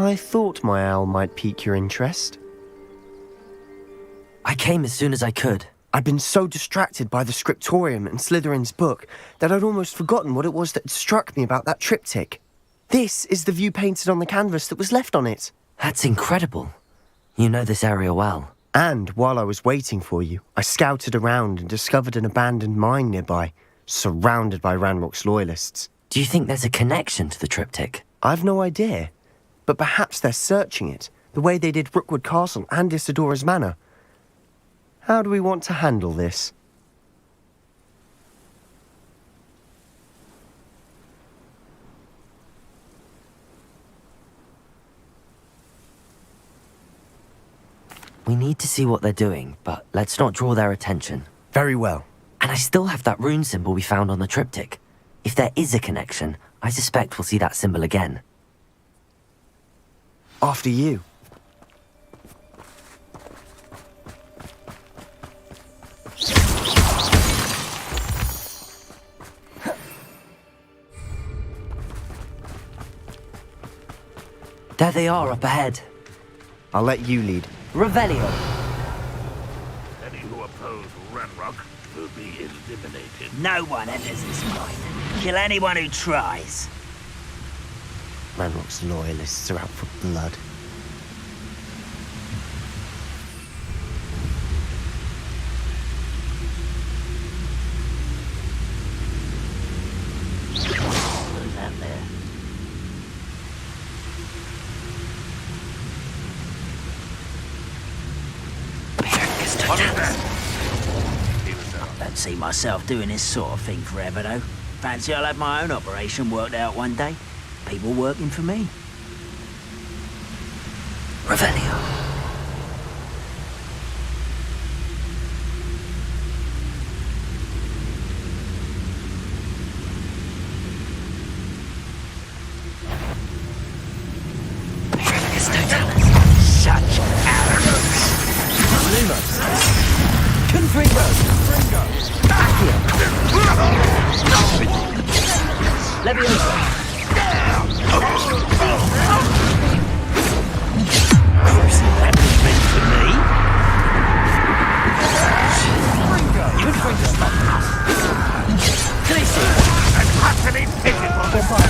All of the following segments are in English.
I thought my owl might pique your interest. I came as soon as I could. I'd been so distracted by the scriptorium and Slytherin's book that I'd almost forgotten what it was that struck me about that triptych. This is the view painted on the canvas that was left on it. That's incredible. You know this area well. And while I was waiting for you, I scouted around and discovered an abandoned mine nearby, surrounded by Ranrock's loyalists. Do you think there's a connection to the triptych? I've no idea, but perhaps they're searching it, the way they did Rookwood Castle and Isidora's Manor. How do we want to handle this? We need to see what they're doing, but let's not draw their attention. Very well. And I still have that rune symbol we found on the triptych. If there is a connection, I suspect we'll see that symbol again. After you. There they are up ahead. I'll let you lead. Revelio. Any who oppose Ranrock will be eliminated. No one enters this mine. Kill anyone who tries. Ranrock's loyalists are out for blood. Who's that there? Don't see myself doing this sort of thing forever, though. Fancy I'll have my own operation worked out one day. People working for me. Revelio. Such arrogance. Lumos. Confringo. Accio. Leviosa. That was meant for me. You can bring us up. Khaleesi. And utterly pitiful.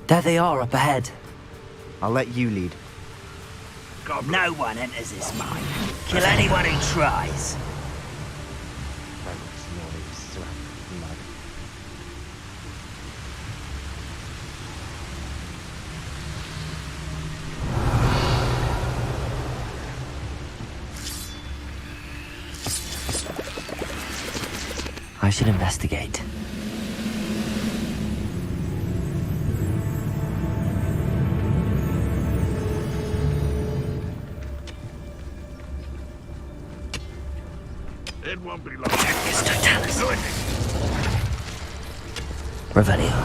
There they are up ahead. I'll let you lead. No one enters this mine. Kill anyone who tries. Ranrock's loyalists are out for blood. I should investigate. It won't be long. Totalis. Do it. Revelio.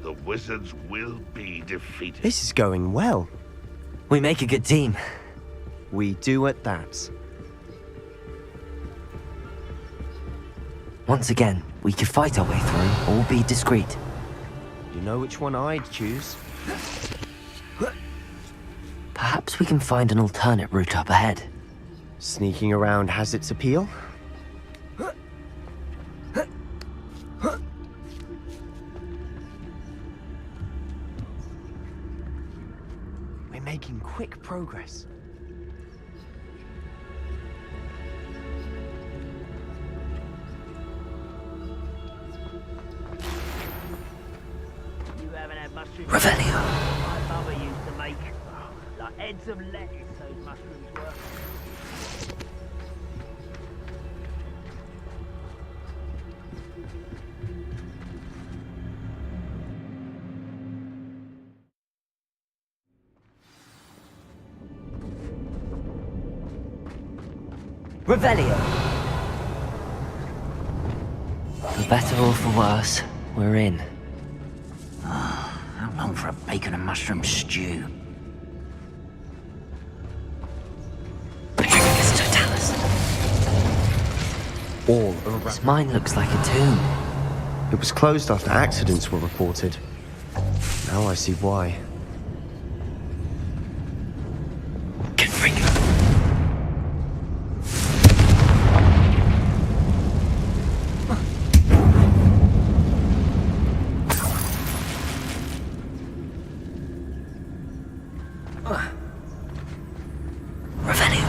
The wizards will be defeated. This is going well. We make a good team. We do at that. Once again, we could fight our way through or be discreet. You know which one I'd choose? Perhaps we can find an alternate route up ahead. Sneaking around has its appeal. We're making quick progress. You haven't had Like heads of lettuce, those mushrooms were. Revelio! For better or for worse, we're in. How long for a bacon and mushroom stew? Patricus Totalis. All around. This mine looks like a tomb. It was closed after accidents were reported. Now I see why. Confringo. Revelio.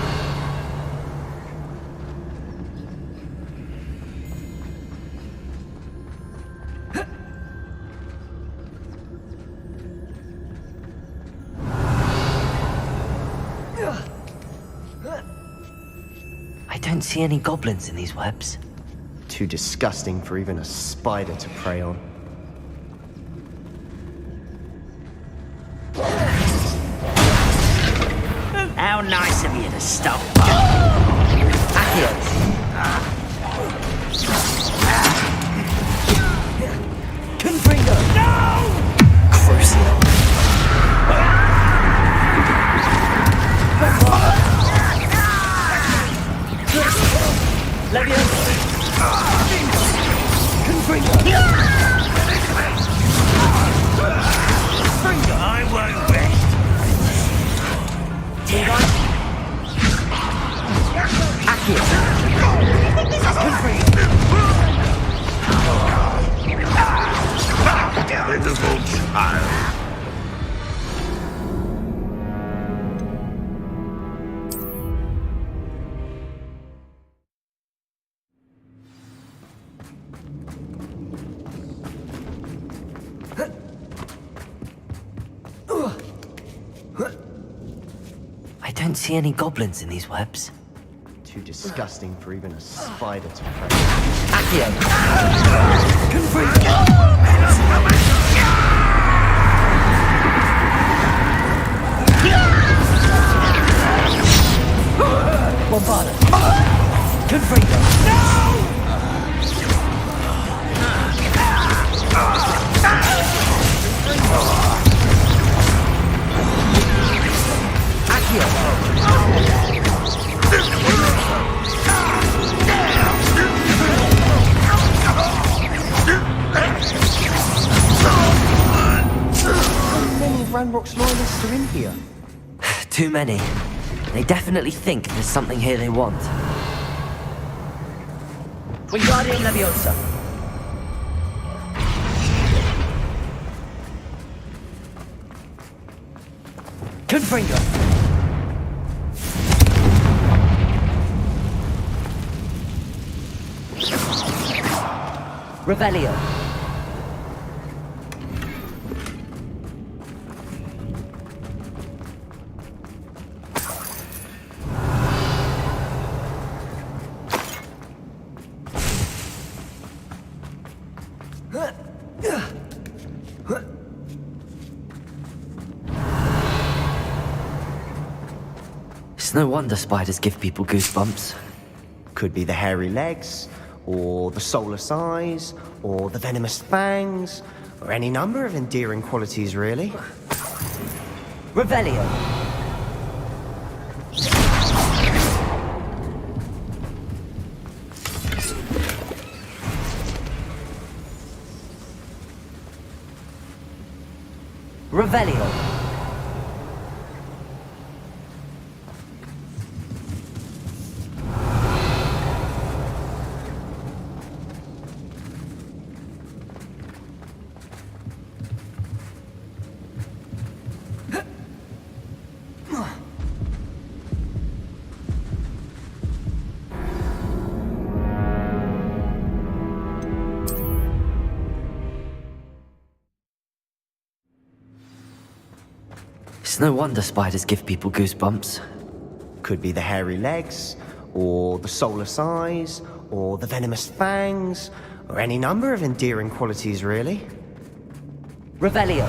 I don't see any goblins in these webs. Too disgusting for even a spider to prey on. How nice of you to stop. Confringo! No! Crucio. Leviosa! Confringo! I won't rest. Pitiful child. I don't see any goblins in these webs. Too disgusting for even a spider to prey. Accio! Confringo! Bombarda! Confringo! How many Ranrock's loyalists are in here? Too many. They definitely think there's something here they want. Wingardium Leviosa! Confringo! Revelio! It's no wonder spiders give people goosebumps. Could be the hairy legs, or the soulless eyes, or the venomous fangs, or any number of endearing qualities, really. Revelio! Revelio! no wonder spiders give people goosebumps. Could be the hairy legs, or the soulless eyes, or the venomous fangs, or any number of endearing qualities, really. Revelio.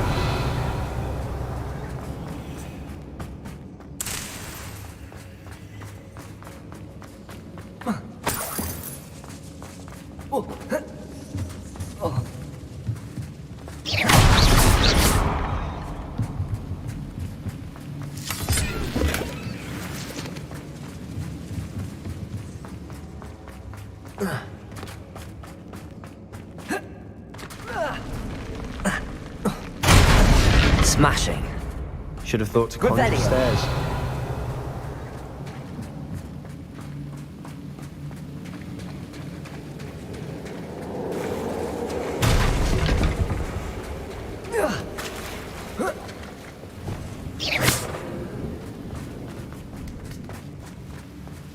Smashing. Should have thought to conjure Revelio. stairs.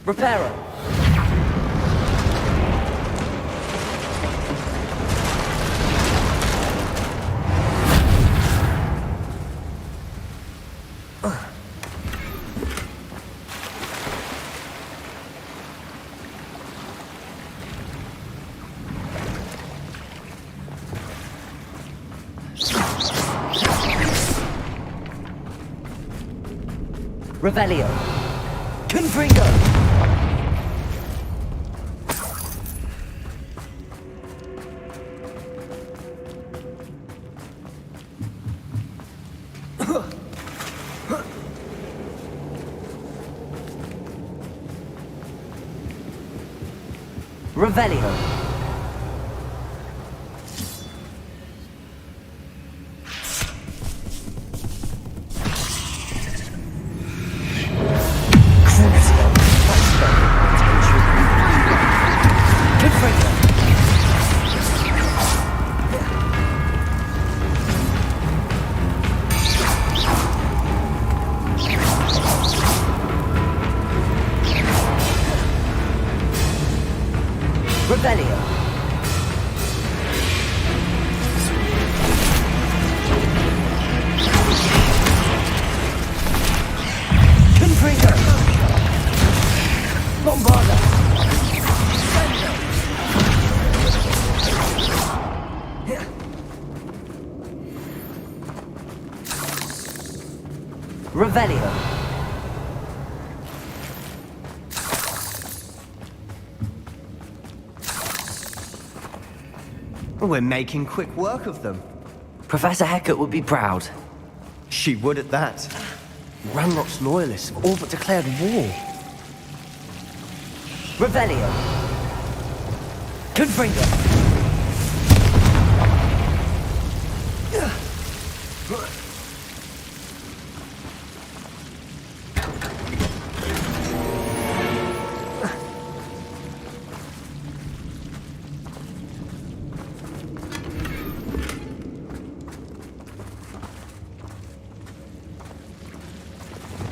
Reparo. Revelio. Confringo. Revelio. Revelio. Confringo. Bombarda. Revelio. We're making quick work of them. Professor Hecat would be proud. She would at that. Ranrock's loyalists have all but declared war. Revelio. Confringo.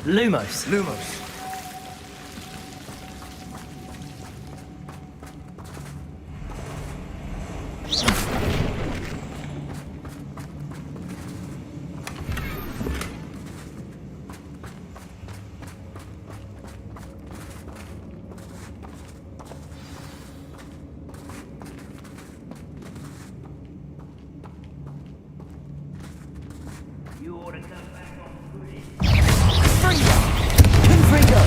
Lumos. You ought to come back on footage. Confringo.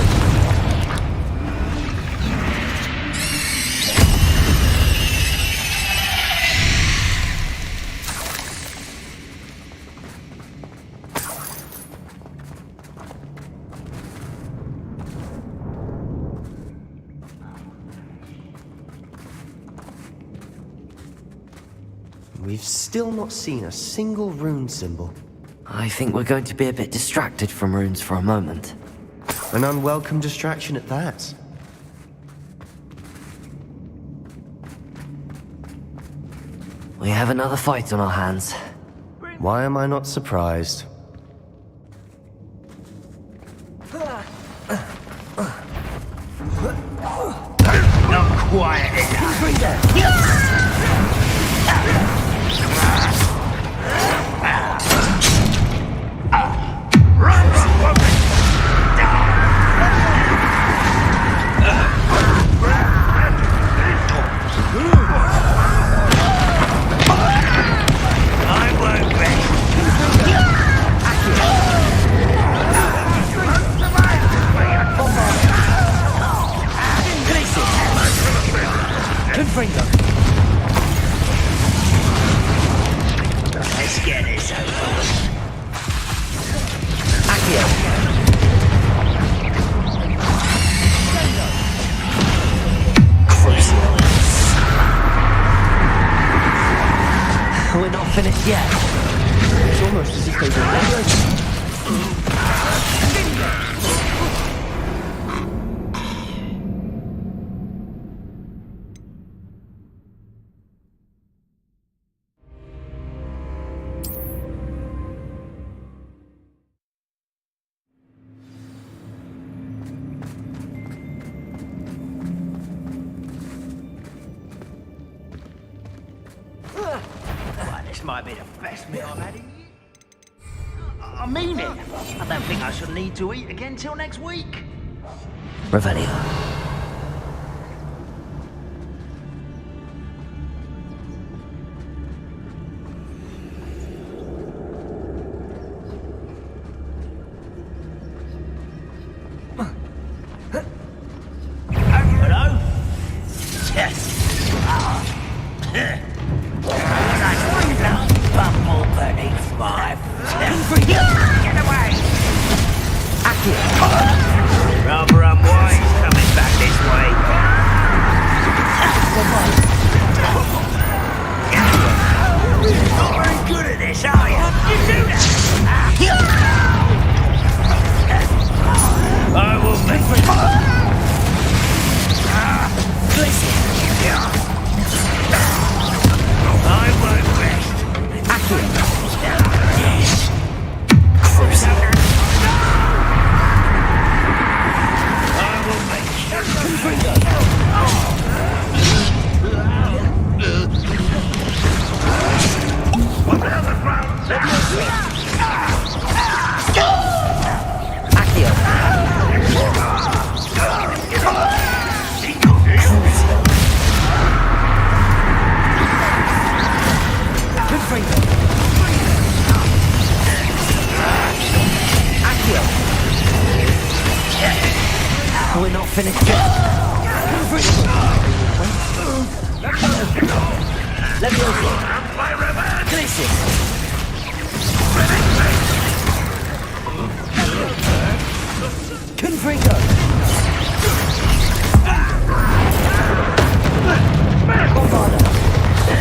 We've still not seen a single rune symbol. I think we're going to be a bit distracted from runes for a moment. An unwelcome distraction at that. We have another fight on our hands. Why am I not surprised? Not quiet enough. Run! finished yet. It's almost as if they were never. Right, this might be the best meal I've had in years. I mean it. I don't think I shall need to eat again till next week. Revelio. Hello? Yes. Bumble beneath my Get away! Rather unwise coming back this way. Not very good at this, are you? You do that! I will make I won't rest. We're not finished yet. Let me over. Glacius. Confringo. Bombarda.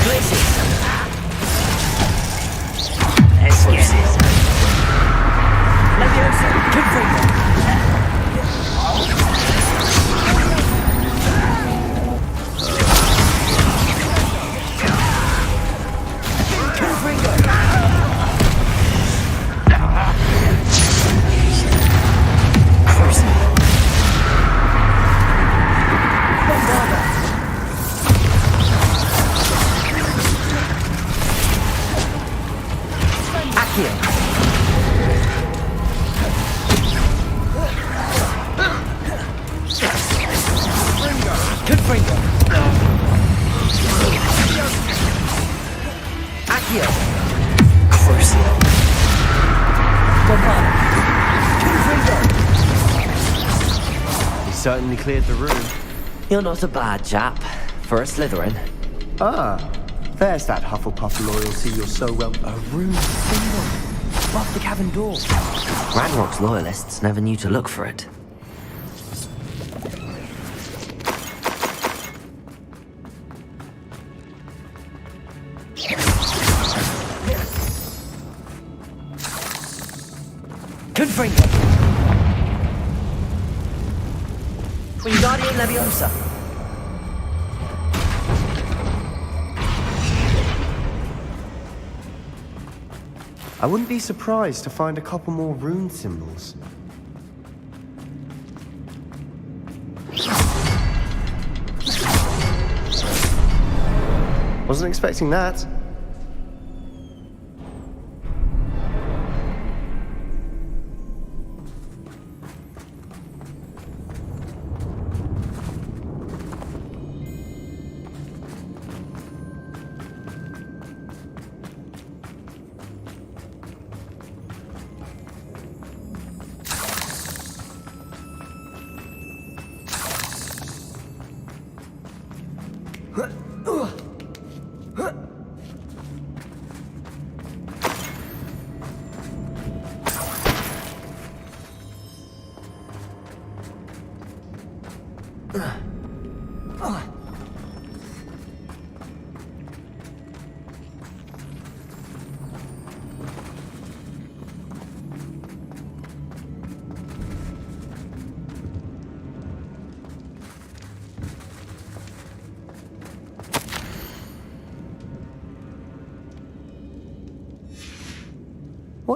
Glacius. Let's get this. Leviosa. Confringo. Certainly cleared the room. You're not a bad chap for a Slytherin. Ah, there's that Hufflepuff loyalty you're so well... A room symbol above the cabin door. Ranrock's loyalists never knew to look for it. Confringo. Wingardium Leviosa. I wouldn't be surprised to find a couple more rune symbols. Wasn't expecting that.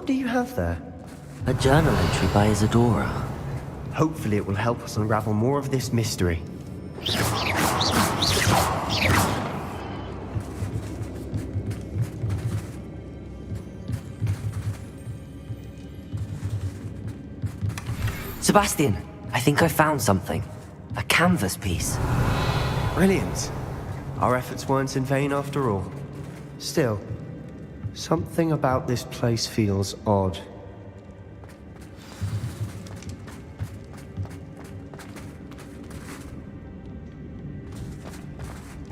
What do you have there? A journal entry by Isadora. Hopefully it will help us unravel more of this mystery. Sebastian, I think I found something. A canvas piece. Brilliant. Our efforts weren't in vain after all. Still, something about this place feels odd.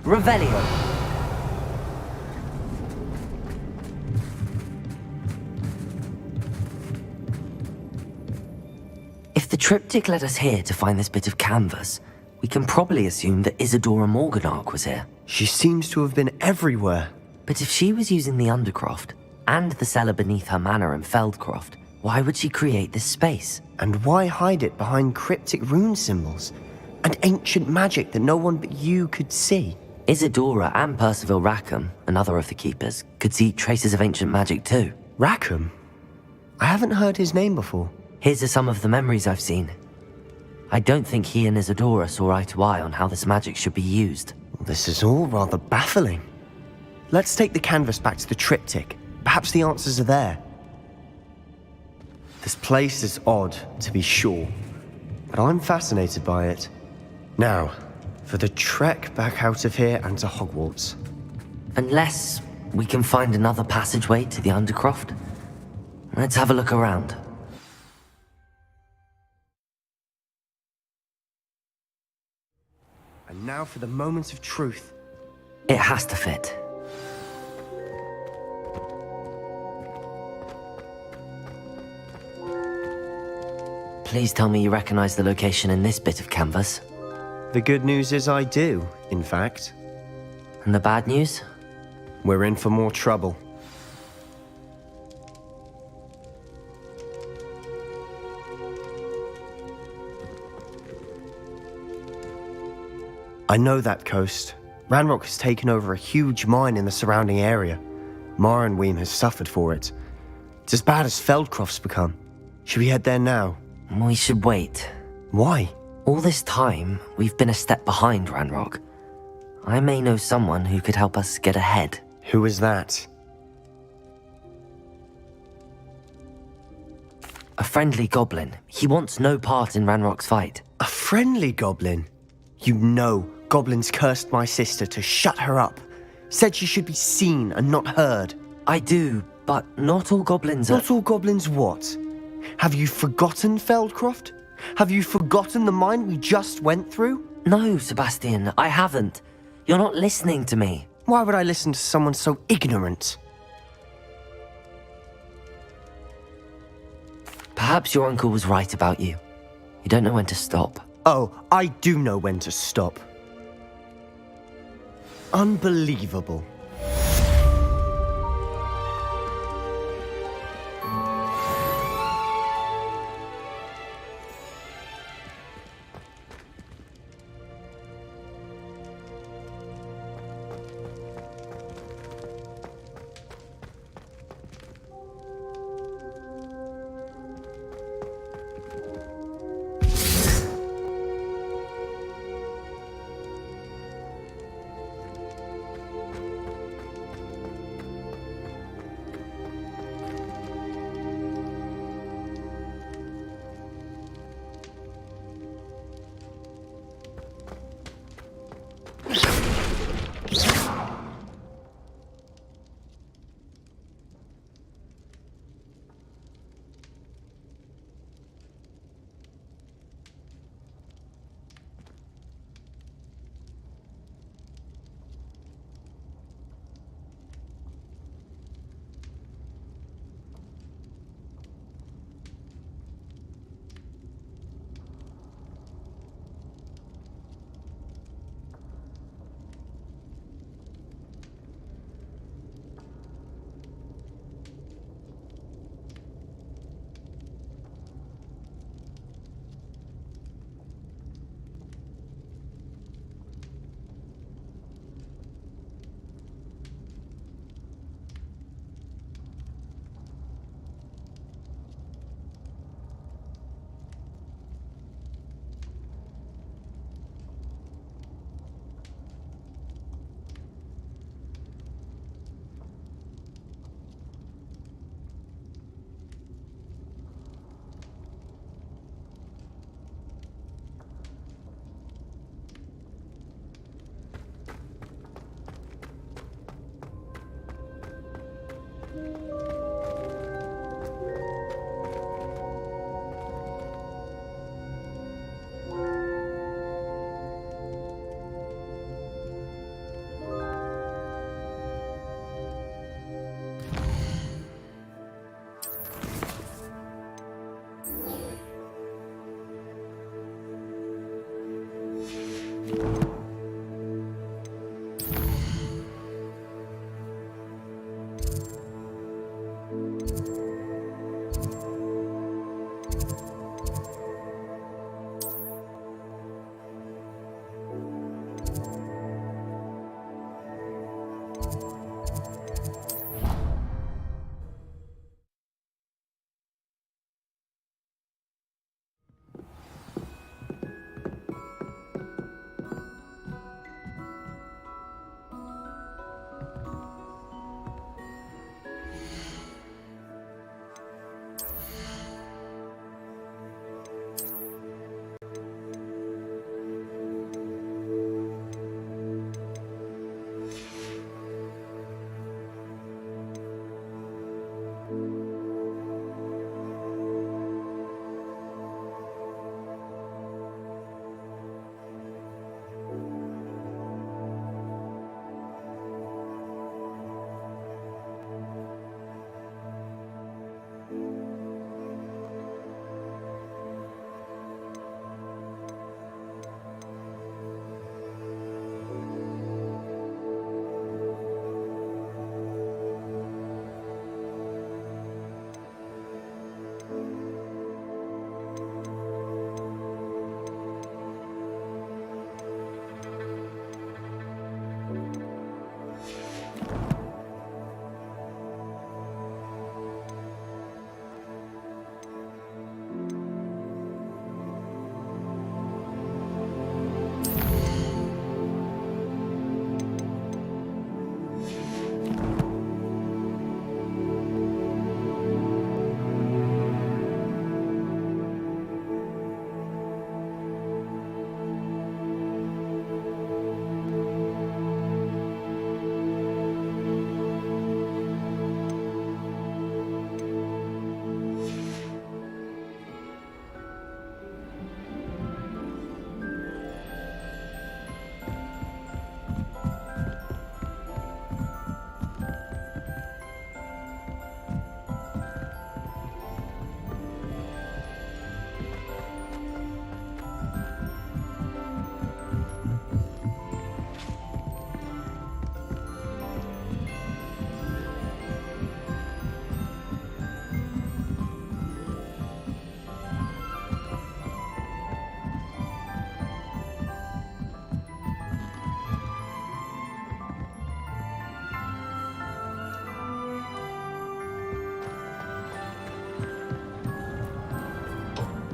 Revelio. If the triptych led us here to find this bit of canvas, we can probably assume that Isadora Morganach was here. She seems to have been everywhere. But if she was using the Undercroft, and the cellar beneath her manor in Feldcroft, why would she create this space? And why hide it behind cryptic rune symbols and ancient magic that no one but you could see? Isadora and Percival Rackham, another of the Keepers, could see traces of ancient magic too. Rackham? I haven't heard his name before. His are some of the memories I've seen. I don't think he and Isadora saw eye to eye on how this magic should be used. This is all rather baffling. Let's take the canvas back to the triptych. Perhaps the answers are there. This place is odd, to be sure, but I'm fascinated by it. Now, for the trek back out of here and to Hogwarts. Unless we can find another passageway to the Undercroft. Let's have a look around. And now for the moment of truth. It has to fit. Please tell me you recognize the location in this bit of canvas. The good news is I do, in fact. And the bad news? We're in for more trouble. I know that coast. Ranrock has taken over a huge mine in the surrounding area. Marrenweem has suffered for it. It's as bad as Feldcroft's become. Should we head there now? We should wait. Why? All this time, we've been a step behind Ranrock. I may know someone who could help us get ahead. Who is that? A friendly goblin. He wants no part in Ranrock's fight. A friendly goblin? You know, goblins cursed my sister to shut her up. Said she should be seen and not heard. I do, but not all goblins are... Not all goblins what? Have you forgotten Feldcroft? Have you forgotten the mine we just went through? No, Sebastian, I haven't. You're not listening to me. Why would I listen to someone so ignorant? Perhaps your uncle was right about you. You don't know when to stop. Oh, I do know when to stop. Unbelievable.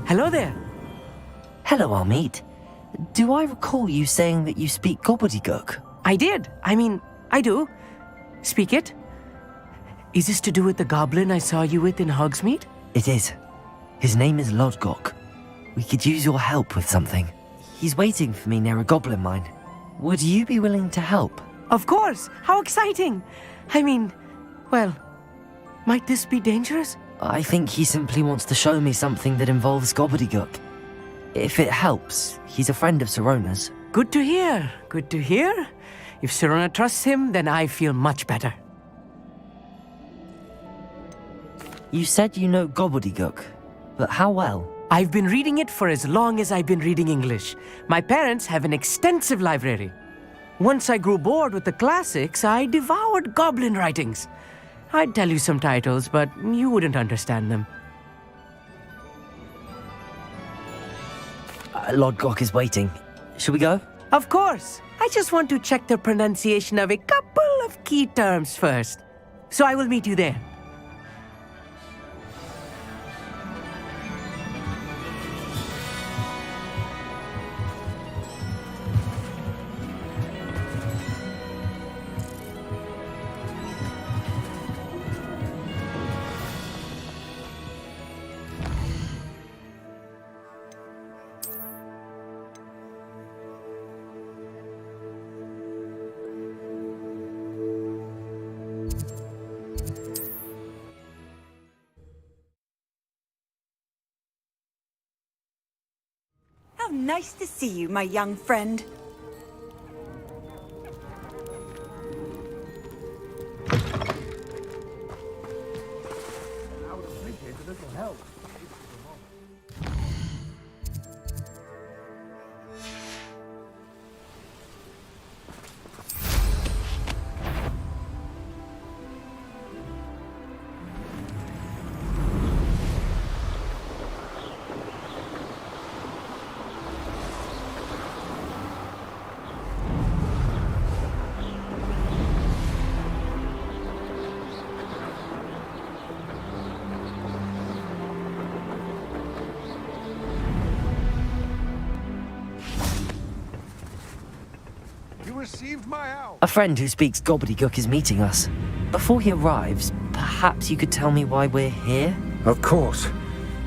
Hello there. Hello, Armid. Do I recall you saying that you speak gobbledygook? I did. I do. Speak it. Is this to do with the goblin I saw you with in Hogsmeade? It is. His name is Lodgok. We could use your help with something. He's waiting for me near a goblin mine. Would you be willing to help? Of course. How exciting. Well, might this be dangerous? I think he simply wants to show me something that involves gobbledygook. If it helps, he's a friend of Sirona's. Good to hear. Good to hear. If Sirona trusts him, then I feel much better. You said you know gobbledygook, but how well? I've been reading it for as long as I've been reading English. My parents have an extensive library. Once I grew bored with the classics, I devoured goblin writings. I'd tell you some titles, but you wouldn't understand them. Lodgok is waiting. Shall we go? Of course. I just want to check the pronunciation of a couple of key terms first. So I will meet you there. How nice to see you, my young friend. received my help. A friend who speaks gobbledygook is meeting us. Before he arrives, perhaps you could tell me why we're here? Of course.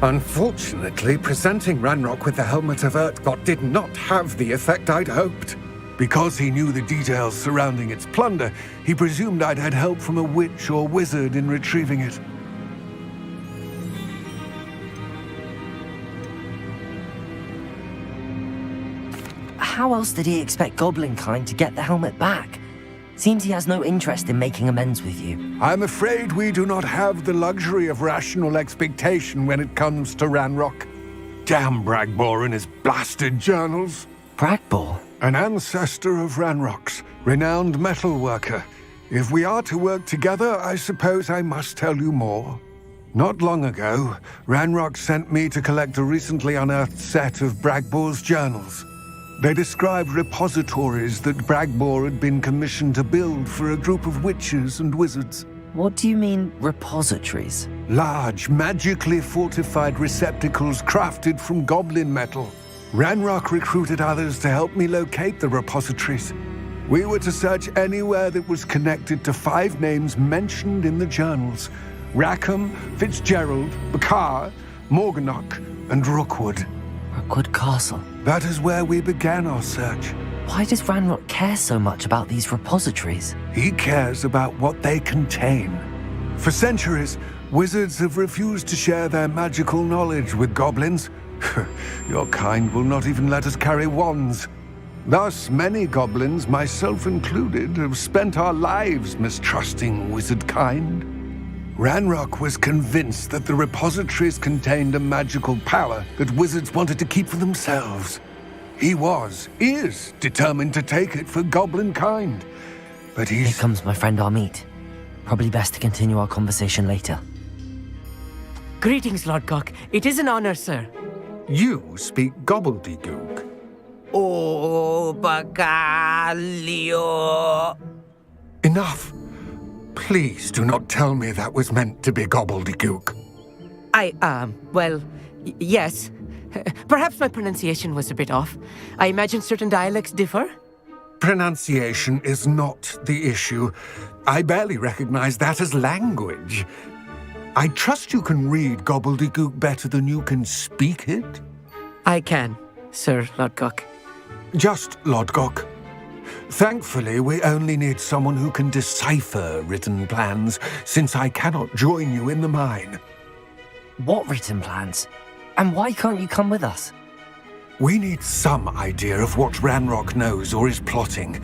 Unfortunately, presenting Ranrock with the helmet of Urtkot did not have the effect I'd hoped. Because he knew the details surrounding its plunder, he presumed I'd had help from a witch or wizard in retrieving it. How else did he expect Goblinkind to get the helmet back? Seems he has no interest in making amends with you. I'm afraid we do not have the luxury of rational expectation when it comes to Ranrock. Damn Bragbor and his blasted journals. Bragbor? An ancestor of Ranrock's, renowned metalworker. If we are to work together, I suppose I must tell you more. Not long ago, Ranrock sent me to collect a recently unearthed set of Bragbor's journals. They described repositories that Bragbor had been commissioned to build for a group of witches and wizards. What do you mean, repositories? Large, magically fortified receptacles crafted from goblin metal. Ranrock recruited others to help me locate the repositories. We were to search anywhere that was connected to 5 names mentioned in the journals: Rackham, Fitzgerald, Bakar, Morganach, and Rookwood. Rookwood Castle. That is where we began our search. Why does Ranrock care so much about these repositories? He cares about what they contain. For centuries, wizards have refused to share their magical knowledge with goblins. Your kind will not even let us carry wands. Thus, many goblins, myself included, have spent our lives mistrusting wizard kind. Ranrock was convinced that the repositories contained a magical power that wizards wanted to keep for themselves. He is determined to take it for goblin kind. But Here comes my friend Amit. Probably best to continue our conversation later. Greetings, Lord Cock. It is an honor, sir. You speak gobbledygook. Oh, Bacalio. Enough. Please do not tell me that was meant to be gobbledygook. Yes. Perhaps my pronunciation was a bit off. I imagine certain dialects differ. Pronunciation is not the issue. I barely recognize that as language. I trust you can read gobbledygook better than you can speak it? I can, Sir Lodgok. Just Lodgok. Thankfully, we only need someone who can decipher written plans, since I cannot join you in the mine. What written plans? And why can't you come with us? We need some idea of what Ranrock knows or is plotting.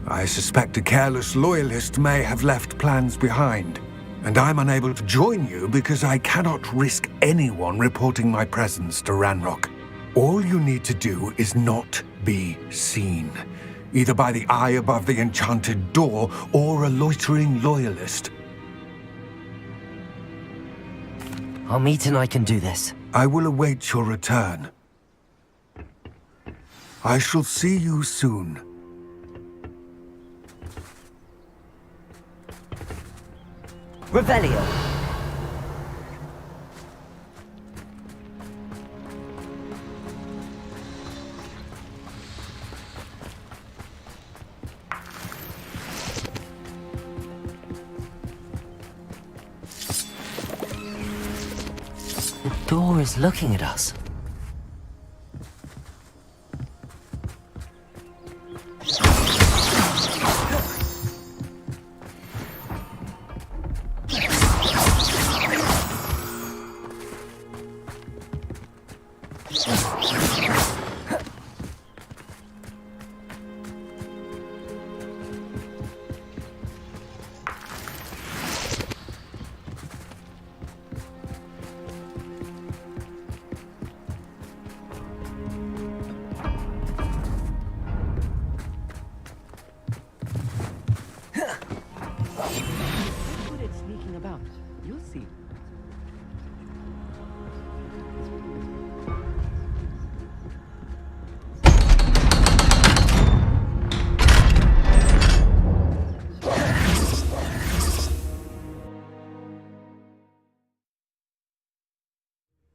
I suspect a careless loyalist may have left plans behind. And I'm unable to join you because I cannot risk anyone reporting my presence to Ranrock. All you need to do is not be seen, either by the eye above the enchanted door or a loitering loyalist. Amit and I can do this. I will await your return. I shall see you soon. Revelio. The door is looking at us. Good at sneaking about. You'll see.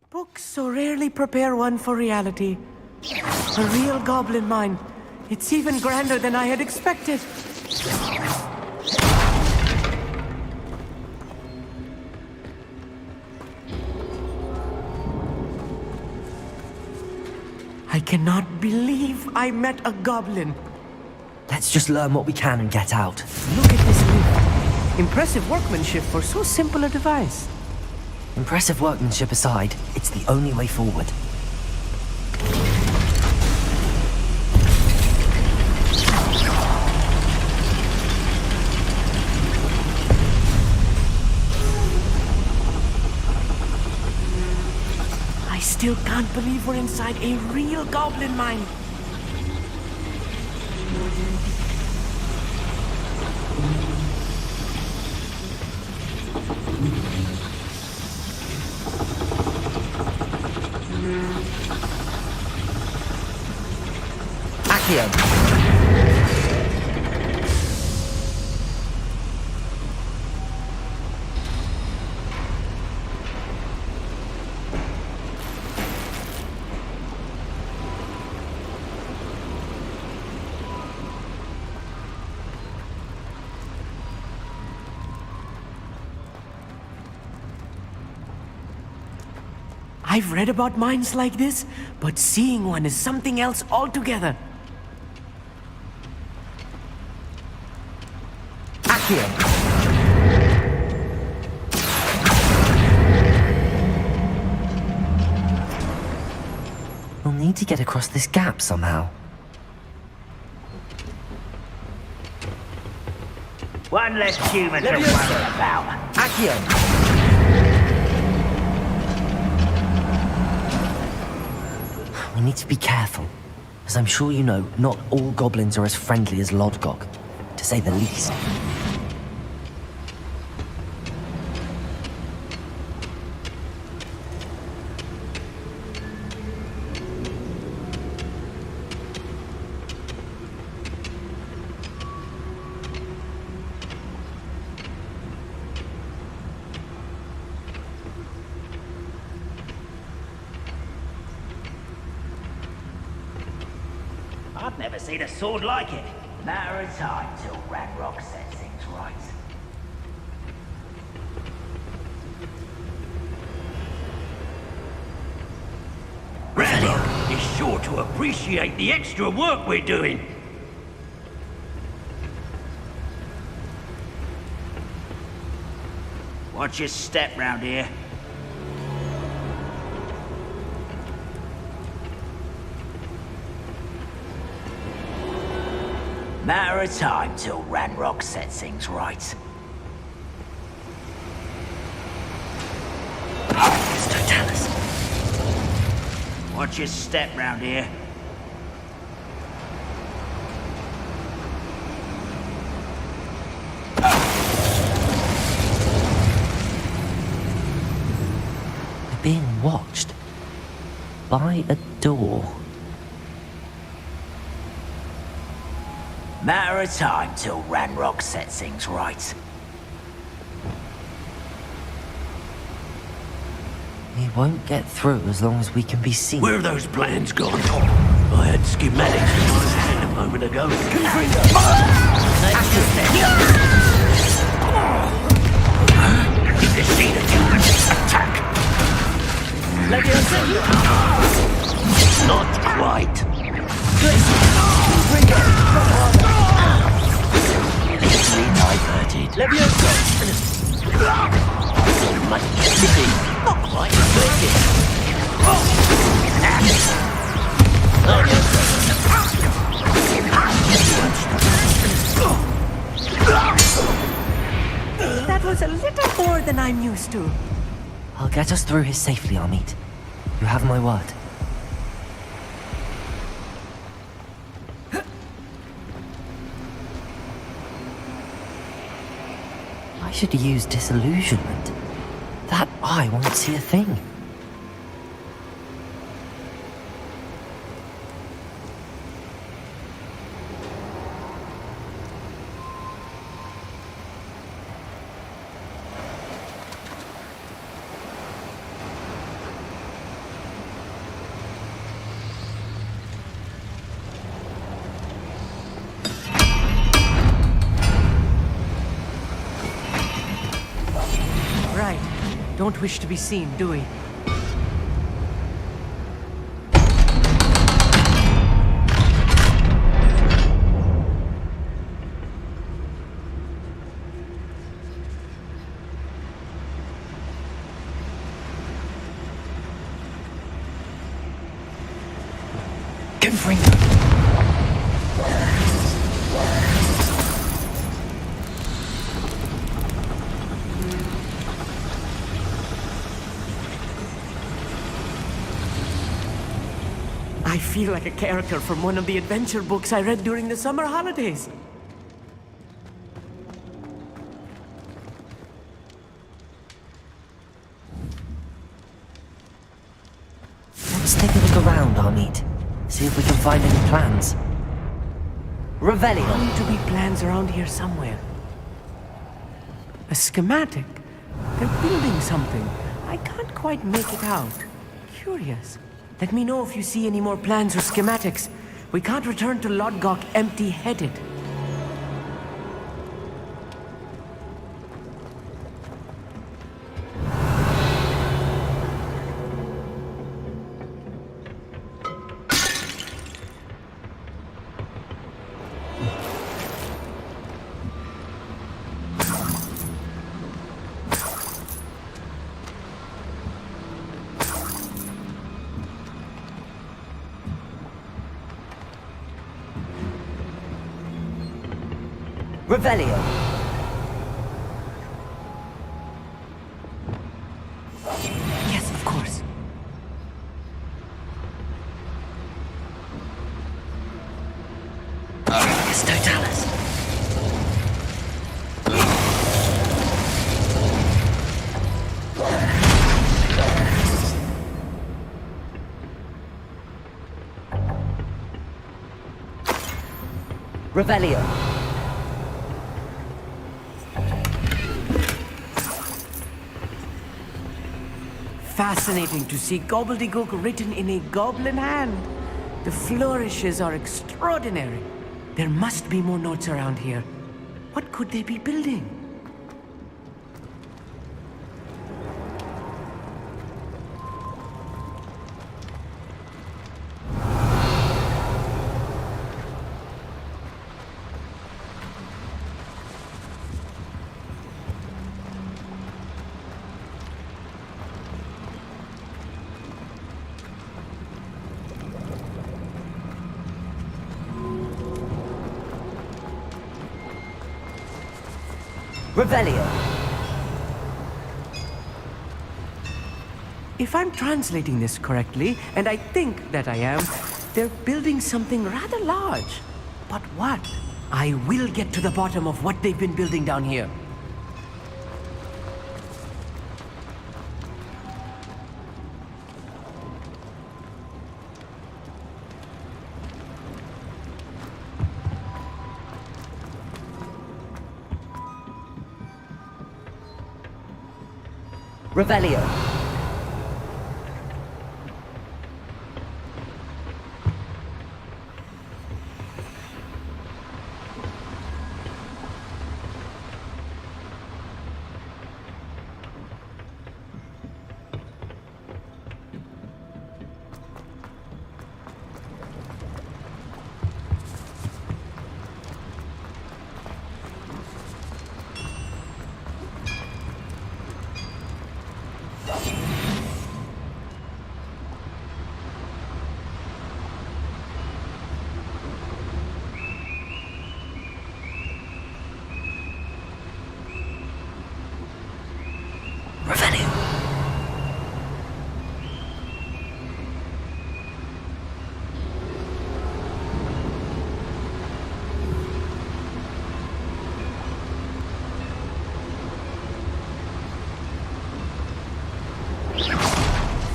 Books so rarely prepare one for reality. A real goblin mind. It's even grander than I had expected. I cannot believe I met a goblin. Let's just learn what we can and get out. Look at this lift. Impressive workmanship for so simple a device. Impressive workmanship aside, it's the only way forward. I still can't believe we're inside a real goblin mine. I've read about mines like this, but seeing one is something else altogether. Accio! We'll need to get across this gap somehow. One less human to worry about. Accio! We need to be careful. As I'm sure you know, not all goblins are as friendly as Lodgok, to say the least. I've never seen a sword like it. Matter of time till Ranrock sets things right. Ranrock is sure to appreciate the extra work we're doing. Watch your step round here. Matter of time till Ranrock sets things right. It's Totalis. Watch your step round here. We're being watched. By a door. Matter of time till Ranrock sets things right. We won't get through as long as we can be seen. Where are those plans gone? I had schematics in my hand a moment ago. Give the scene a chance. Attack! Not quite. Easily diverted. Much pity. Not quite working. That was a little more than I'm used to. I'll get us through here safely, Amit. You have my word. I should use disillusionment. That eye won't see a thing. don't wish to be seen, do we? I feel like a character from one of the adventure books I read during the summer holidays. Let's take a look around, Amit. See if we can find any plans. Revelio. There need to be plans around here somewhere. A schematic. They're building something. I can't quite make it out. Curious. Let me know if you see any more plans or schematics. We can't return to Lodgok empty-headed. Revelio. Yes, of course. Yes, Totalis. Revelio. Fascinating to see gobbledygook written in a goblin hand. The flourishes are extraordinary. There must be more notes around here. What could they be building? Revelio. If I'm translating this correctly, and I think that I am, they're building something rather large. But what? I will get to the bottom of what they've been building down here. Revelio.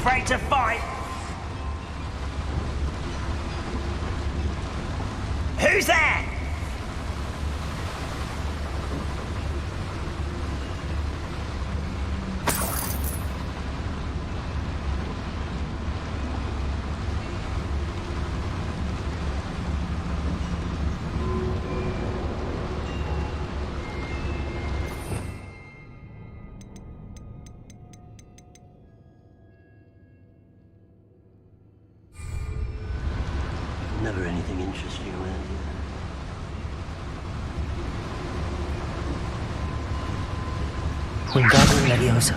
Afraid to fight? Who's there? Never anything interesting around here. Wingardium Leviosa.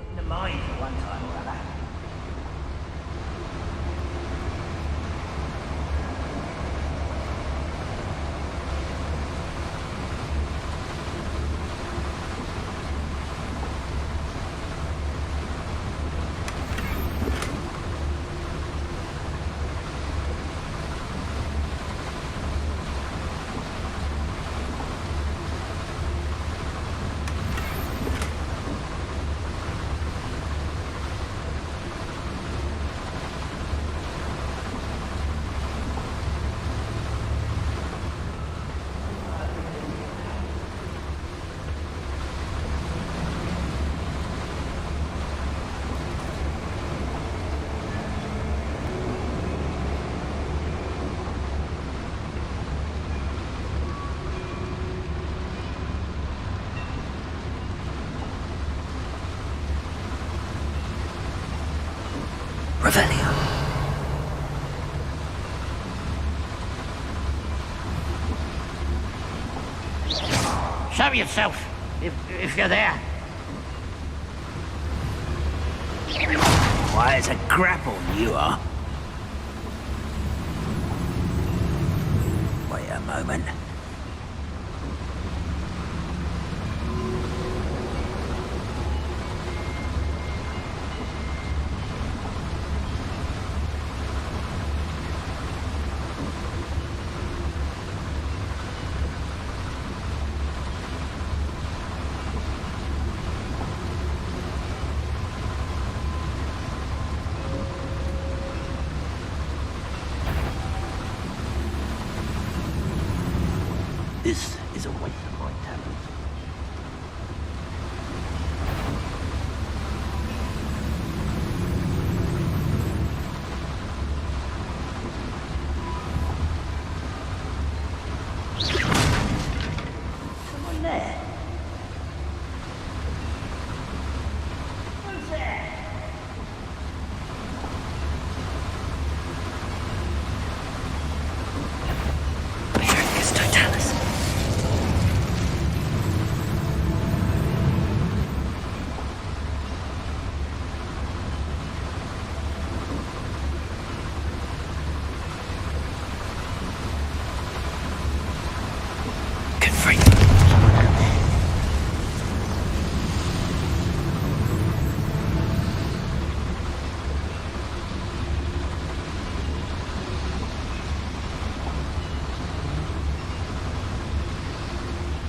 In the mine for one time or other. Revelio. Show yourself, if you're there. Why, it's a grapple, you are. Wait a moment. This is a waste of my talent. Someone there. Who's there? Patricius Totalis. Confront.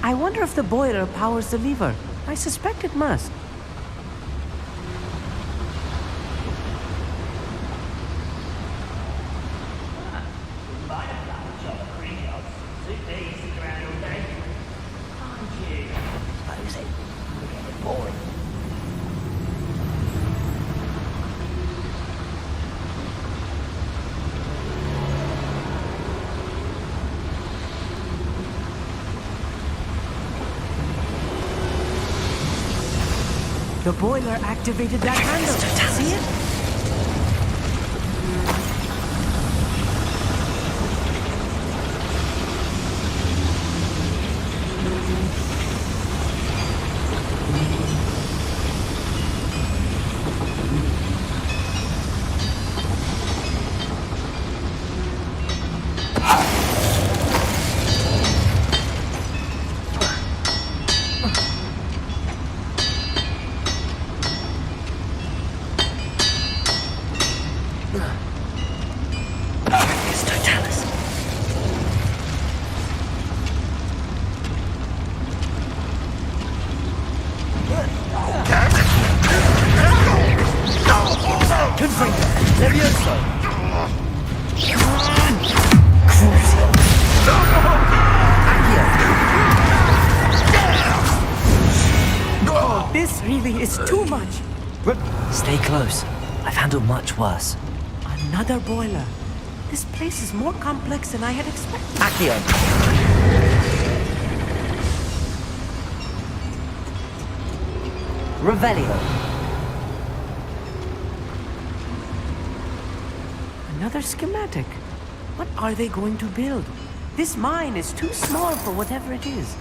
I wonder if the boiler powers the lever. I suspect it must. The boiler activated that handle. See it? Patricius Totalis. Confront. Leviosa. Oh, this really is too much. Stay close. I've handled much worse. Another boiler. This place is more complex than I had expected. Accio! Revelio! Another schematic. What are they going to build? This mine is too small for whatever it is.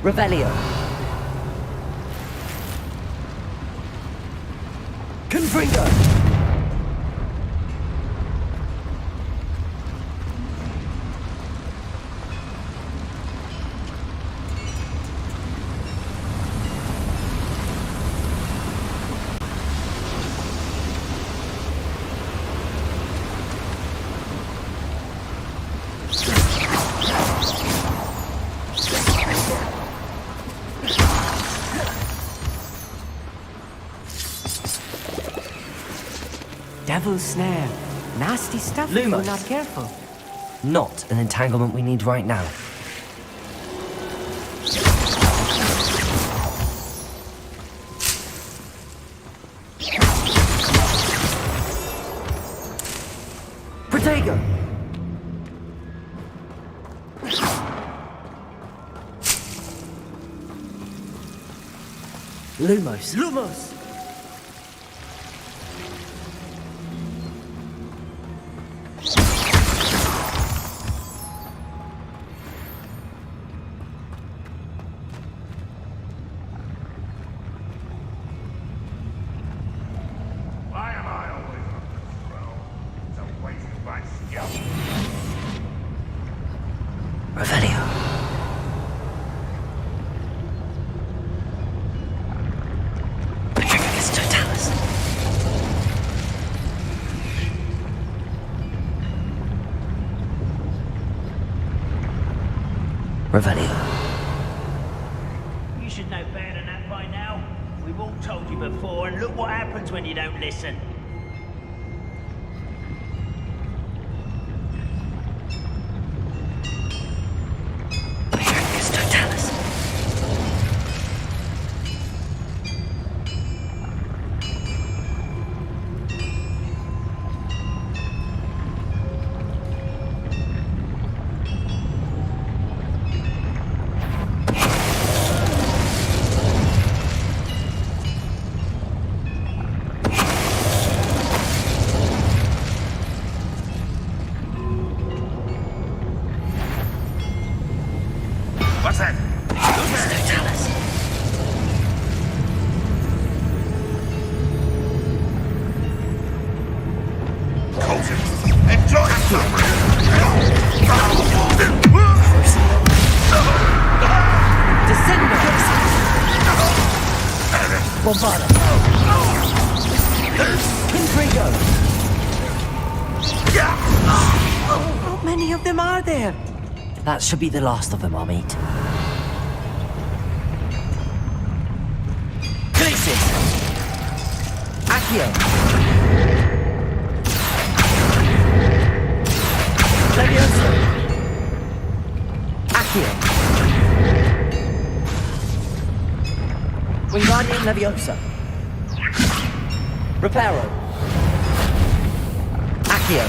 Revelio! Confringo! Devil's snare. Nasty stuff if you're Lumos. not careful. Not an entanglement we need right now. Protego! Lumos. Lumos! Why am I always on the throne? It's a waste of my skill. Revelio. Patricus Totalis. Revelio. You should know better than that by now. We've all told you before, and look what happens when you don't listen. Patricus Totalis. What's that? Totalis. Colton, enjoy suffering! Descendo! Bombarda. Confringo. How many of them are there? That should be the last of them, Amit. Glacis! Accio! Leviosa! Accio! Wingardium Leviosa! Reparo! Accio!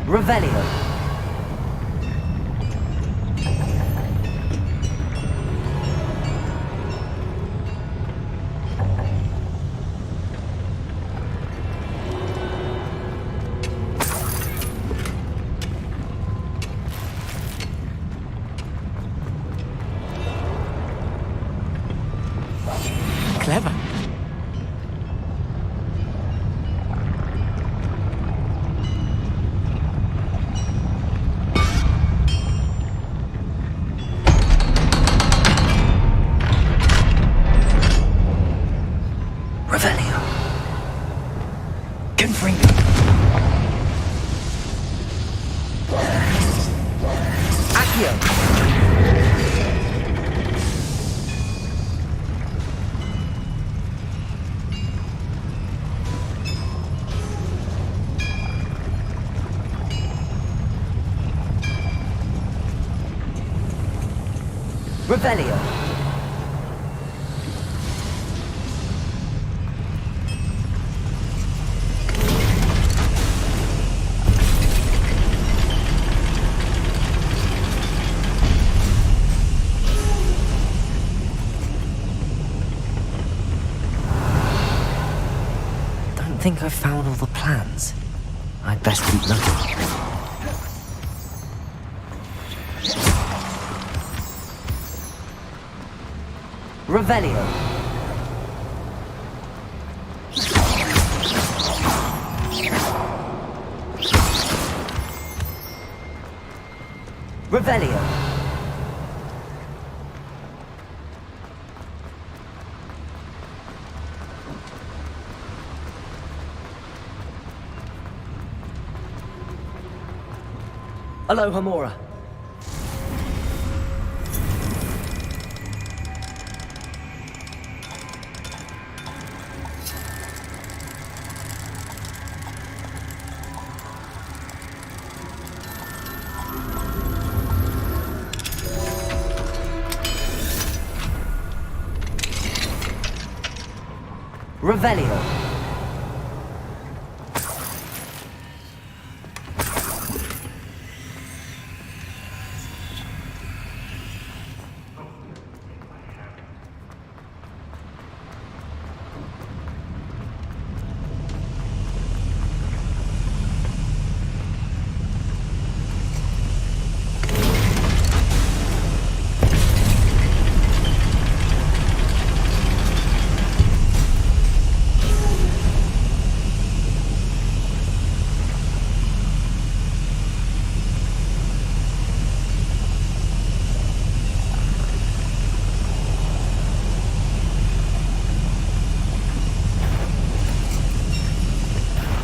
Revelio! Clever. Revelio. Don't think I've found all the plans. I'd best keep looking. Revelio. Revelio. Hello, Hamora. Revelio.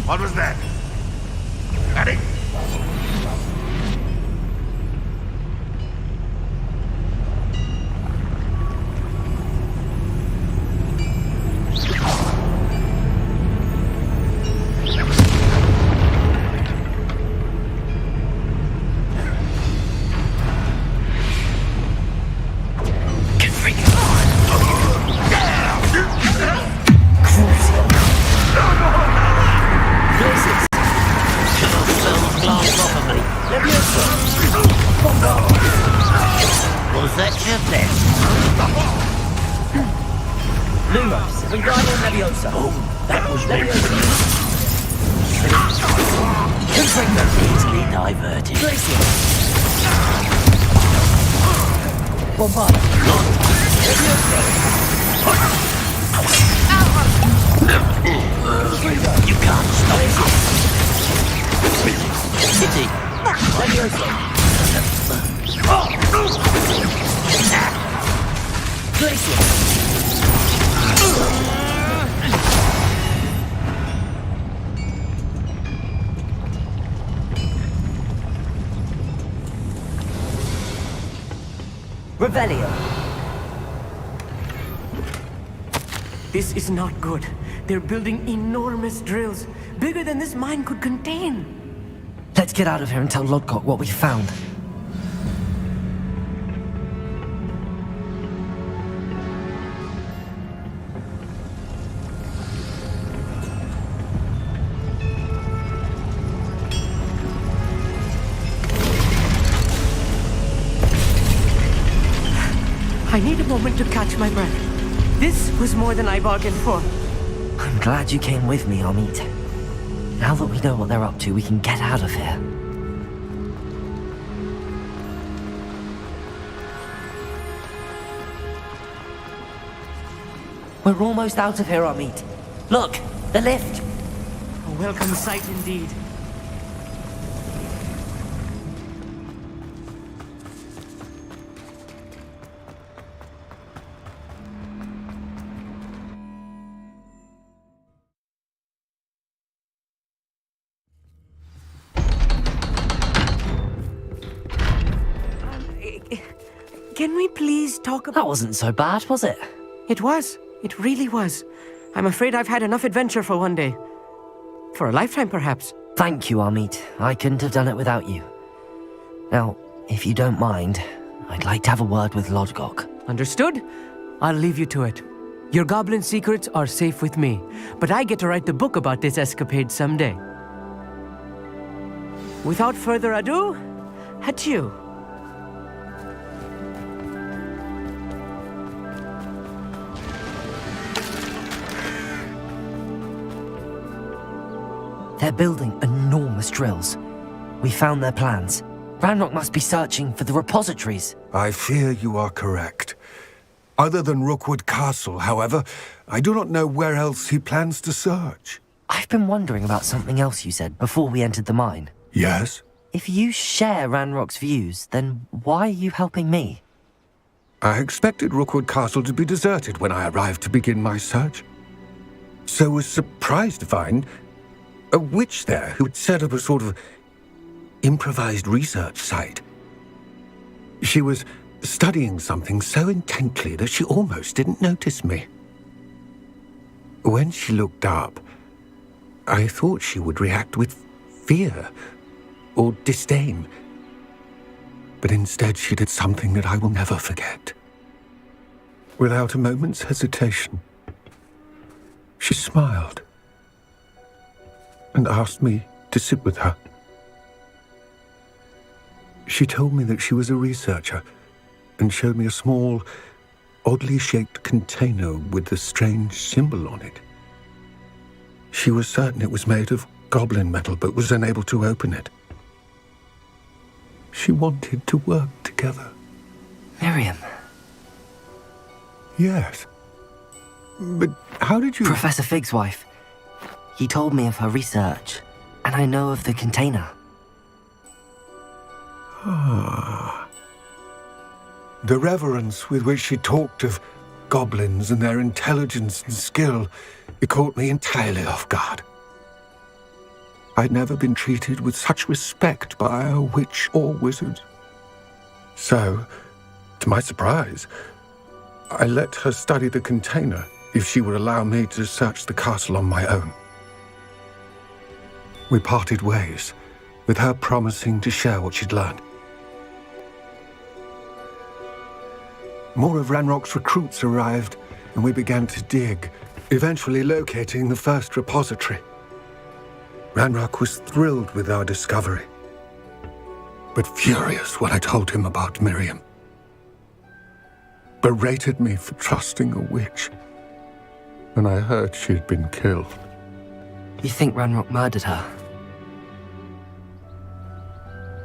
What was that? Addy? Was that your best? Lumos, Wingardium Leviosa. Oh, that was Leviosa. easily diverted. Glacier. Bombarda. Leviosa. You can't stop it. City. Leviosa. Glacier. Revelio. This is not good. They're building enormous drills, bigger than this mine could contain. Let's get out of here and tell Lodgok what we found. I need a moment to catch my breath. This was more than I bargained for. I'm glad you came with me, Amit. Now that we know what they're up to, we can get out of here. We're almost out of here, Amit. Look, the lift. A welcome sight indeed. Can we please talk about... That wasn't so bad, was it? It was. It really was. I'm afraid I've had enough adventure for one day. For a lifetime, perhaps. Thank you, Amit. I couldn't have done it without you. Now, if you don't mind, I'd like to have a word with Lodgok. Understood? I'll leave you to it. Your goblin secrets are safe with me, but I get to write the book about this escapade someday. Without further ado, adieu. They're building enormous drills. We found their plans. Ranrock must be searching for the repositories. I fear you are correct. Other than Rookwood Castle, however, I do not know where else he plans to search. I've been wondering about something else you said before we entered the mine. Yes? If you share Ranrock's views, then why are you helping me? I expected Rookwood Castle to be deserted when I arrived to begin my search. So was surprised to find a witch there who had set up a sort of improvised research site. She was studying something so intently that she almost didn't notice me. When she looked up, I thought she would react with fear or disdain. But instead she did something that I will never forget. Without a moment's hesitation, she smiled and asked me to sit with her. She told me that she was a researcher and showed me a small, oddly shaped container with a strange symbol on it. She was certain it was made of goblin metal, but was unable to open it. She wanted to work together. Miriam. Yes. But how did you... Professor Fig's wife. He told me of her research, and I know of the container. Ah. The reverence with which she talked of goblins and their intelligence and skill, it caught me entirely off guard. I'd never been treated with such respect by a witch or wizard. So, to my surprise, I let her study the container if she would allow me to search the castle on my own. We parted ways, with her promising to share what she'd learned. More of Ranrock's recruits arrived, and we began to dig, eventually locating the first repository. Ranrock was thrilled with our discovery, but furious when I told him about Miriam. Berated me for trusting a witch, and I heard she'd been killed. You think Ranrock murdered her?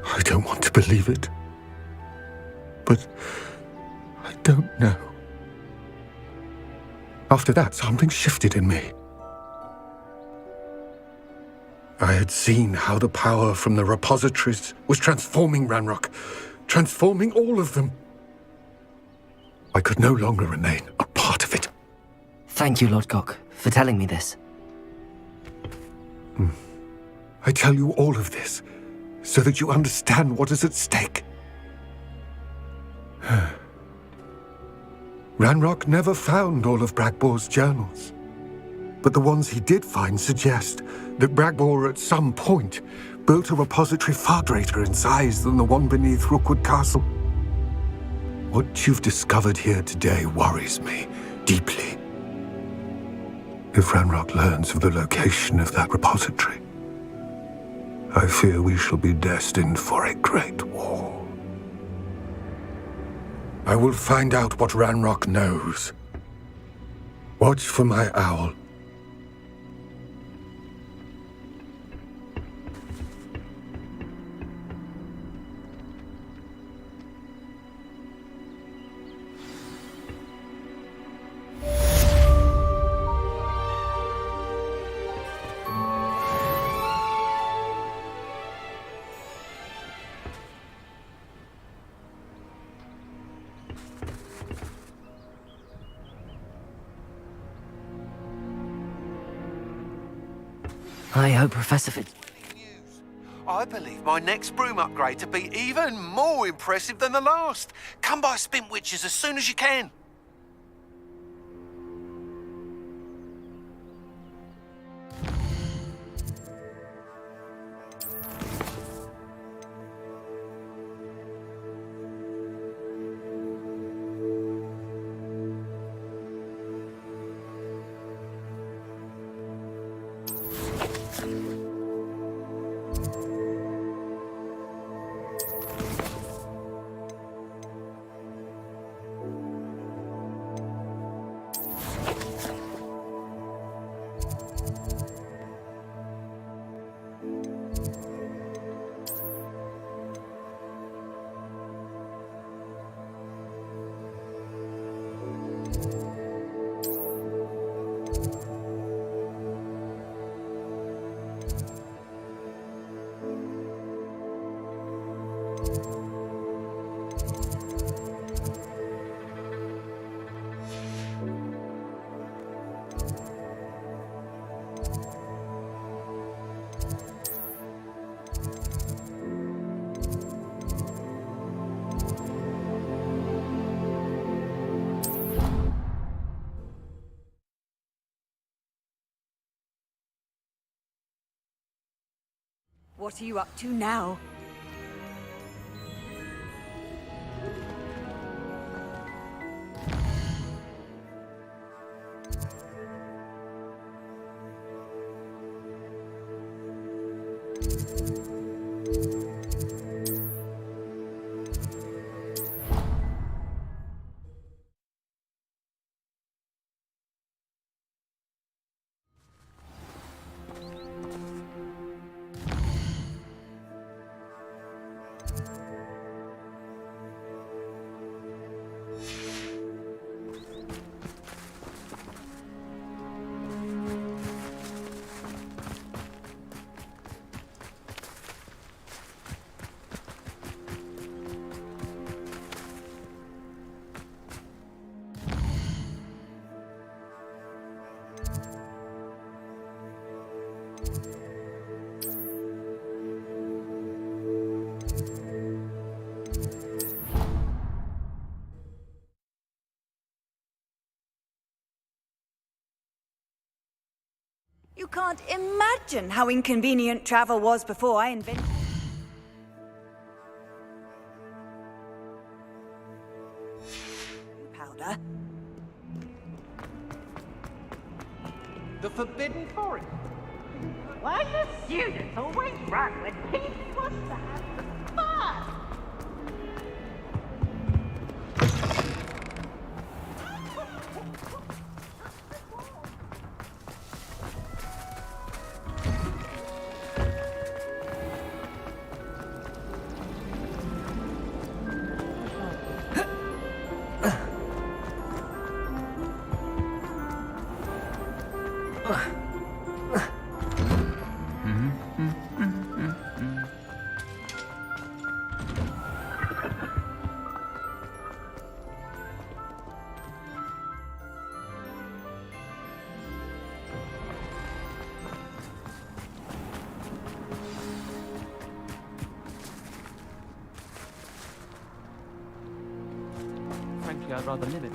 I don't want to believe it, but I don't know. After that, something shifted in me. I had seen how the power from the repositories was transforming Ranrock, transforming all of them. I could no longer remain a part of it. Thank you, Lodgok, for telling me this. I tell you all of this so that you understand what is at stake. Ranrock never found all of Bragbor's journals, but the ones he did find suggest that Bragbor at some point built a repository far greater in size than the one beneath Rookwood Castle. What you've discovered here today worries me deeply. If Ranrock learns of the location of that repository, I fear we shall be destined for a great war. I will find out what Ranrock knows. Watch for my owl. I hope Professor Fig... I believe my next broom upgrade to be even more impressive than the last. Come by Spintwitches as soon as you can. What are you up to now? You can't imagine how inconvenient travel was before I invented... powder. The Forbidden Forest. Why do students always run when people want to have some fun? Frankly, I'd rather live it.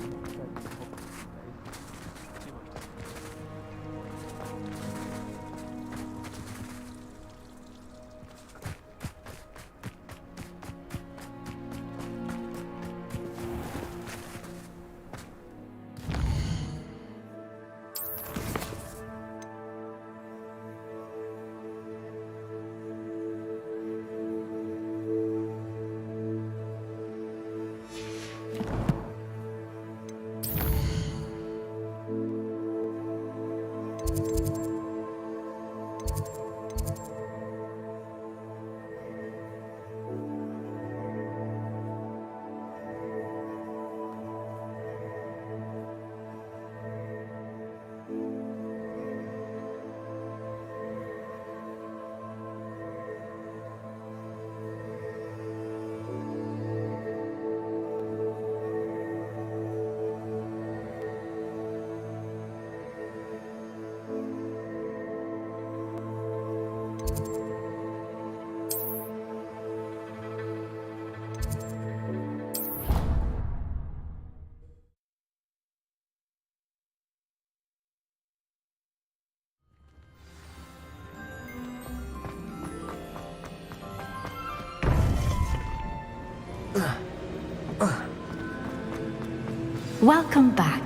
Welcome back.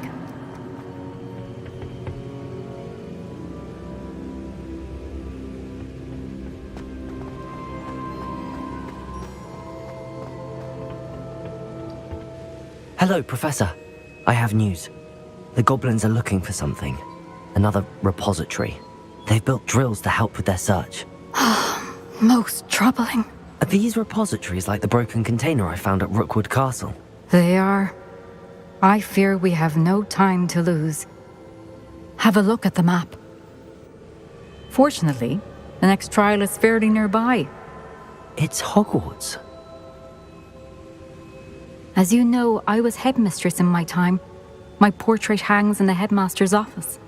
Hello, Professor. I have news. The goblins are looking for something. Another repository. They've built drills to help with their search. Most troubling. Are these repositories like the broken container I found at Rookwood Castle? They are. I fear we have no time to lose. Have a look at the map. Fortunately, the next trial is fairly nearby. It's Hogwarts. As you know, I was headmistress in my time. My portrait hangs in the headmaster's office.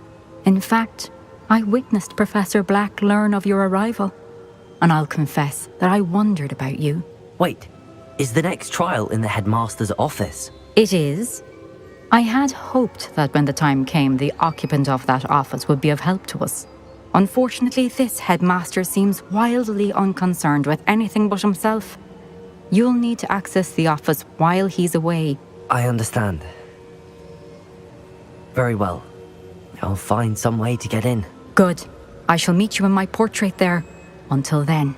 In fact, I witnessed Professor Black learn of your arrival. And I'll confess that I wondered about you. Wait, is the next trial in the headmaster's office? It is. I had hoped that when the time came, the occupant of that office would be of help to us. Unfortunately, this headmaster seems wildly unconcerned with anything but himself. You'll need to access the office while he's away. I understand. Very well. I'll find some way to get in. Good. I shall meet you in my portrait there. Until then.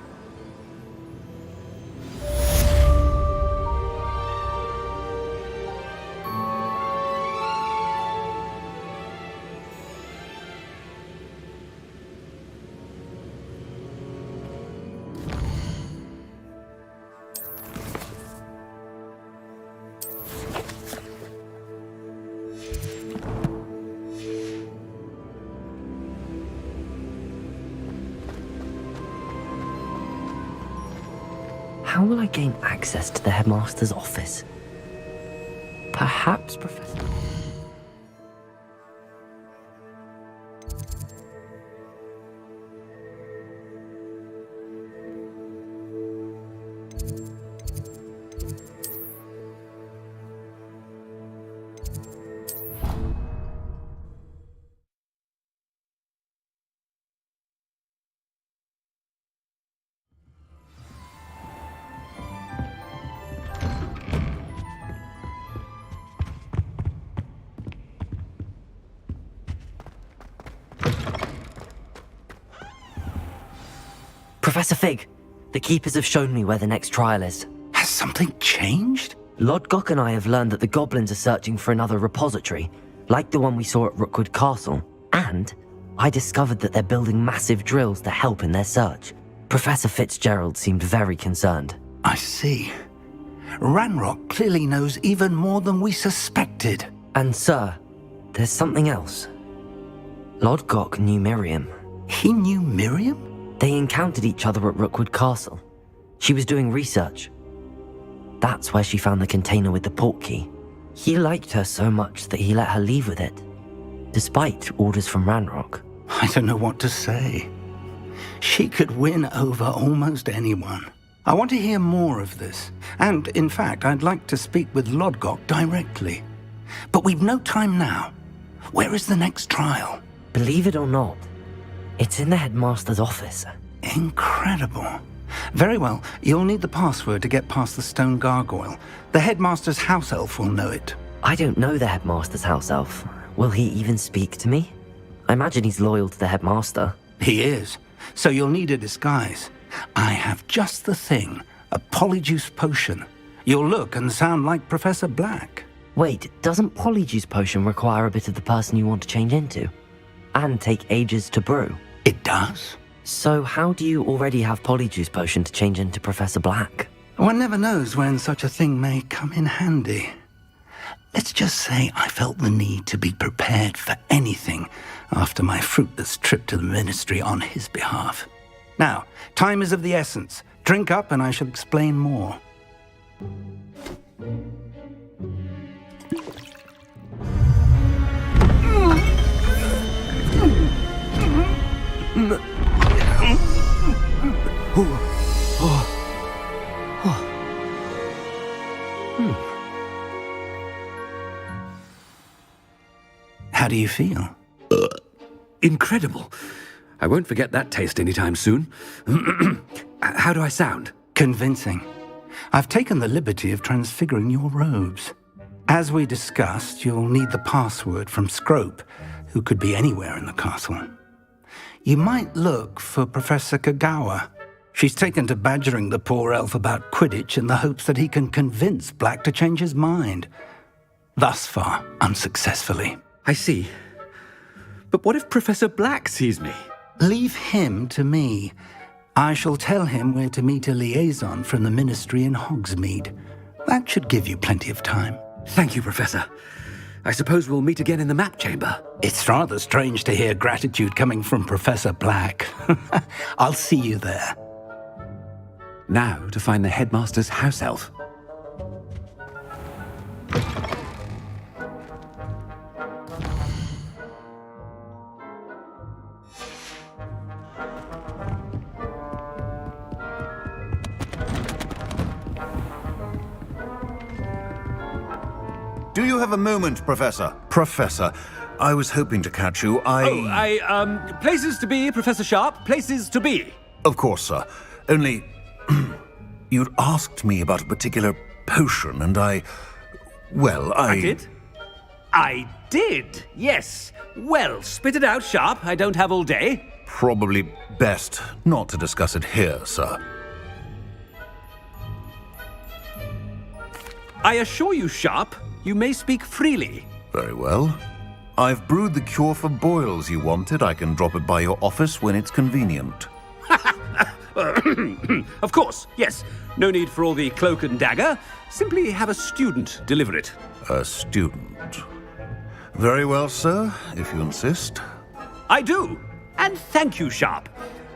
How will I gain access to the headmaster's office? Perhaps, Professor... Professor Fig, the Keepers have shown me where the next trial is. Has something changed? Lodgok and I have learned that the goblins are searching for another repository, like the one we saw at Rookwood Castle. And I discovered that they're building massive drills to help in their search. Professor Fitzgerald seemed very concerned. I see. Ranrock clearly knows even more than we suspected. And sir, there's something else. Lodgok knew Miriam. He knew Miriam? They encountered each other at Rookwood Castle. She was doing research. That's where she found the container with the portkey. He liked her so much that he let her leave with it, despite orders from Ranrock. I don't know what to say. She could win over almost anyone. I want to hear more of this. And, in fact, I'd like to speak with Lodgok directly. But we've no time now. Where is the next trial? Believe it or not, it's in the headmaster's office. Incredible. Very well, you'll need the password to get past the stone gargoyle. The headmaster's house elf will know it. I don't know the headmaster's house elf. Will he even speak to me? I imagine he's loyal to the headmaster. He is. So you'll need a disguise. I have just the thing. A polyjuice potion. You'll look and sound like Professor Black. Wait, doesn't polyjuice potion require a bit of the person you want to change into? And take ages to brew? It does. So how do you already have polyjuice potion to change into Professor Black? One never knows when such a thing may come in handy. Let's just say I felt the need to be prepared for anything after my fruitless trip to the ministry on his behalf. Now, time is of the essence. Drink up and I shall explain more. How do you feel? Incredible. I won't forget that taste anytime soon. How do I sound? Convincing. I've taken the liberty of transfiguring your robes. As we discussed, you'll need the password from Scrope, who could be anywhere in the castle. You might look for Professor Kagawa. She's taken to badgering the poor elf about Quidditch in the hopes that he can convince Black to change his mind. Thus far, unsuccessfully. I see. But what if Professor Black sees me? Leave him to me. I shall tell him where to meet a liaison from the Ministry in Hogsmeade. That should give you plenty of time. Thank you, Professor. I suppose we'll meet again in the map chamber. It's rather strange to hear gratitude coming from Professor Black. I'll see you there. Now to find the headmaster's house elf. Do you have a moment, Professor? Professor, I was hoping to catch you. Places to be, Professor Sharp, places to be. Of course, sir. Only, you'd asked me about a particular potion, and I did? I did, yes. Well, spit it out, Sharp. I don't have all day. Probably best not to discuss it here, sir. I assure you, Sharp, you may speak freely. Very well. I've brewed the cure for boils you wanted. I can drop it by your office when it's convenient. Of course, yes. No need for all the cloak and dagger. Simply have a student deliver it. A student. Very well, sir, if you insist. I do. And thank you, Sharp.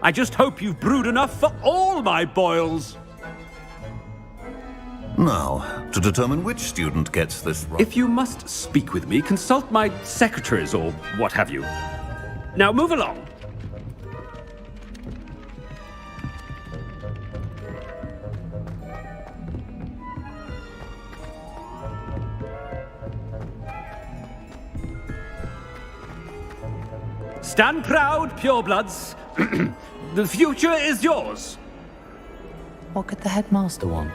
I just hope you've brewed enough for all my boils. Now, to determine which student gets this right. If you must speak with me, consult my secretaries or what have you. Now move along. Stand proud, purebloods. The future is yours. What could the headmaster want?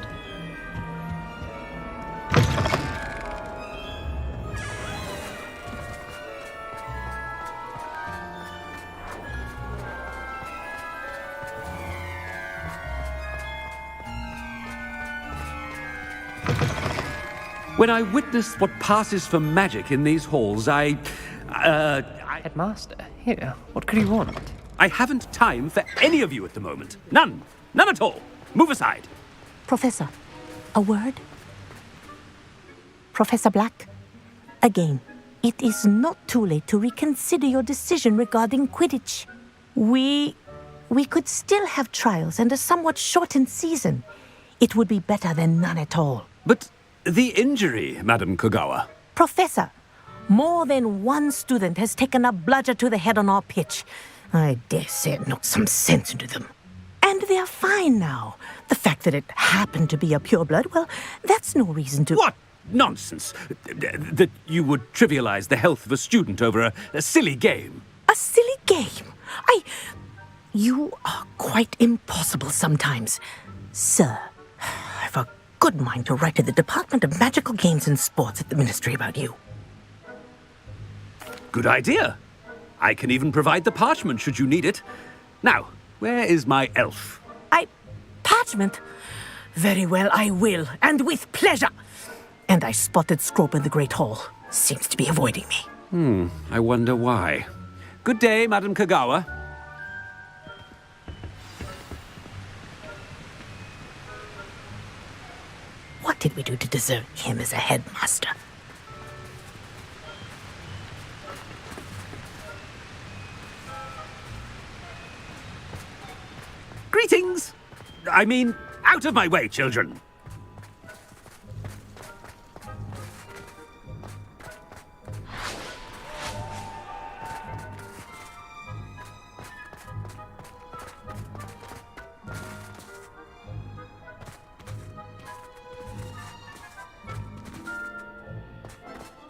When I witness what passes for magic in these halls, Headmaster, here, what could you want? I haven't time for any of you at the moment. None. None at all. Move aside. Professor, a word? Professor Black, again, it is not too late to reconsider your decision regarding Quidditch. We could still have trials and a somewhat shortened season. It would be better than none at all. But the injury, Madam Kagawa. Professor, more than one student has taken a bludger to the head on our pitch. I dare say it knocked some sense into them. And they're fine now. The fact that it happened to be a pureblood, well, that's no reason to... What nonsense! That you would trivialize the health of a student over a silly game. A silly game? You are quite impossible sometimes. Sir, I've a good mind to write to the Department of Magical Games and Sports at the Ministry about you. Good idea. I can even provide the parchment should you need it. Now, where is my elf? Parchment? Very well, I will, and with pleasure. And I spotted Scrope in the Great Hall. Seems to be avoiding me. I wonder why. Good day, Madam Kagawa. What did we do to deserve him as a headmaster? Greetings! I mean, out of my way, children.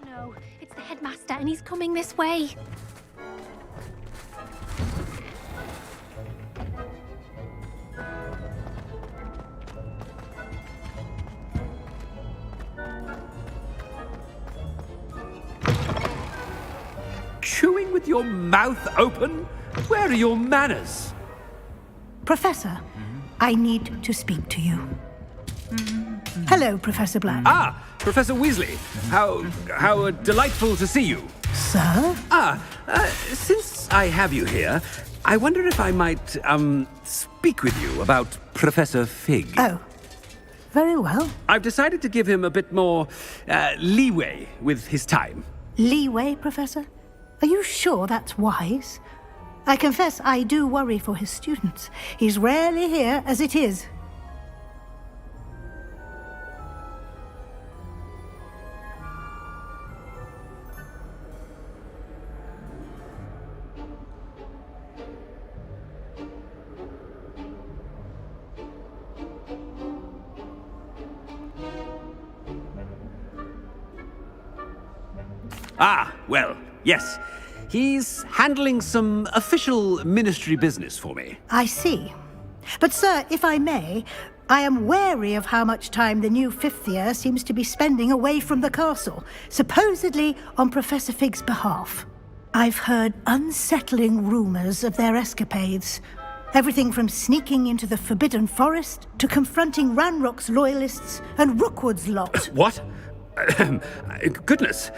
No, it's the headmaster and he's coming this way. with your mouth open? Where are your manners? Professor, I need to speak to you. Hello, Professor Black. Ah, Professor Weasley. How delightful to see you. Sir? Since I have you here, I wonder if I might, speak with you about Professor Fig. Oh, very well. I've decided to give him a bit more, leeway with his time. Leeway, Professor? Are you sure that's wise? I confess I do worry for his students. He's rarely here as it is. Ah, well, yes. He's handling some official ministry business for me. I see. But, sir, if I may, I am wary of how much time the new fifth year seems to be spending away from the castle, supposedly on Professor Fig's behalf. I've heard unsettling rumors of their escapades. Everything from sneaking into the Forbidden Forest to confronting Ranrock's loyalists and Rookwood's lot. What? Goodness.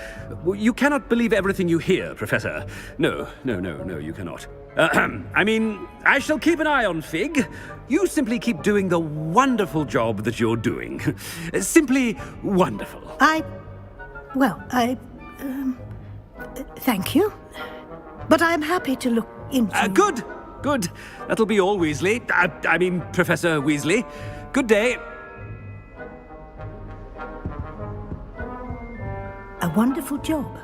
You cannot believe everything you hear, Professor. No, you cannot. I mean, I shall keep an eye on Fig. You simply keep doing the wonderful job that you're doing. Simply wonderful. Thank you. But I'm happy to look into... Good. That'll be all, Weasley. I mean, Professor Weasley. Good day. A wonderful job.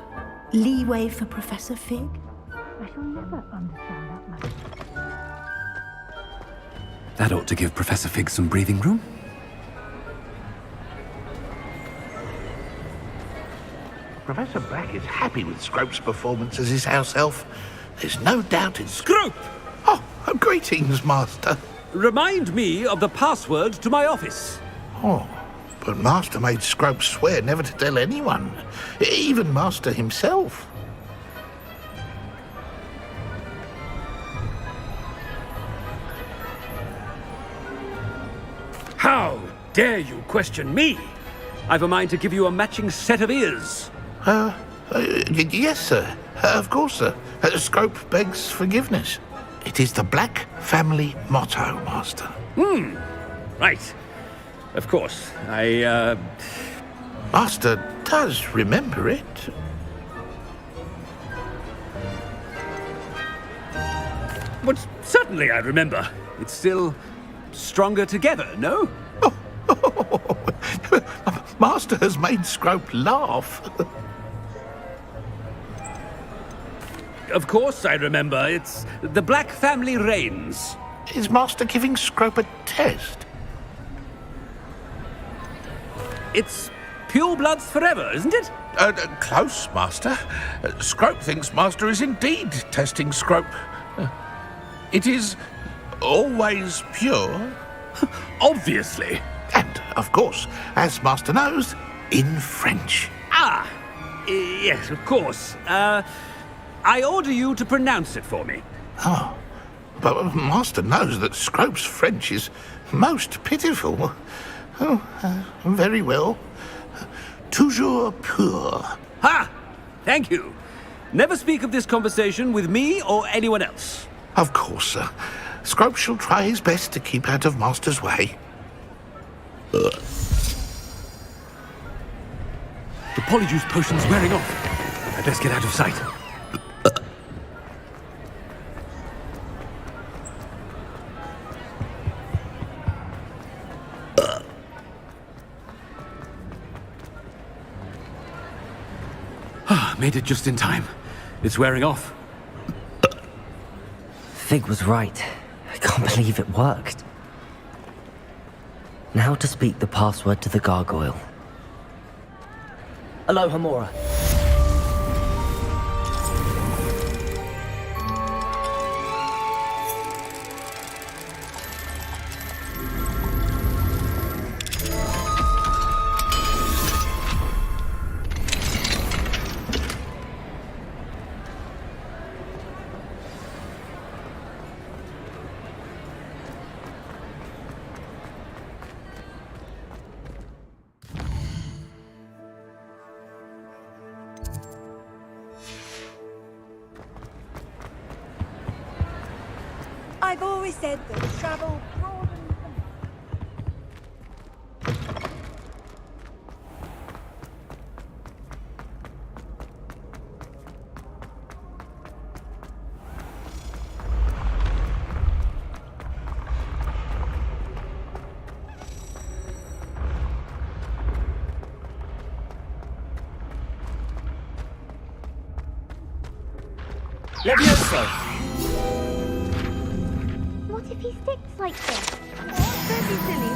Leeway for Professor Fig. I shall never understand that much. That ought to give Professor Fig some breathing room. Professor Black is happy with Scrope's performance as his house elf. There's no doubt in Scrope! Oh, greetings, Master. Remind me of the password to my office. Oh, but Master made Scrope swear never to tell anyone, even Master himself. How dare you question me? I've a mind to give you a matching set of ears. Yes, sir. Of course, sir. Scrope begs forgiveness. It is the Black family motto, Master. Right. Of course. Master does remember it. But certainly I remember. It's still stronger together, no? Master has made Scrope laugh. Of course I remember. It's the Black family reigns. Is Master giving Scrope a test? It's pure bloods forever, isn't it? Close, Master. Scrope thinks Master is indeed testing Scrope. It is always pure. Obviously. And, of course, as Master knows, in French. Yes, of course. I order you to pronounce it for me. Oh, but Master knows that Scrope's French is most pitiful. Oh, very well. Toujours pur. Ha! Thank you. Never speak of this conversation with me or anyone else. Of course, sir. Scrope shall try his best to keep out of Master's way. The polyjuice potion's wearing off. I'd best get out of sight. Made it just in time. It's wearing off. Fig was right. I can't believe it worked. Now to speak the password to the gargoyle. Aloha, Mora. They said that travel broadens Levioso! What if he sticks like this? Oh, don't be silly.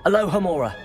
Aloha Mora.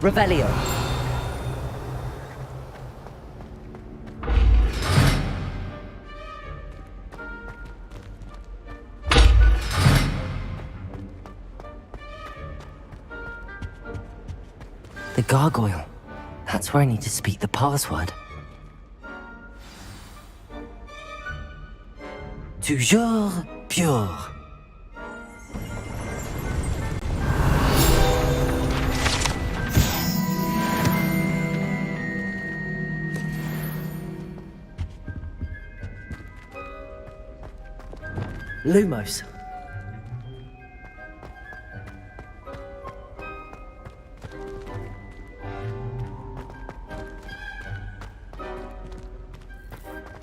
Revelio. The gargoyle. That's where I need to speak the password. Toujours pure. Lumos.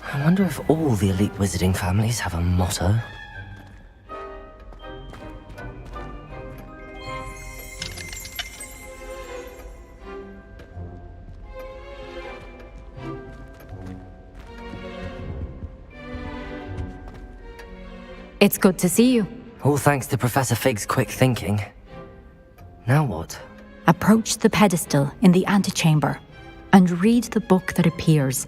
I wonder if all the elite wizarding families have a motto. It's good to see you. All thanks to Professor Fig's quick thinking. Now what? Approach the pedestal in the antechamber and read the book that appears.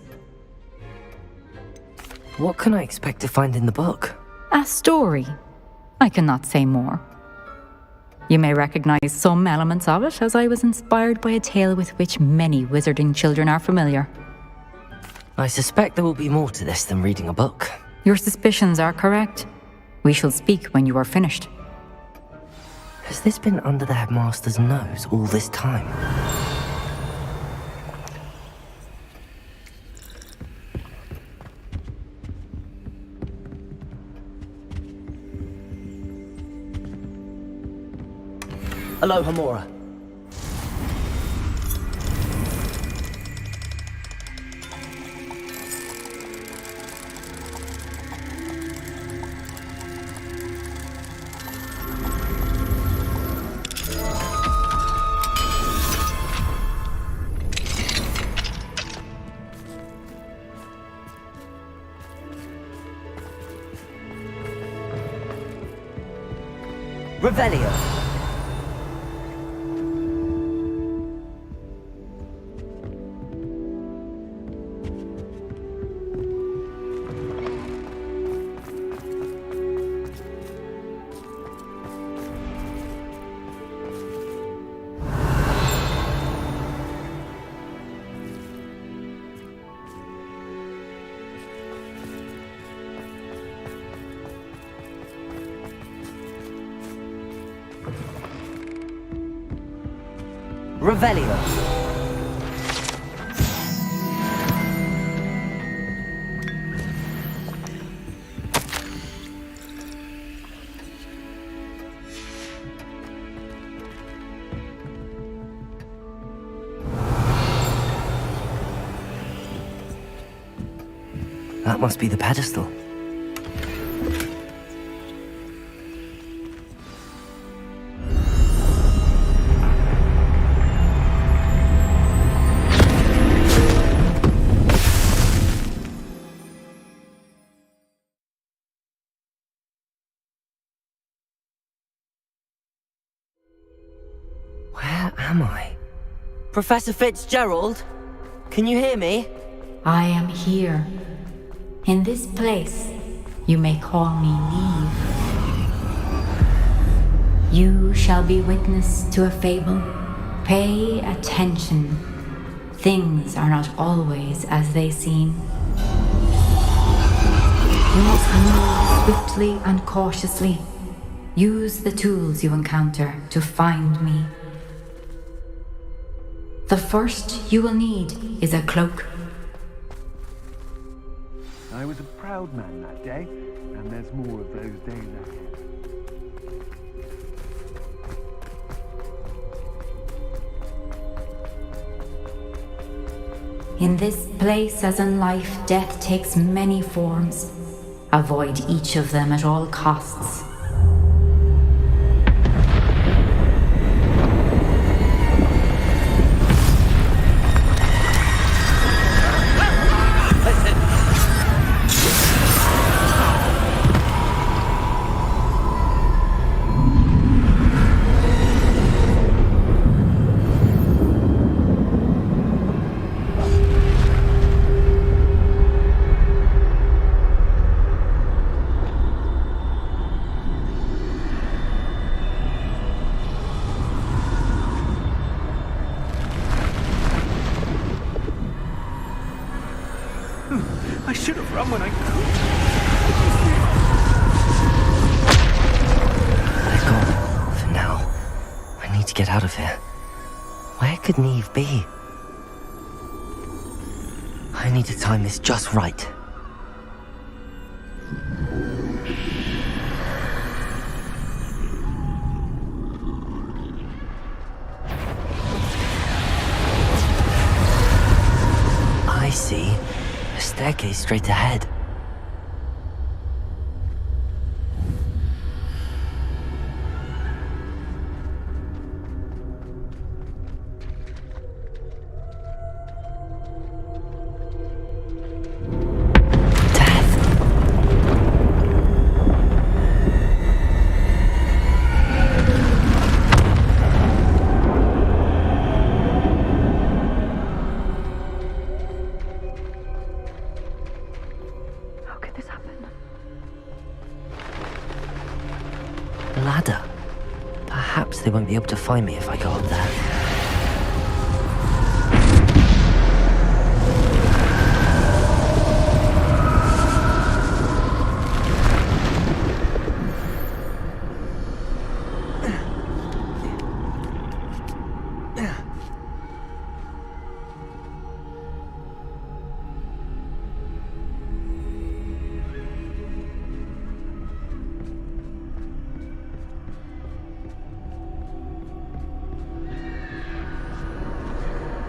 What can I expect to find in the book? A story. I cannot say more. You may recognize some elements of it, as I was inspired by a tale with which many wizarding children are familiar. I suspect there will be more to this than reading a book. Your suspicions are correct. We shall speak when you are finished. Has this been under the headmaster's nose all this time? Aloha, Mora. Revelio. Revelio. That must be the pedestal. Where am I? Professor Fitzgerald? Can you hear me? I am here. In this place, you may call me Neve. You shall be witness to a fable. Pay attention. Things are not always as they seem. You must move swiftly and cautiously. Use the tools you encounter to find me. The first you will need is a cloak. I was a proud man that day, and there's more of those days ahead. In this place, as in life, death takes many forms. Avoid each of them at all costs. I should have run when I could. They're gone. For now. I need to get out of here. Where could Neve be? I need to time this just right. I see. A staircase straight ahead. Ladder. Perhaps they won't be able to find me if I go up there.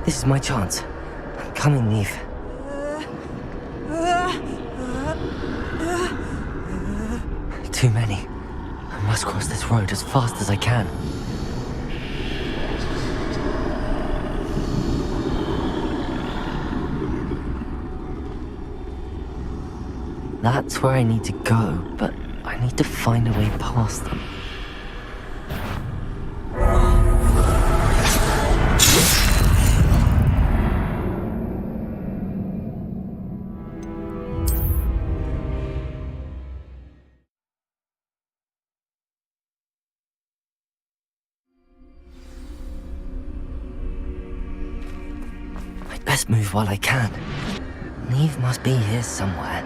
This is my chance. Come in, Neve. Too many. I must cross this road as fast as I can. That's where I need to go, but I need to find a way past them. I'd best move while I can. Neve must be here somewhere.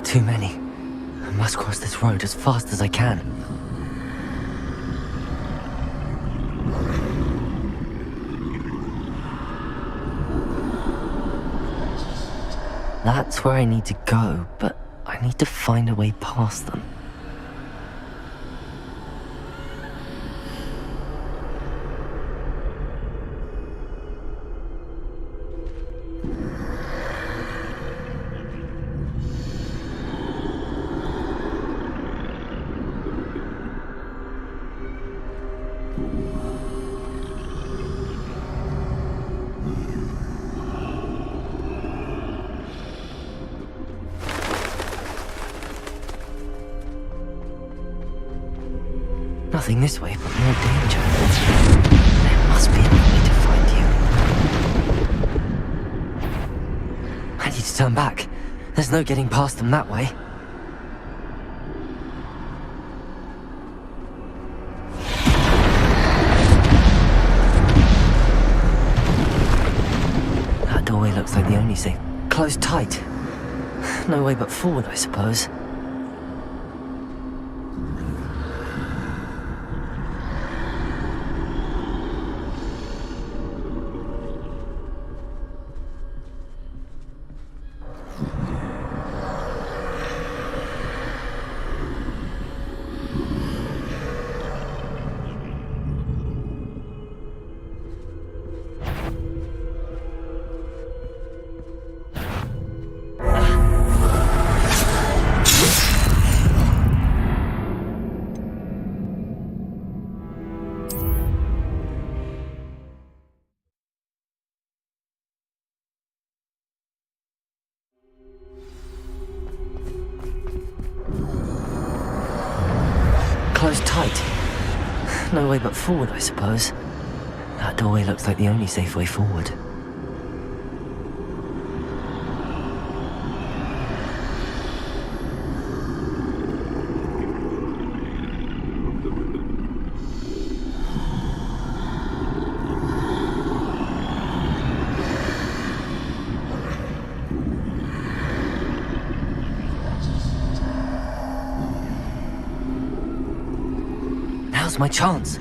Too many. I must cross this road as fast as I can. That's where I need to go, but I need to find a way past them. Nothing this way, but more danger. There must be another way to find you. I need to turn back. There's no getting past them that way. That doorway looks like the only safe. Closed tight. No way but forward, I suppose. Closed tight. No way but forward, I suppose. That doorway looks like the only safe way forward. Now's my chance.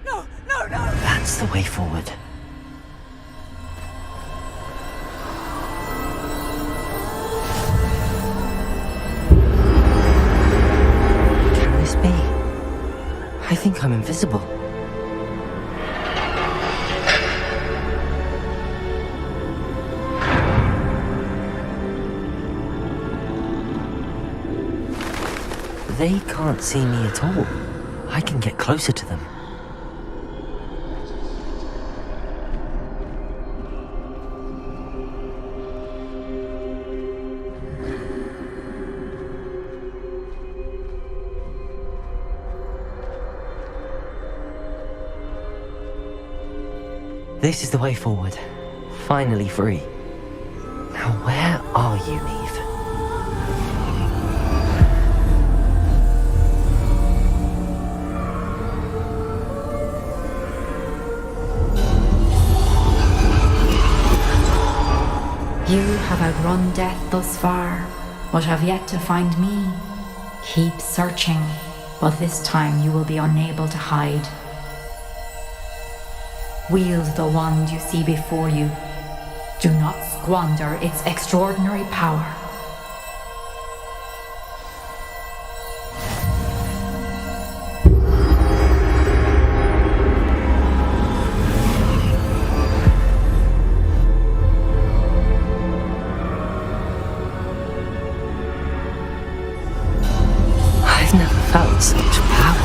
No, no, no! That's the way forward. Can this be? I think I'm invisible. They can't see me at all. I can get closer to them. This is the way forward. Finally free. Now where are you, Neve? You have outrun death thus far, but have yet to find me. Keep searching, but this time you will be unable to hide. Wield the wand you see before you, Do not squander its extraordinary power. I've never felt such power.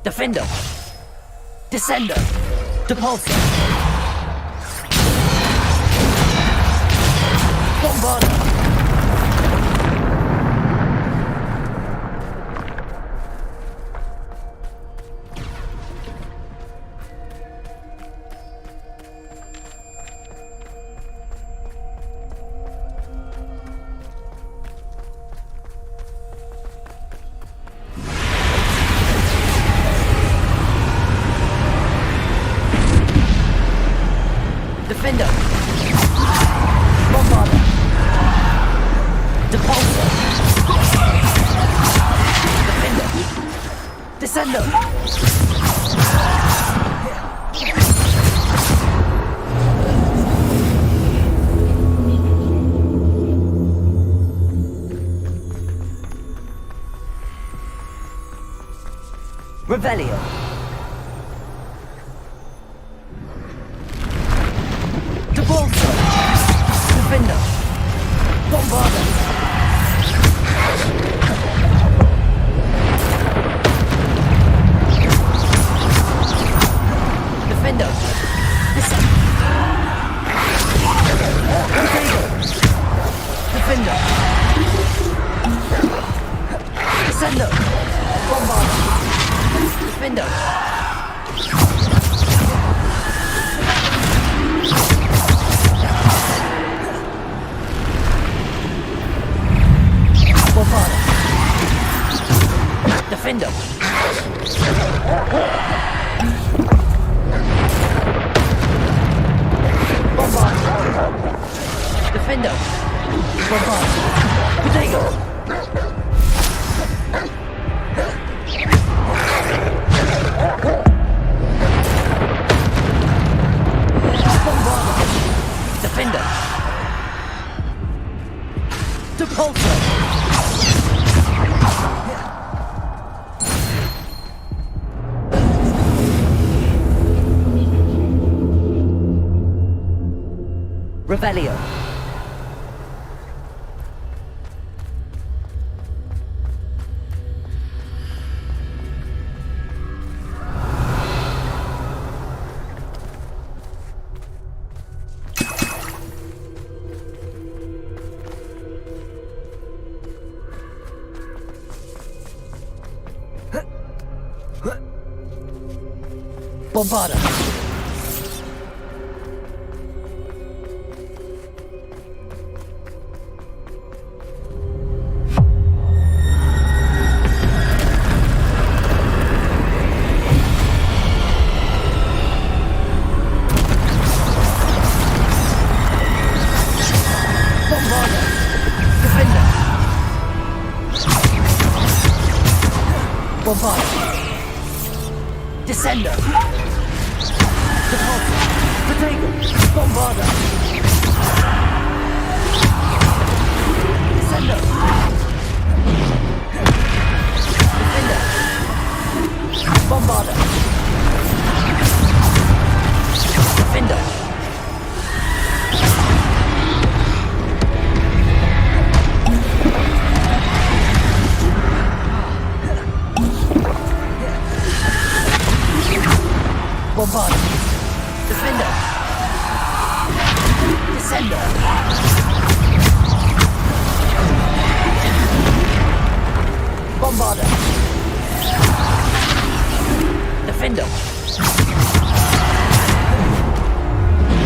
Defender! Descender! Depulsor! Bombarder! Defender! Bombarder! Depulsor! Defender! Descender! Revelio! Depulsor! Defender! Bombarder! Defender! Defender! Descender! Bombarder! Defender! Bombarder! Defender! Bombarder! Defender! Bombarder! Potato! Bombarder! Defender! Depulsor! Revelio. Bombarder. Bombarder. Descender. Depulsor. Potato. Bombarder. Descender. Defender. Bombarder. Defender. Bombarder. Defender. Descender. Bombarder. Defender.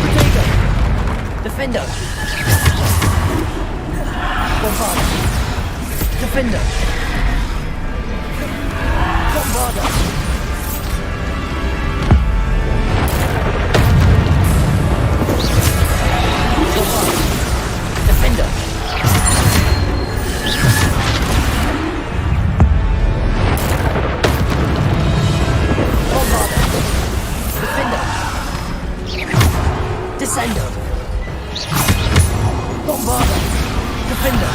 Potato. Defender. Bombarder. Defender. Bombarder. Defender. Bombarder! Defender!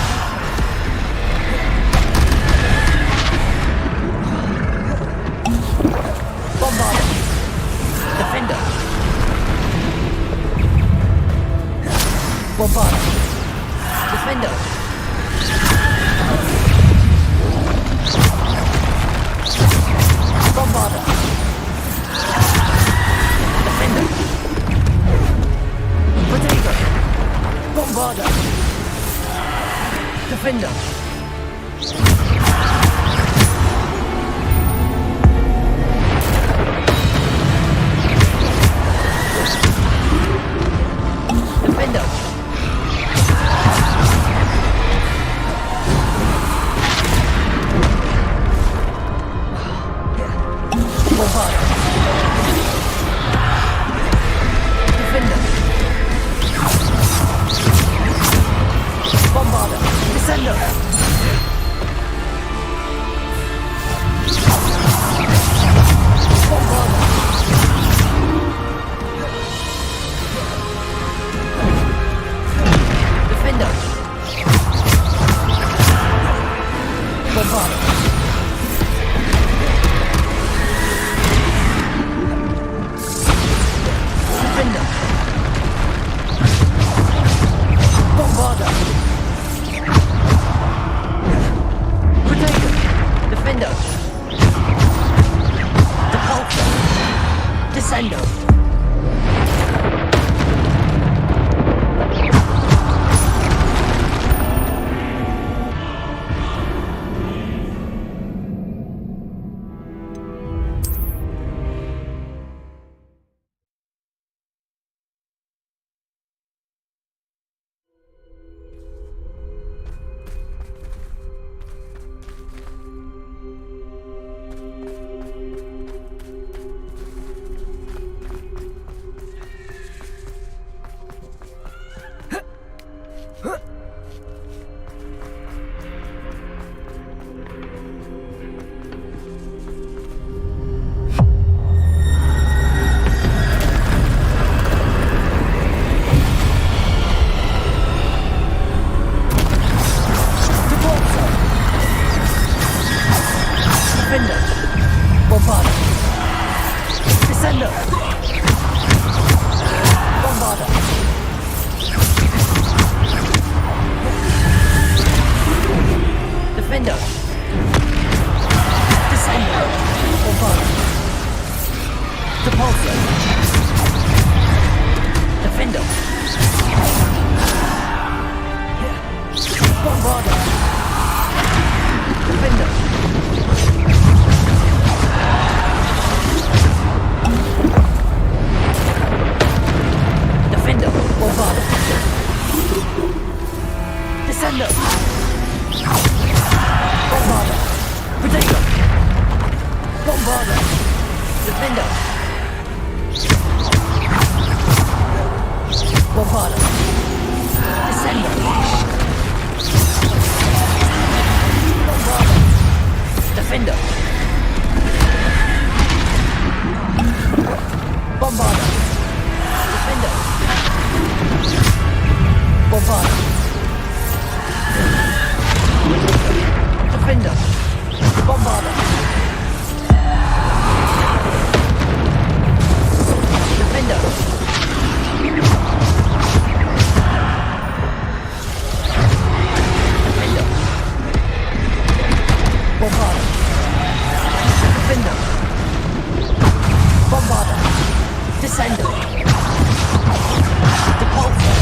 Bombarder! Defender! Bombarder! Defender! Bombarder! Defender! Potato! Bombarder! Defender! Defender! Bombarder! Defender! Bombarder! Descender! Bombarder! Defender! Bombarder! Defender! Bombarder! Protector! Defender! Repulsor! Descender! Defender! Bombarder! Descender! Bombarder! Defender! Descender! Bombarder! Repulsor! Defender! Bombarder! Defender! Defender! Bombarder! Descender! Bombarder! Protector! Bombarder! Defender! Bombarder! Descender! Bombarder! Defender! Bombarder! Defender! Bombarder! Defender! Bombarder! Defender! Defender! Bombarder! Defender! Bombarder! Descender! Repulsor!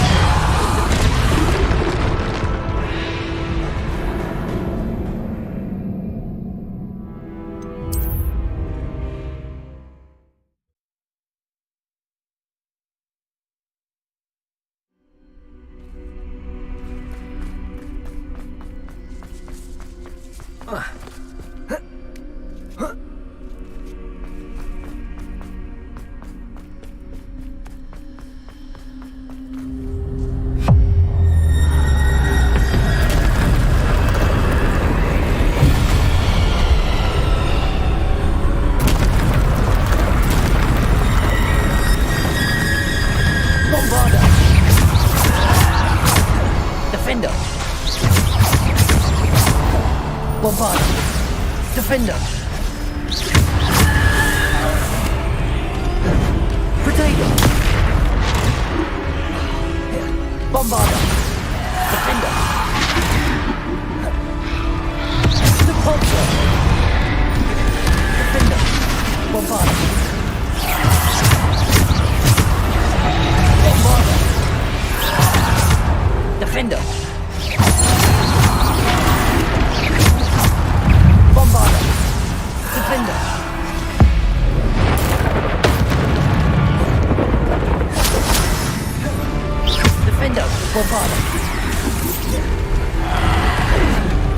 Bombarder! Defender. Bombarder. Defender. Protego. Bombarder. Defender. Repulsor. Defender. Bombarder. Bombarder. Defender. Bombarder. Defender. Defender. Bombarder.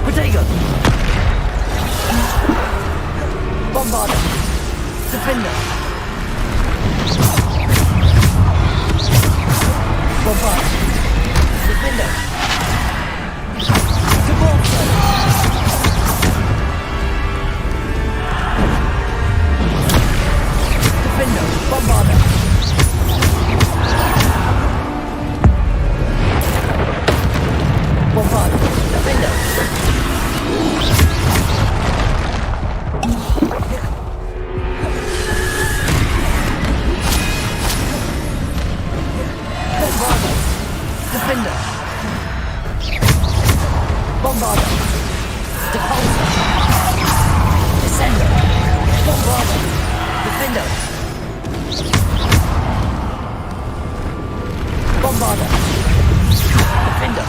Protego. Bombarder. Defender. Bombarder. Defender. Repulsor. Defender. Bombarder. Bombarder. Defender. Bombarder. Defender. Bombarder. Repulsor. Descender. Bombarder. Defender. Bombarder. Defender.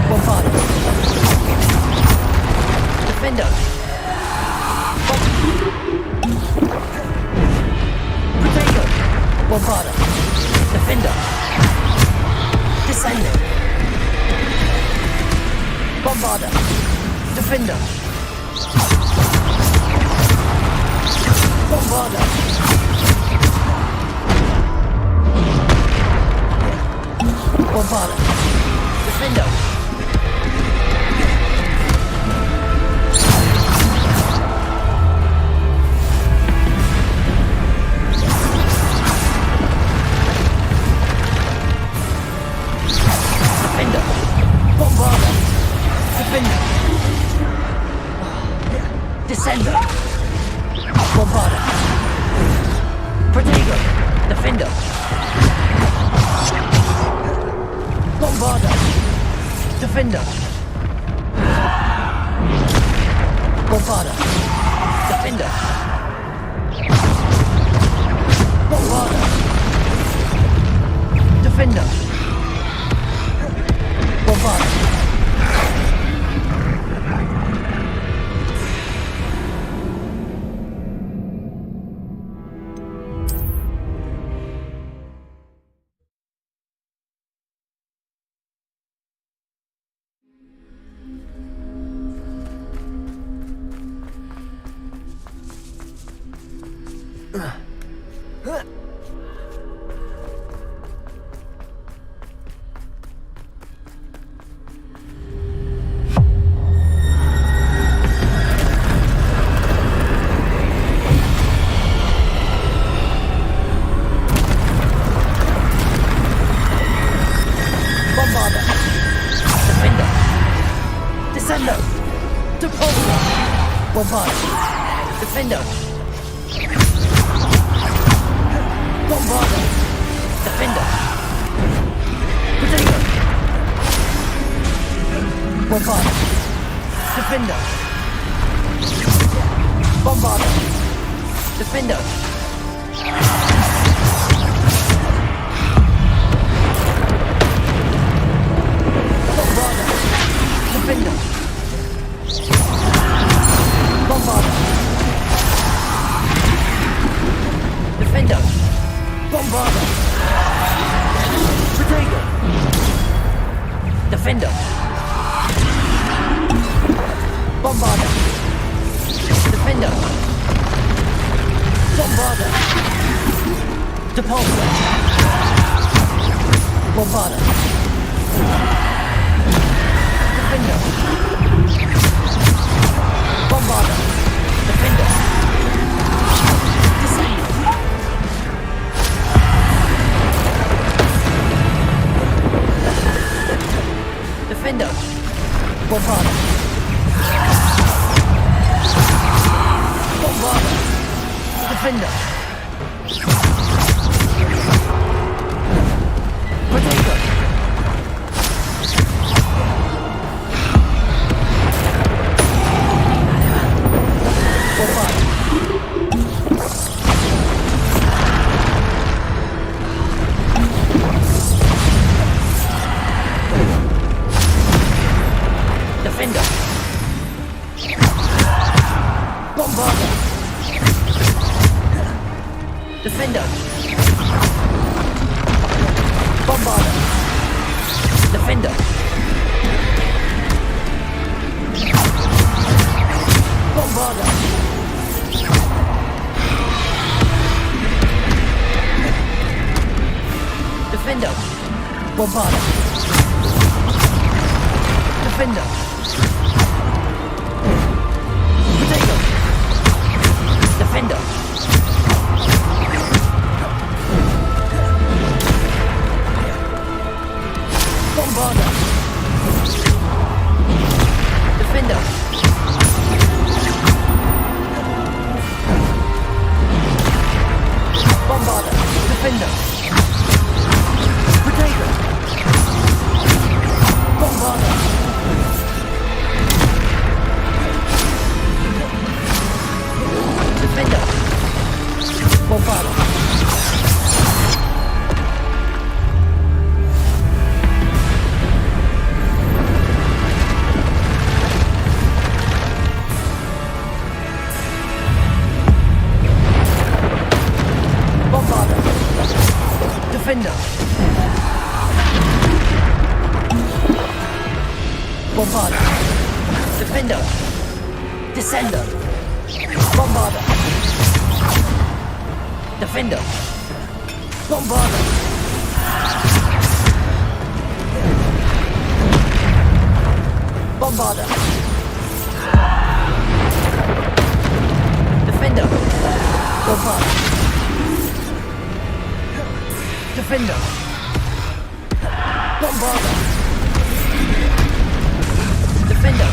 Bombarder. Defender. Protego. Bombarder. Defender. Descender. Bombarder. Defender. Bombarder. Bombarder. Defender. Defender. Bombarder. Defender. Descender. Bombarder. Protego. Defender. Bombarder. Defender. Bombarder. Defender. Bombarder. Defender. Bombarder. Bombarder. Defender. Bombarder. Defender. Protego. Bombarder. Defender. Bombarder. Defender. Bombarder. Defender. Bombarder. Defender. Bombarder. Protego. Defender. Bombarder. Defender. Bombarder. Repulsor. Bombarder. Defender. Bombarder. Defender. Descender. Bombarda. Bombarda. Defender. Potato. Bombarda. Defender. Bombarda. Defender. Bombarda. Defender. Bombarda. Defender. Bombarda. Defender. Potato. Defender. Bombarda. Defender. Bombarda. Defender. Potato. Bombarda. Defender. Bombarda. Bombarda. Defender. Bombarda. Defender. Descender. Bombarda. Defender. Bombarda. Bombarda. Defender. Bombarda. Defender. Bombarda. Defender.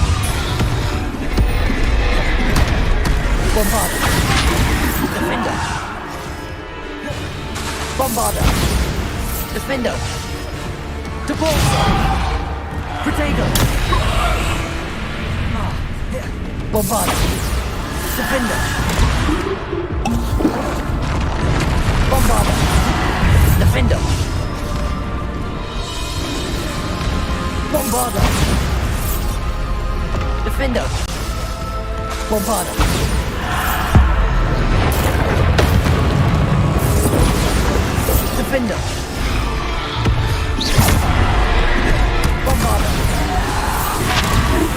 Bombarda. Defender. Bombarda. Defender. To bullseye. Potato. Bombarda. Defender. Bombarda. Defender. Bombarda. Defender. Bombarda. Defender. Bombarda.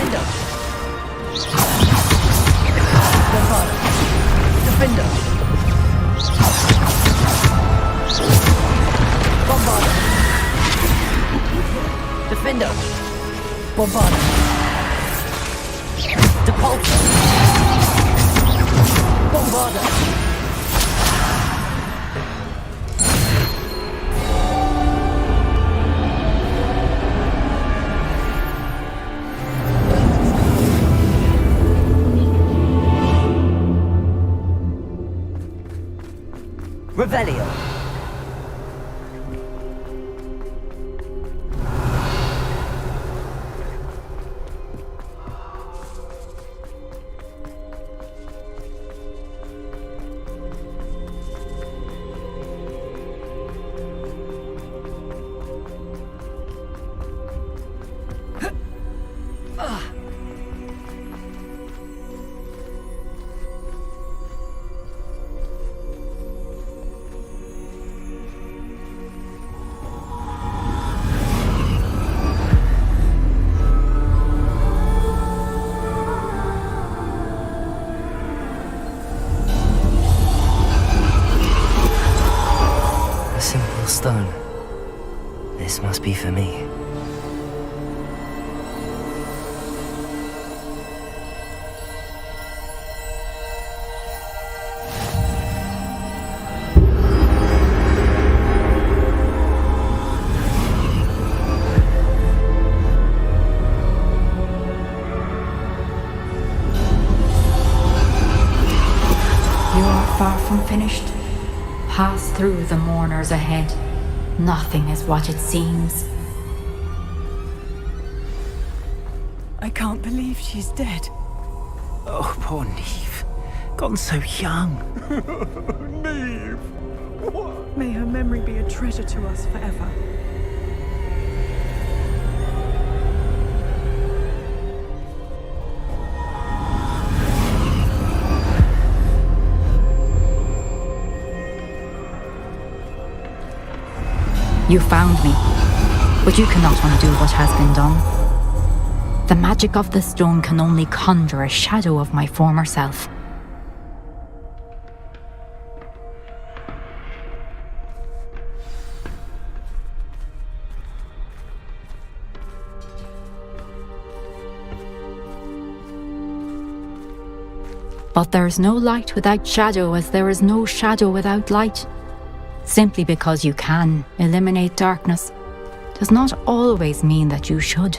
Defender. Bombarda. Defender. Bombarda. Defender. Bombarda. Depulso. Bombarda. Revelio. Stone. This must be for me. finished, pass through the mourners ahead. Nothing is what it seems. I can't believe she's dead. Oh, poor Neve. Gone so young. Neve! What? May her memory be a treasure to us forever. You found me, but you cannot undo what has been done. The magic of the stone can only conjure a shadow of my former self. But there is no light without shadow, as there is no shadow without light. Simply because you can eliminate darkness does not always mean that you should.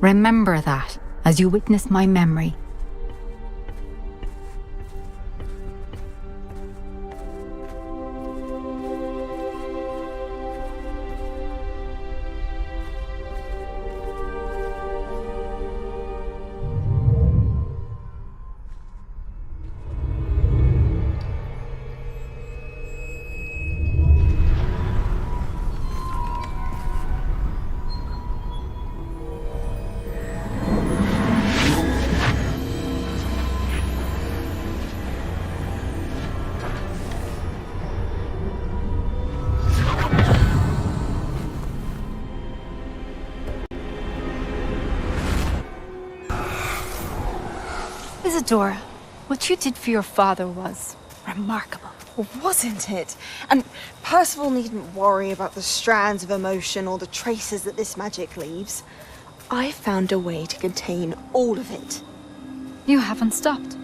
Remember that as you witness my memory. Isadora, what you did for your father was remarkable. Wasn't it? And Percival needn't worry about the strands of emotion or the traces that this magic leaves. I found a way to contain all of it. You haven't stopped.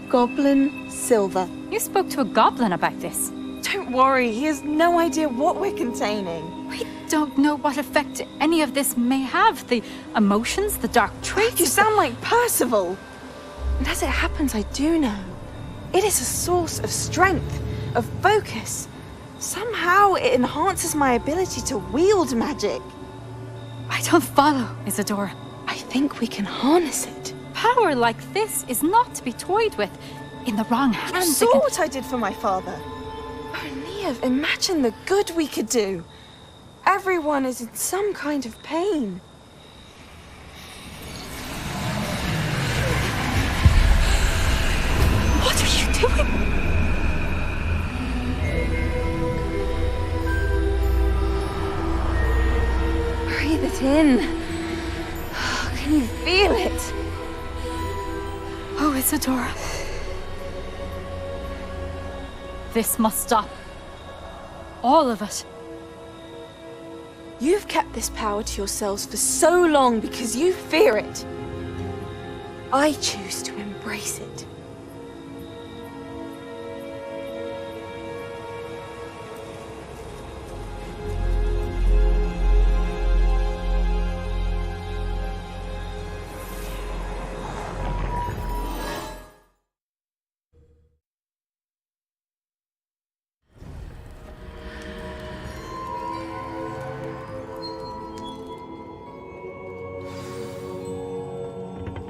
Goblin Silver. You spoke to a goblin about this. Don't worry, he has no idea what we're containing. We don't know what effect any of this may have. The emotions, the dark traits. You sound like Percival. And as it happens, I do know. It is a source of strength, of focus. Somehow it enhances my ability to wield magic. I don't follow, Isadora. I think we can harness it. Power like this is not to be toyed with. In the wrong hands. You saw what I did for my father. Oh, Neve, imagine the good we could do. Everyone is in some kind of pain. What are you doing? Breathe it in. Can you feel it? Oh, Isadora. This must stop. All of it. You've kept this power to yourselves for so long because you fear it. I choose to embrace it.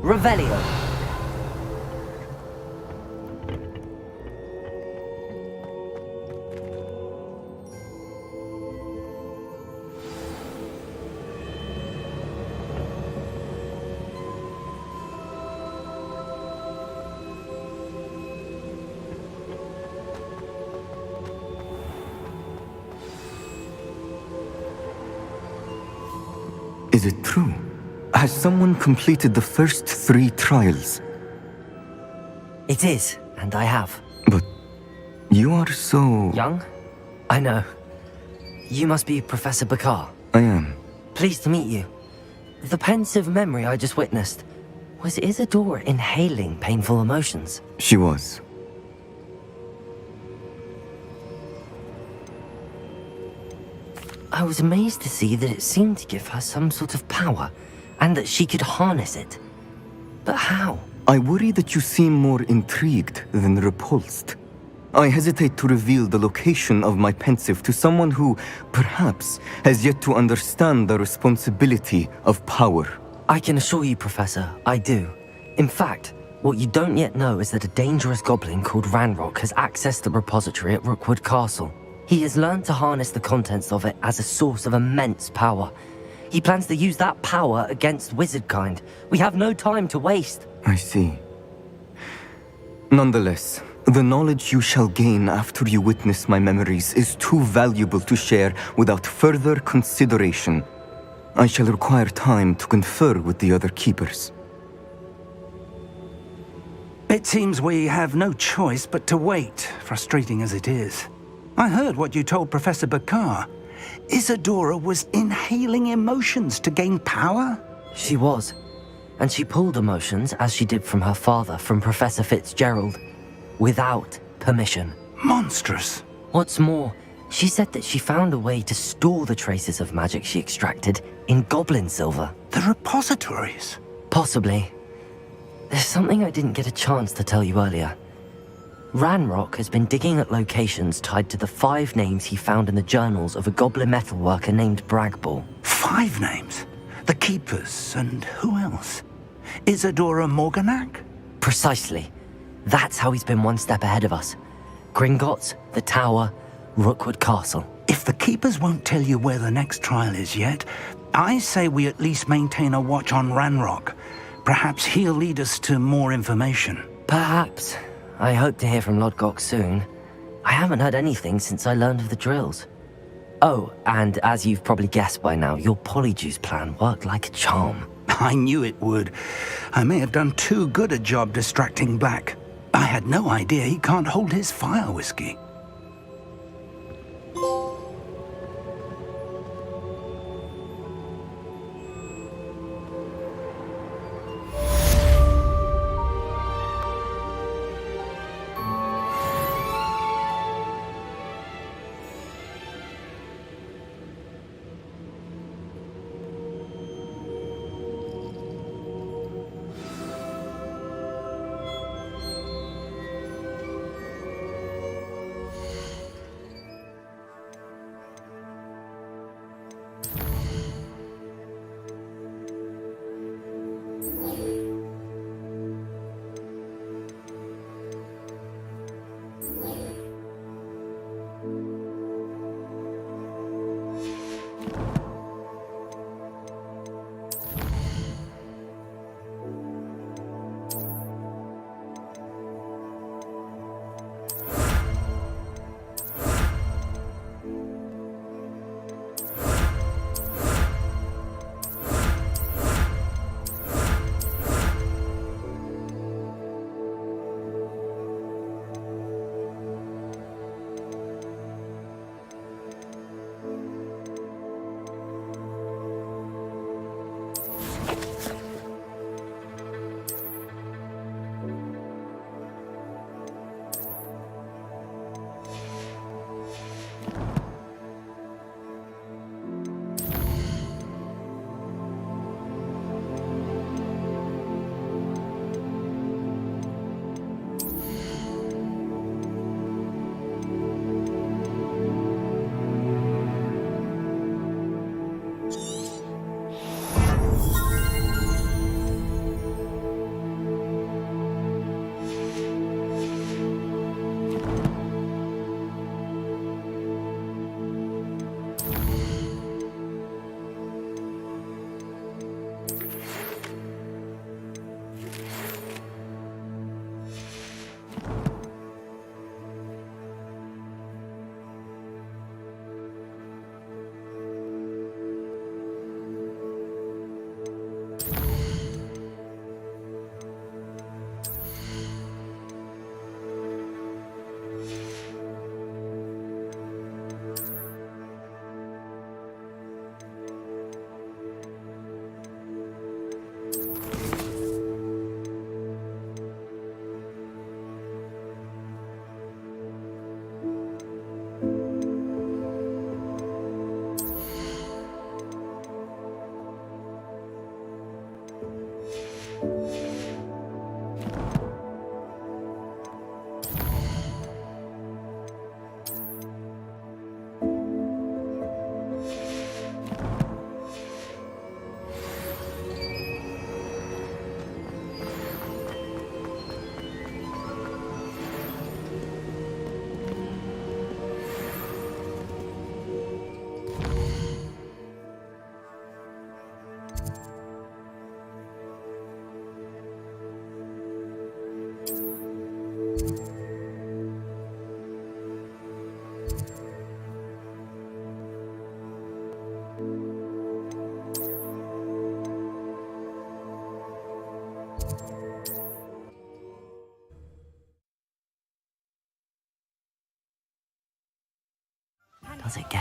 Revelio. Is it true? Has someone completed the first 3 trials? It is, and I have. But you are so... Young? I know. You must be Professor Bakar. I am. Pleased to meet you. The pensive memory I just witnessed, was Isadora inhaling painful emotions? She was. I was amazed to see that it seemed to give her some sort of power, and that she could harness it. But how? I worry that you seem more intrigued than repulsed. I hesitate to reveal the location of my pensive to someone who, perhaps, has yet to understand the responsibility of power. I can assure you, Professor, I do. In fact, what you don't yet know is that a dangerous goblin called Ranrock has accessed the repository at Rookwood Castle. He has learned to harness the contents of it as a source of immense power. He plans to use that power against wizardkind. We have no time to waste. I see. Nonetheless, the knowledge you shall gain after you witness my memories is too valuable to share without further consideration. I shall require time to confer with the other keepers. It seems we have no choice but to wait, frustrating as it is. I heard what you told Professor Bakar. Isadora was inhaling emotions to gain power? She was. And she pulled emotions, as she did from her father, from Professor Fitzgerald, without permission. Monstrous. What's more, she said that she found a way to store the traces of magic she extracted in goblin silver. The repositories? Possibly. There's something I didn't get a chance to tell you earlier. Ranrock has been digging at locations tied to the 5 names he found in the journals of a goblin metalworker named Bragball. 5 names? The Keepers, and who else? Isadora Morganac? Precisely. That's how he's been one step ahead of us. Gringotts, the Tower, Rookwood Castle. If the Keepers won't tell you where the next trial is yet, I say we at least maintain a watch on Ranrock. Perhaps he'll lead us to more information. Perhaps. I hope to hear from Lodgok soon. I haven't heard anything since I learned of the drills. Oh, and as you've probably guessed by now, your polyjuice plan worked like a charm. I knew it would. I may have done too good a job distracting Black. I had no idea he can't hold his fire whiskey.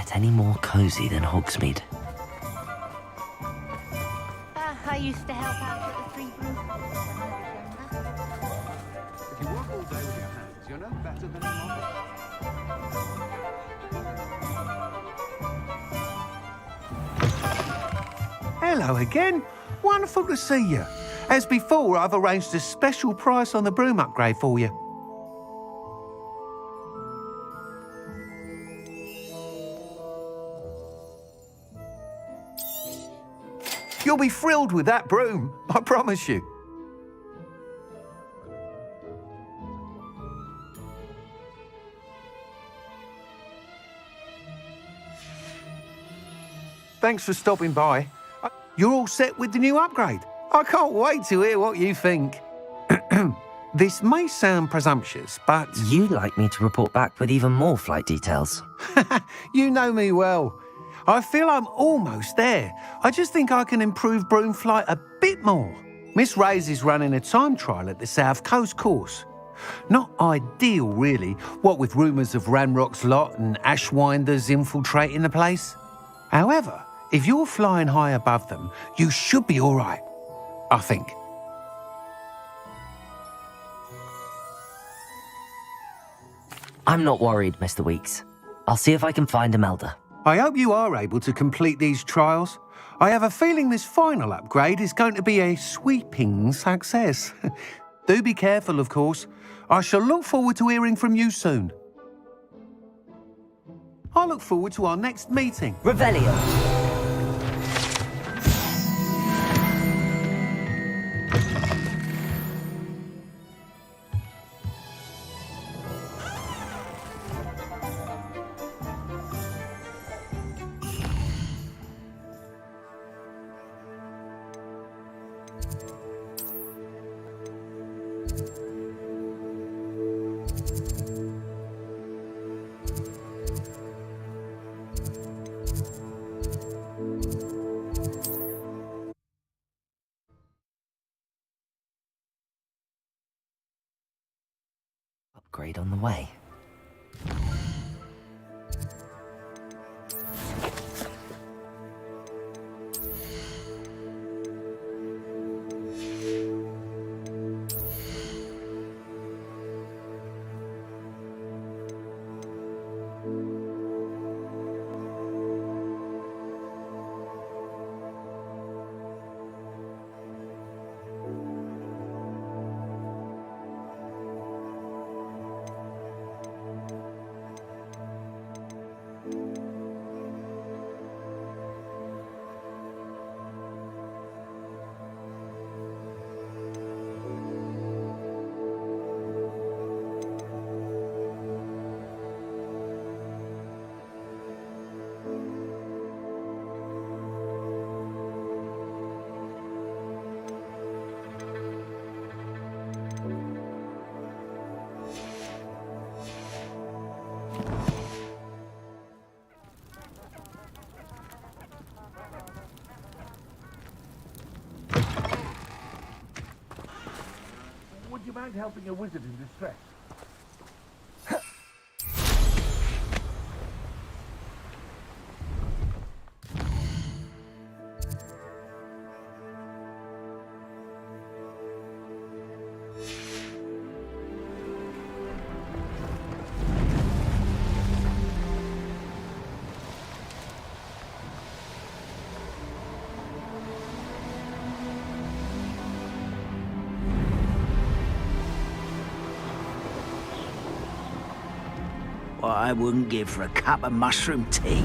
get any more cozy than Hogsmeade. I used to help out at the Three Brews. If you work all day with your hands, you're no better than a novice. Hello again. Wonderful to see you. As before, I've arranged a special price on the broom upgrade for you. You'll be thrilled with that broom, I promise you. Thanks for stopping by. You're all set with the new upgrade. I can't wait to hear what you think. This may sound presumptuous, but... You'd like me to report back with even more flight details. You know me well. I feel I'm almost there. I just think I can improve broom flight a bit more. Miss Ray's is running a time trial at the South Coast course. Not ideal, really, what with rumours of Ranrock's lot and Ashwinders infiltrating the place. However, if you're flying high above them, you should be all right, I think. I'm not worried, Mr. Weeks. I'll see if I can find Imelda. I hope you are able to complete these trials. I have a feeling this final upgrade is going to be a sweeping success. Do be careful, of course. I shall look forward to hearing from you soon. I look forward to our next meeting. Revelio. Upgrade on the way. Would you mind helping a wizard in distress? What I wouldn't give for a cup of mushroom tea.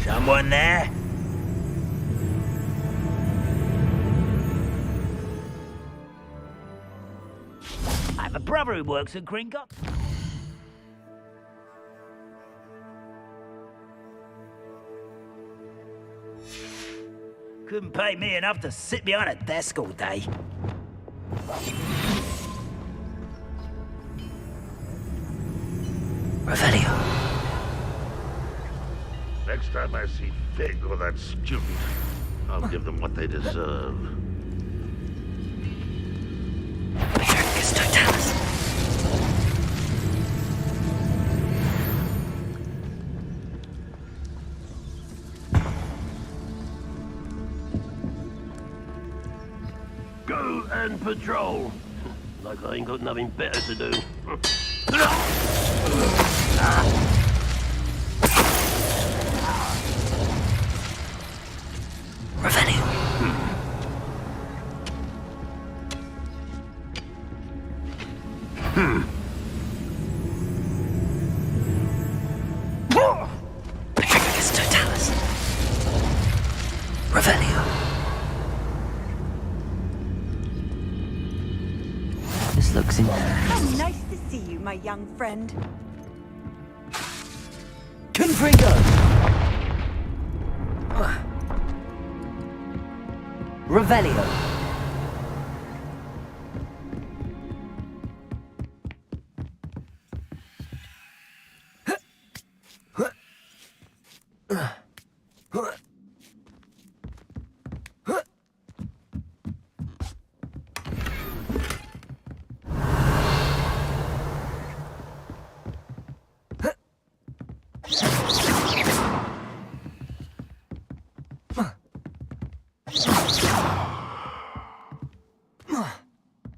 Someone there? I have a brother who works at Gringotts. Couldn't pay me enough to sit behind a desk all day. Revelio. Next time I see Fig or that student, I'll give them what they deserve. Go and patrol. Like I ain't got nothing better to do. Revelio. Petricus Totalis. Revelio. This looks How nice to see you, my young friend. Confringo! Revelio.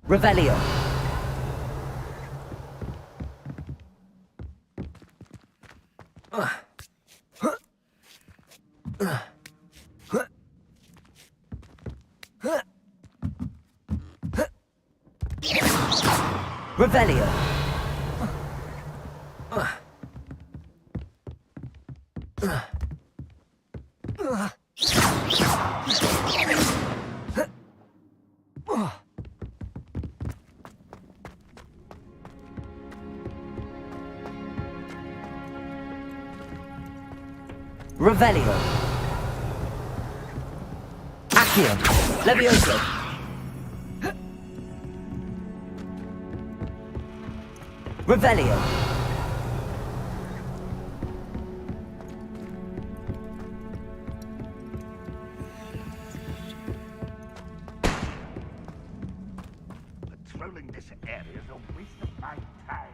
Revelio. Revelio. Revelio. Accio. Levioso. Revelio. Patrolling this area is a waste of my time.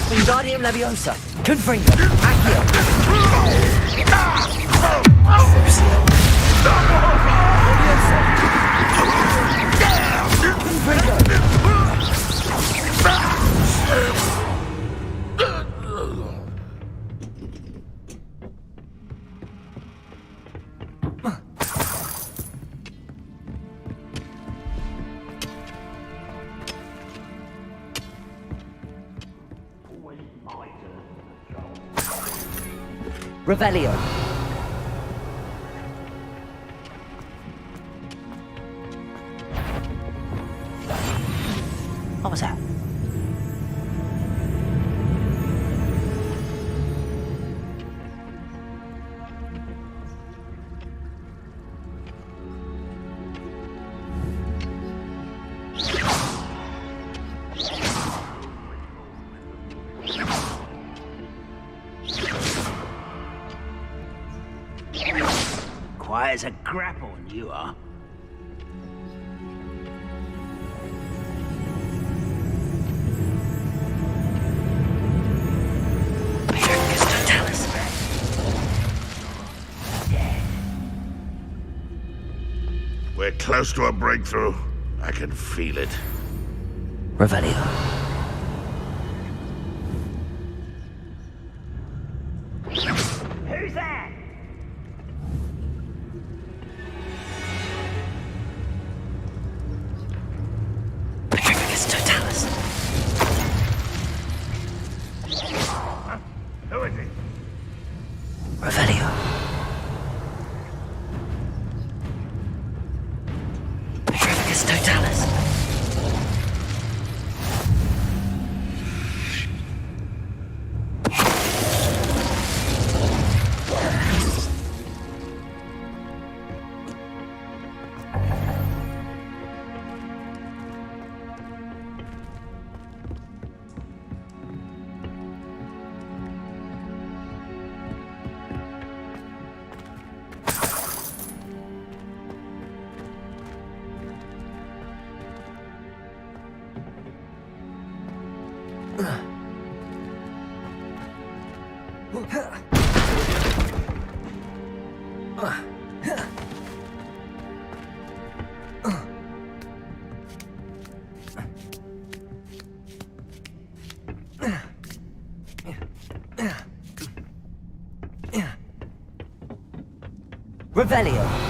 Wingardium Leviosa. Confringo. Accio. Revelio. What was that? Quiet as a grapple, you are. We're close to a breakthrough. I can feel it. Revelio. Who's that? Petricus Totalis. Revelio. Petrificus Totalis. Revelio.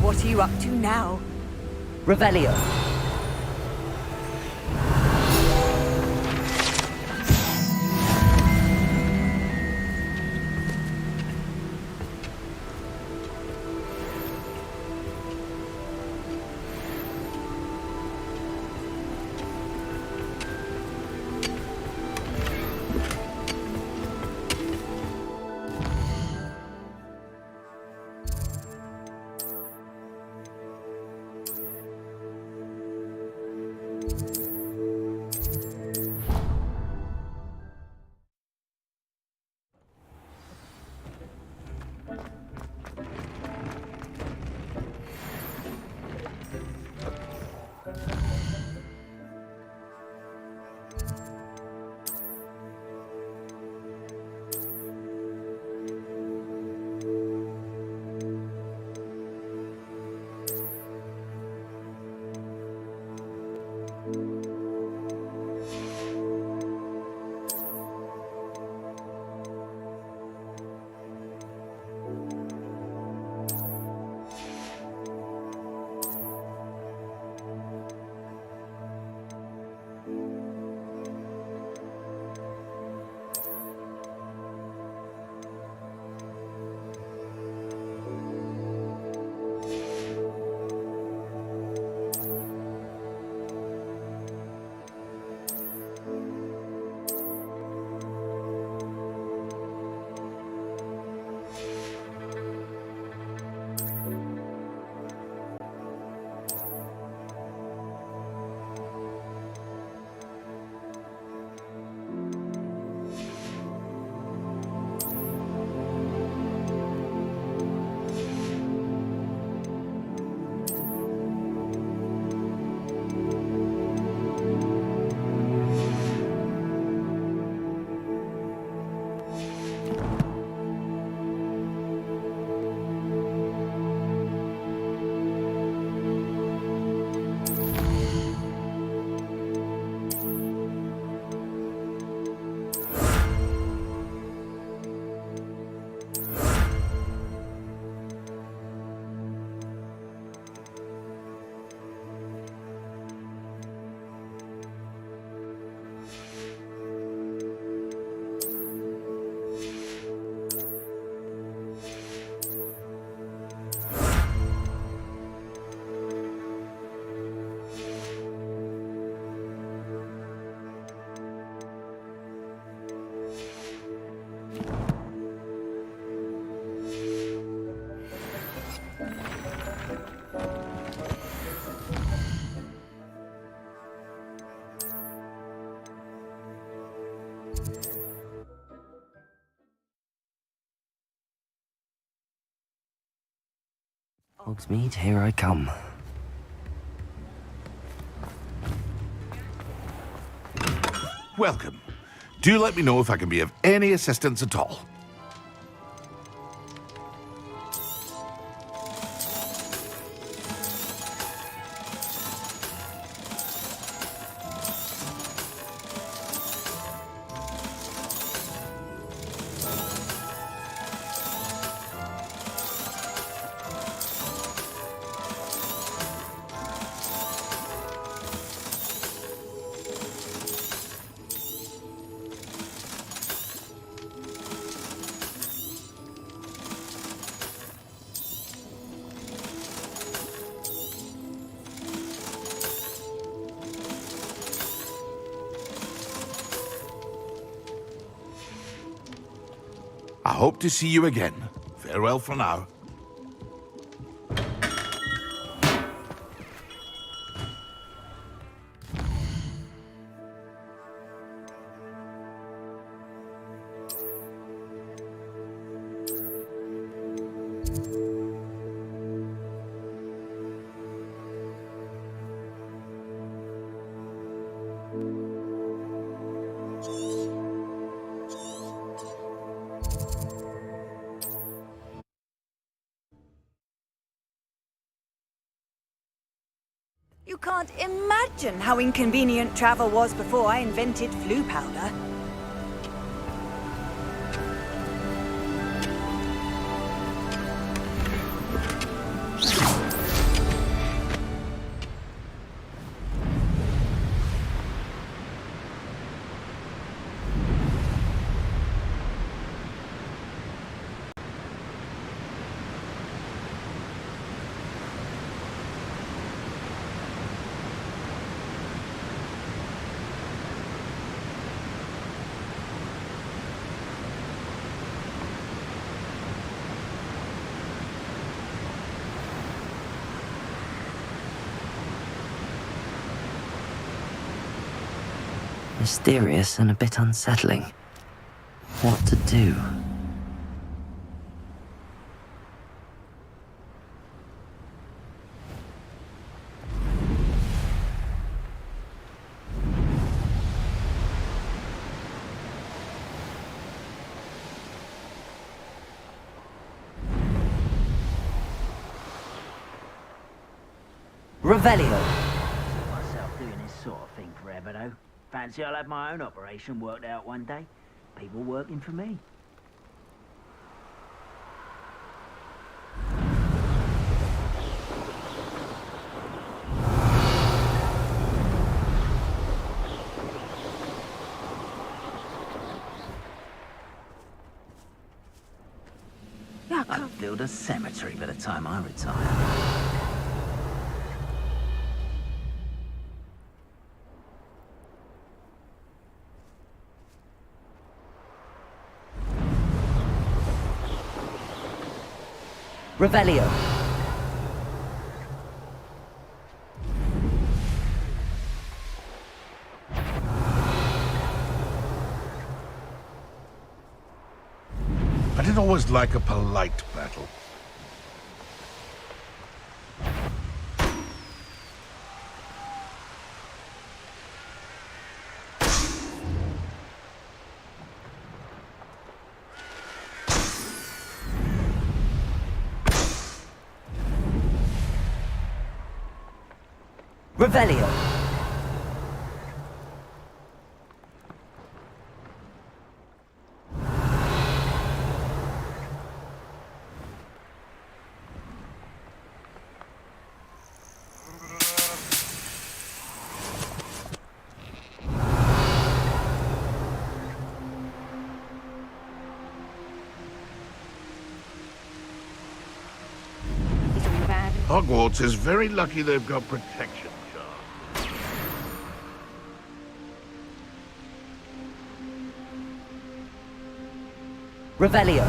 What are you up to now? Revelio. you Hogsmeade, here I come. Welcome. Do let me know if I can be of any assistance at all. I hope to see you again. Farewell for now. You can't imagine how inconvenient travel was before I invented flu powder. Mysterious and a bit unsettling. What to do? Revelio. Myself doing this sort of thing forever, though. Fancy I'll have my own operation worked out one day. People working for me. I'll build a cemetery by the time I retire. Revelio. I didn't always like a polite battle. Revelio. Hogwarts is very lucky they've got protection. Revelio.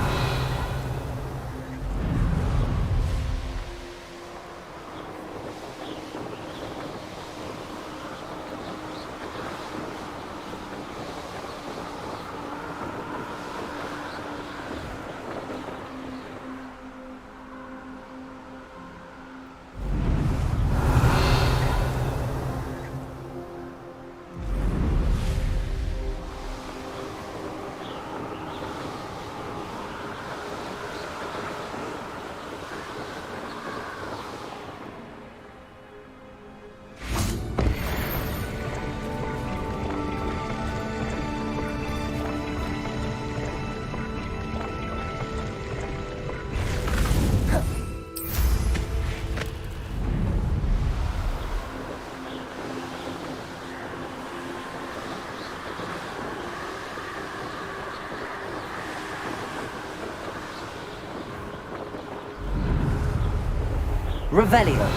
Revelio.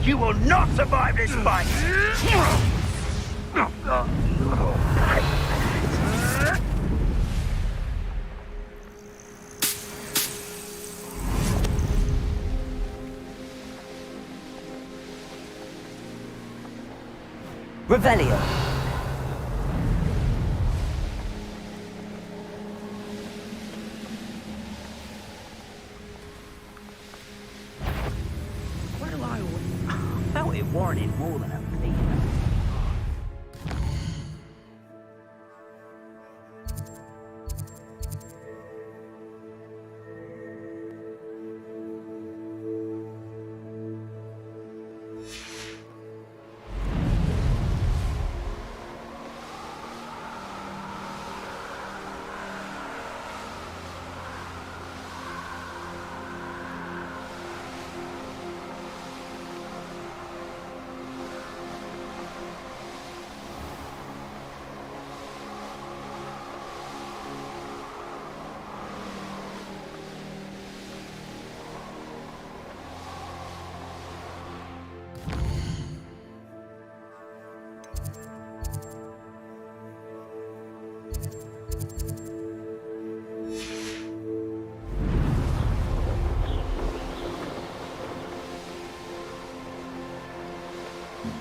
You will not survive this fight! Revelio. Where do I felt it warranted more than a plea.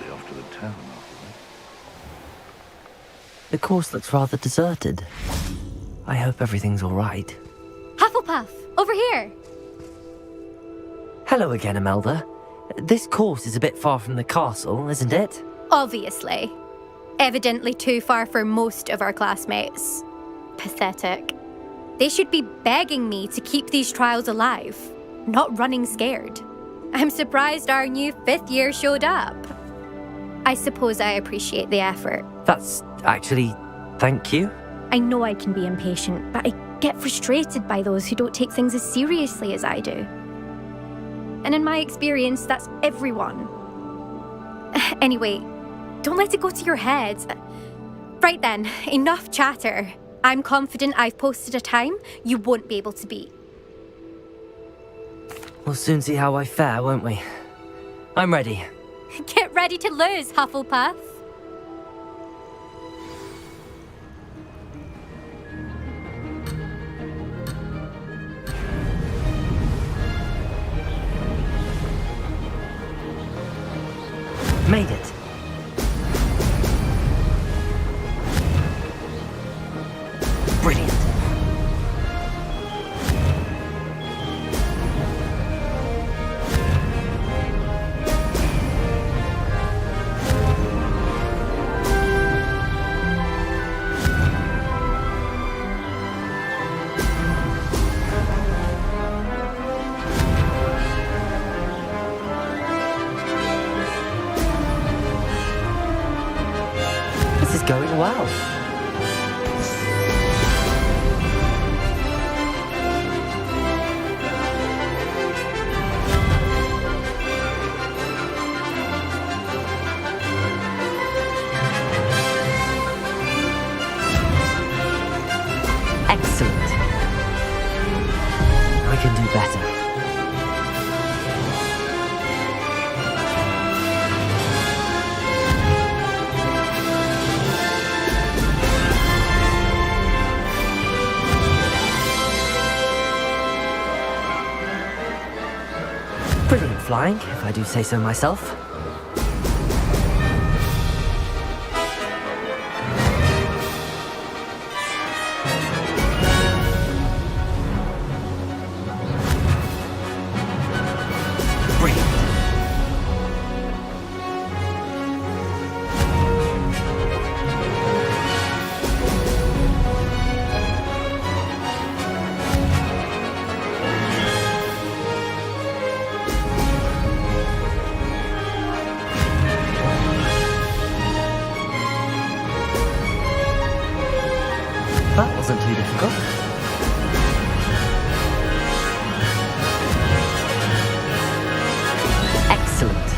Be off to the town after that. The course looks rather deserted. I hope everything's all right. Hufflepuff, over here. Hello again, Imelda. This course is a bit far from the castle, isn't it? Obviously. Evidently too far for most of our classmates. Pathetic. They should be begging me to keep these trials alive, not running scared. I'm surprised our new 5th year showed up. I suppose I appreciate the effort. That's actually... thank you. I know I can be impatient, but I get frustrated by those who don't take things as seriously as I do. And in my experience, that's everyone. Anyway, don't let it go to your head. Right then, enough chatter. I'm confident I've posted a time you won't be able to beat. We'll soon see how I fare, won't we? I'm ready. Get ready to lose, Hufflepuff. Made it. Brilliant. This is going well. Excellent. I can do better. Brilliant flying, if I do say so myself. That wasn't too difficult. Excellent.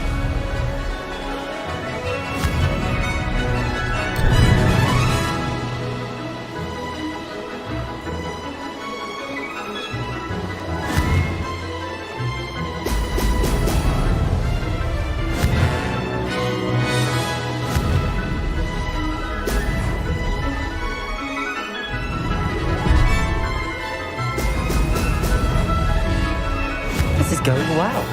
This is going well.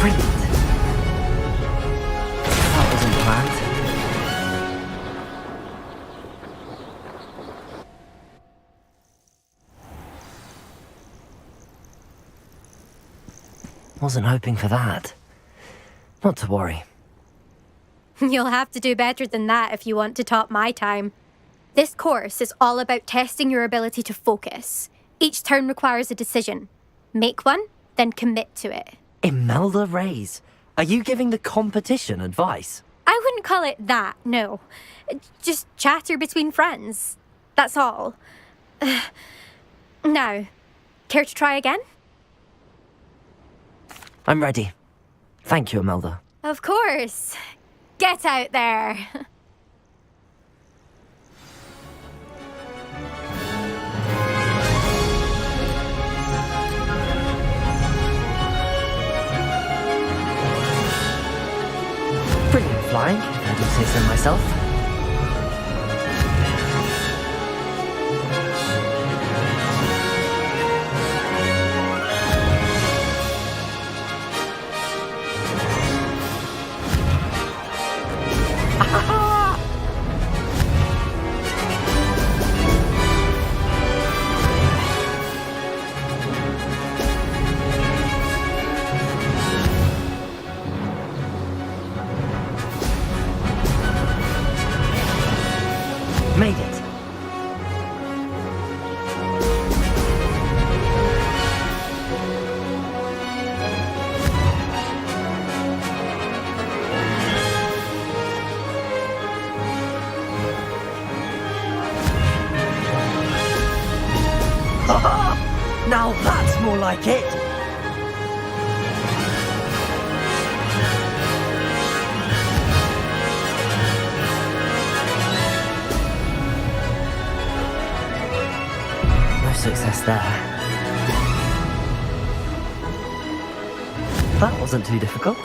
Brilliant. That wasn't planned. Wasn't hoping for that. Not to worry. You'll have to do better than that if you want to top my time. This course is all about testing your ability to focus. Each turn requires a decision. Make one, then commit to it. Imelda Reyes, are you giving the competition advice? I wouldn't call it that, no. Just chatter between friends. That's all. Now, care to try again? I'm ready. Thank you, Imelda. Of course. Get out there. Brilliant flying, if I do say so myself. Made it. Now that's more like it. No success there. That wasn't too difficult.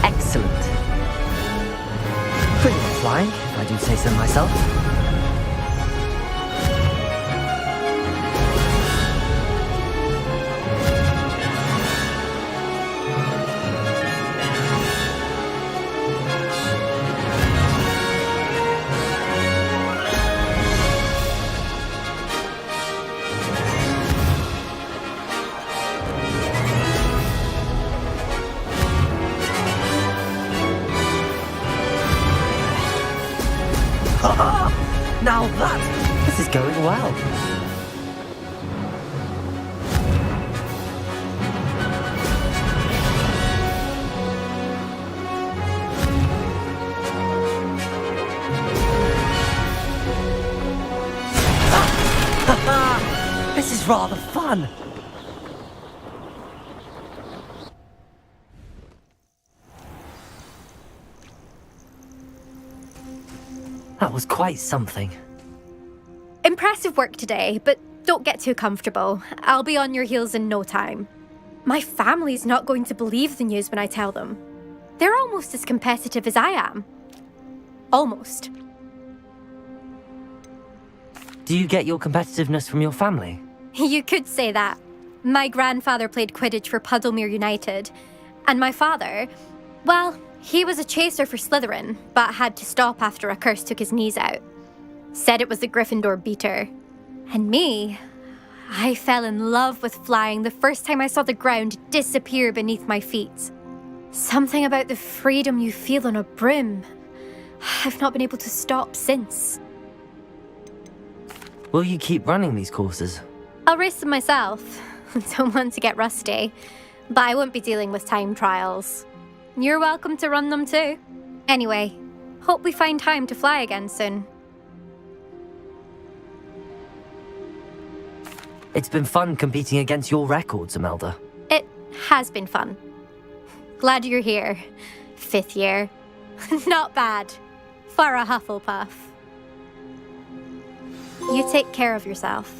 Excellent. Brilliant flying, if I do say so myself. Now this is going well. This is rather fun. That was quite something. Impressive work today, but don't get too comfortable. I'll be on your heels in no time. My family's not going to believe the news when I tell them. They're almost as competitive as I am. Almost. Do you get your competitiveness from your family? You could say that. My grandfather played Quidditch for Puddlemere United. And my father, well, he was a chaser for Slytherin, but had to stop after a curse took his knees out. Said it was the Gryffindor beater. And me, I fell in love with flying the first time I saw the ground disappear beneath my feet. Something about the freedom you feel on a broom. I've not been able to stop since. Will you keep running these courses? I'll race them myself. Don't want to get rusty. But I won't be dealing with time trials. You're welcome to run them too. Anyway, hope we find time to fly again soon. It's been fun competing against your records, Imelda. It has been fun. Glad you're here. 5th year. Not bad. For a Hufflepuff. You take care of yourself.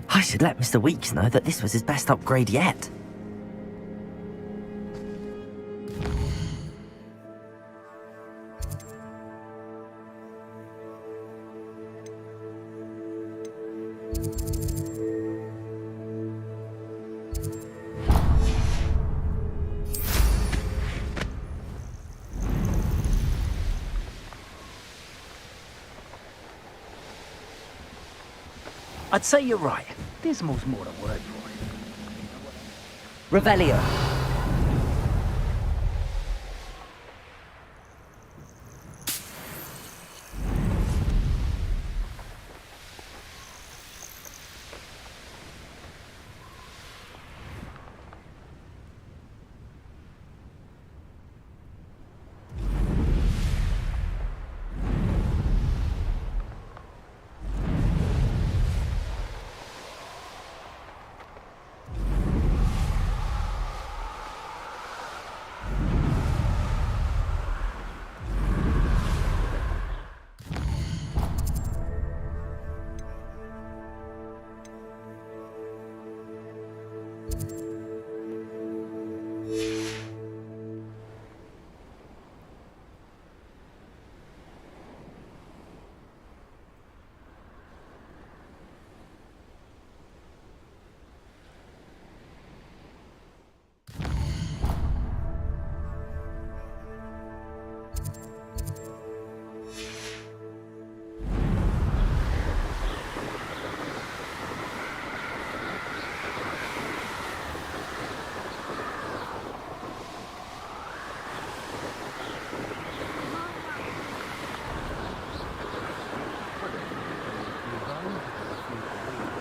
I should let Mr. Weeks know that this was his best upgrade yet. I'd say you're right. Dismal's more the word for it. Revelio.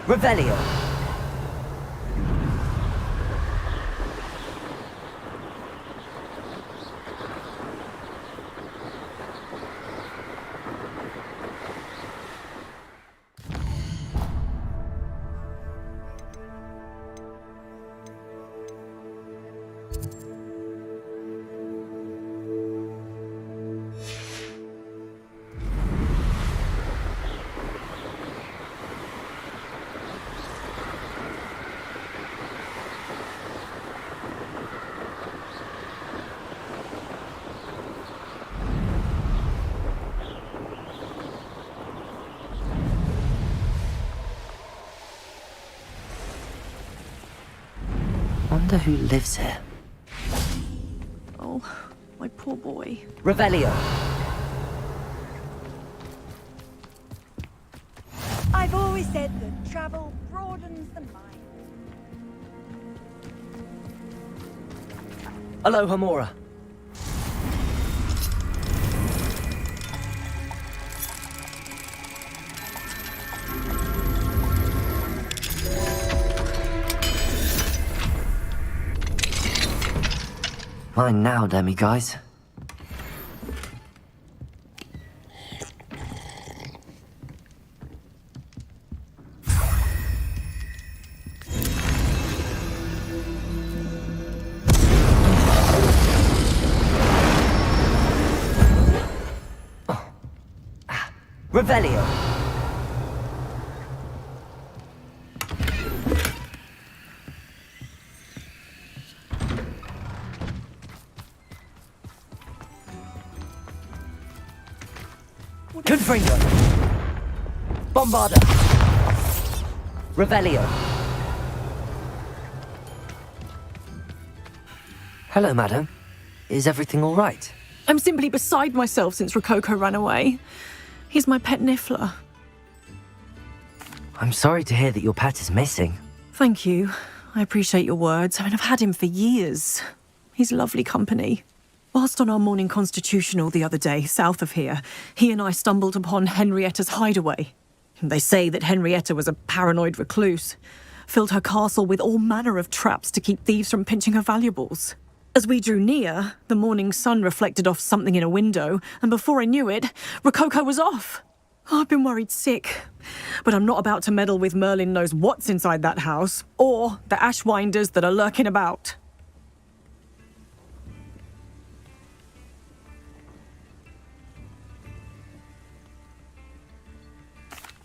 Revelio. Wonder who lives here. Oh, my poor boy. Revelio. I've always said that travel broadens the mind. Hello, Hamora. Mine now, demi-guys. Revelio. Confringo. Bombarda. Revelio. Hello, madam. Is everything all right? I'm simply beside myself since Rococo ran away. He's my pet Niffler. I'm sorry to hear that your pet is missing. Thank you. I appreciate your words. I mean, I've had him for years. He's lovely company. Whilst on our morning constitutional the other day, south of here, he and I stumbled upon Henrietta's hideaway. They say that Henrietta was a paranoid recluse, filled her castle with all manner of traps to keep thieves from pinching her valuables. As we drew near, the morning sun reflected off something in a window, and before I knew it, Rococo was off. I've been worried sick, but I'm not about to meddle with Merlin knows what's inside that house, or the ashwinders that are lurking about.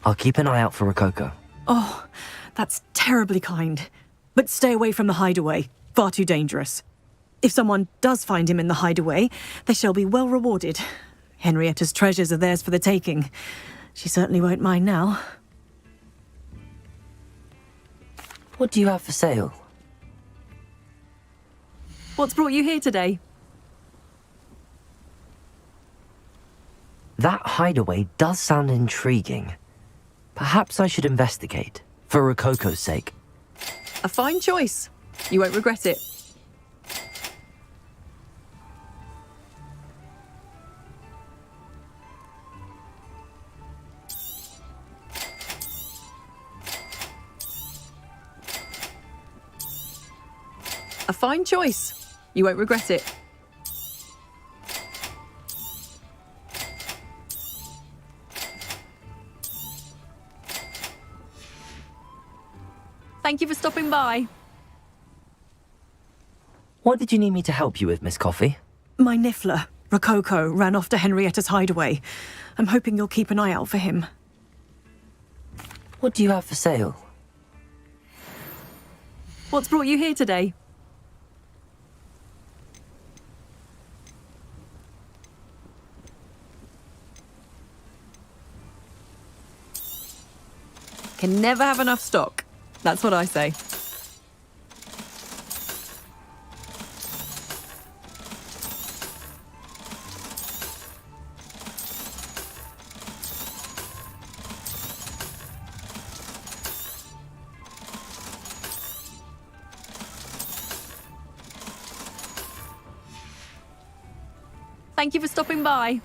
I'll keep an eye out for Rococo. Oh, that's terribly kind. But stay away from the hideaway. Far too dangerous. If someone does find him in the hideaway, they shall be well rewarded. Henrietta's treasures are theirs for the taking. She certainly won't mind now. What do you have for sale? What's brought you here today? That hideaway does sound intriguing. Perhaps I should investigate, for Rococo's sake. A fine choice. You won't regret it. A fine choice. You won't regret it. Thank you for stopping by. What did you need me to help you with, Miss Coffee? My Niffler, Rococo, ran off to Henrietta's hideaway. I'm hoping you'll keep an eye out for him. What do you have for sale? What's brought you here today? Can never have enough stock. That's what I say. Thank you for stopping by.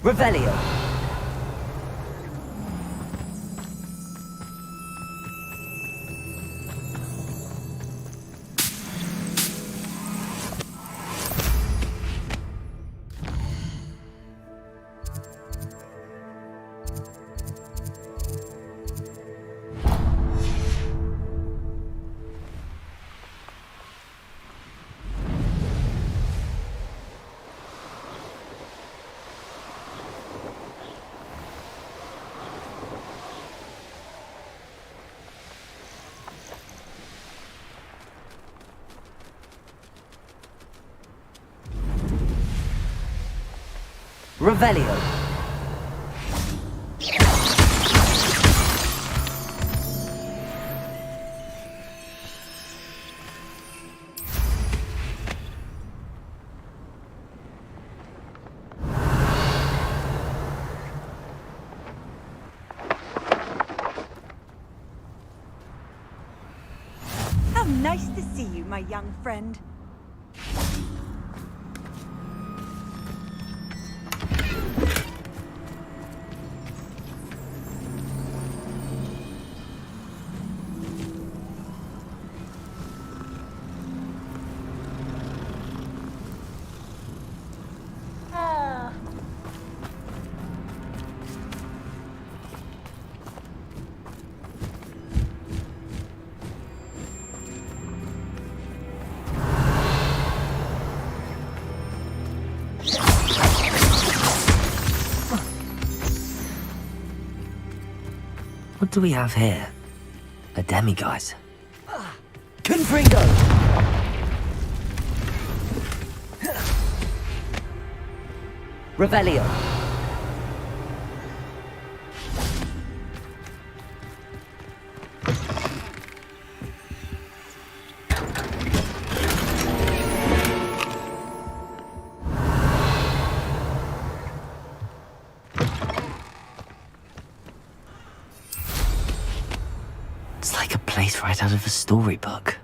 Revelio. Revelio. How nice to see you, my young friend. What do we have here? A demiguise. Confringo! Revelio. It's like a place right out of a storybook.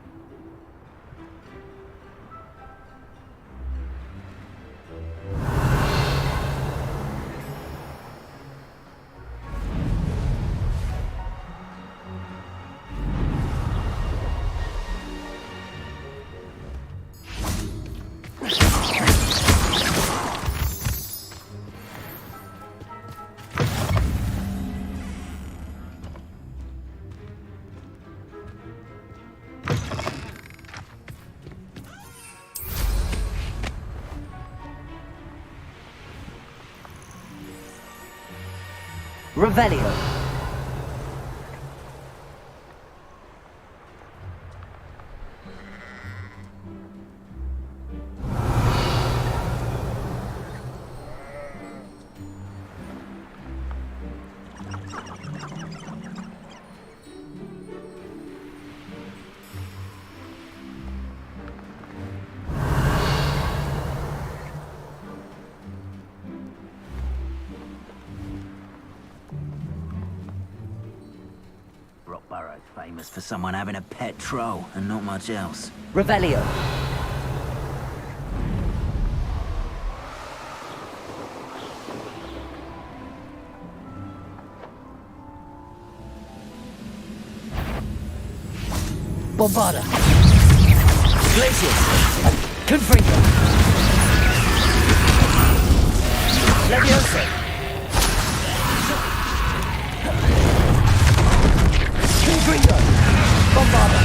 Revelio. Rockborough's famous for someone having a pet troll and not much else. Revelio. Bombarda. Glacius. Confringo. Leviosa. Confringo. Bombarda.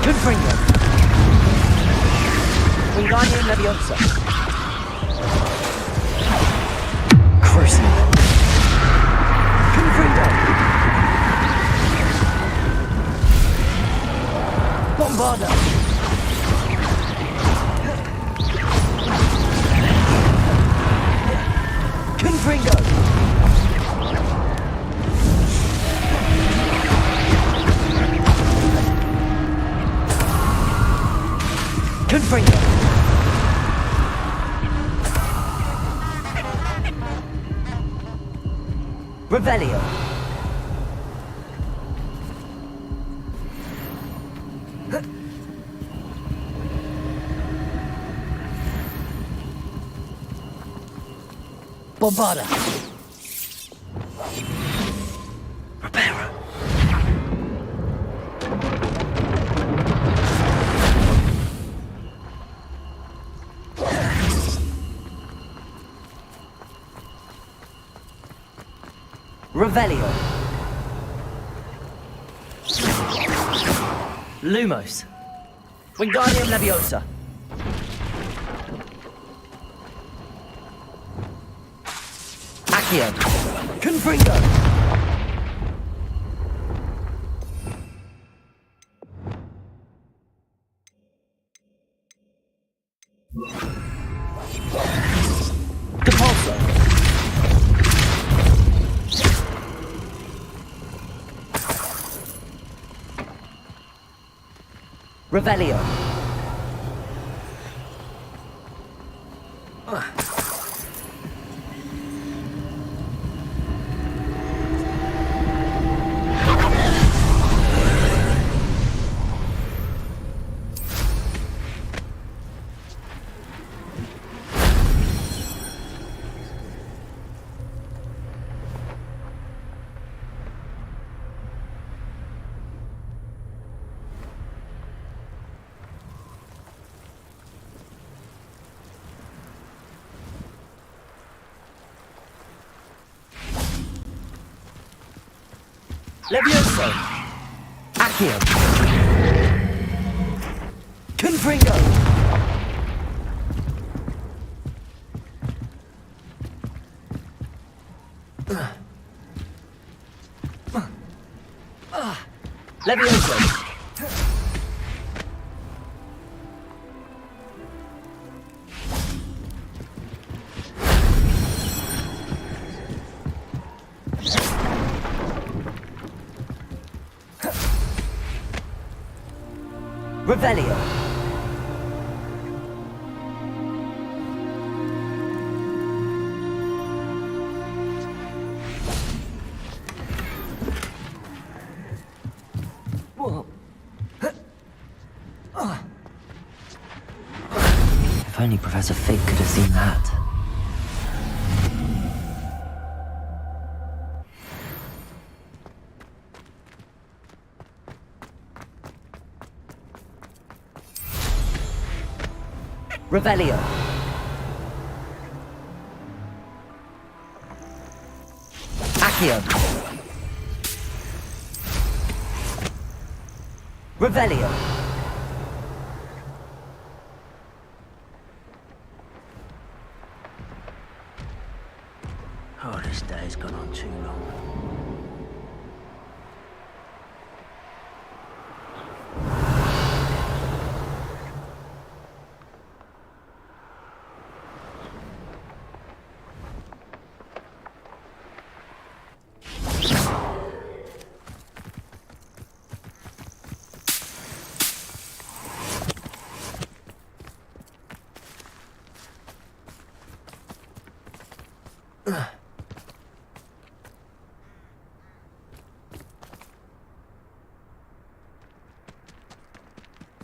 Confringo. Wingardium Leviosa. Crucible. Confringo. Bombarda. Confringo. Confringo. Revelio. Bombarda. Reparo. Revelio. Lumos. Wingardium Leviosa. Accio. Confringo. Depulso. Revelio. Levioso. Accio. Confringo. Levioso! Revelio! If only Professor Fig could have seen that. Revelio. Accio. Revelio. Oh, this day's gone on too long.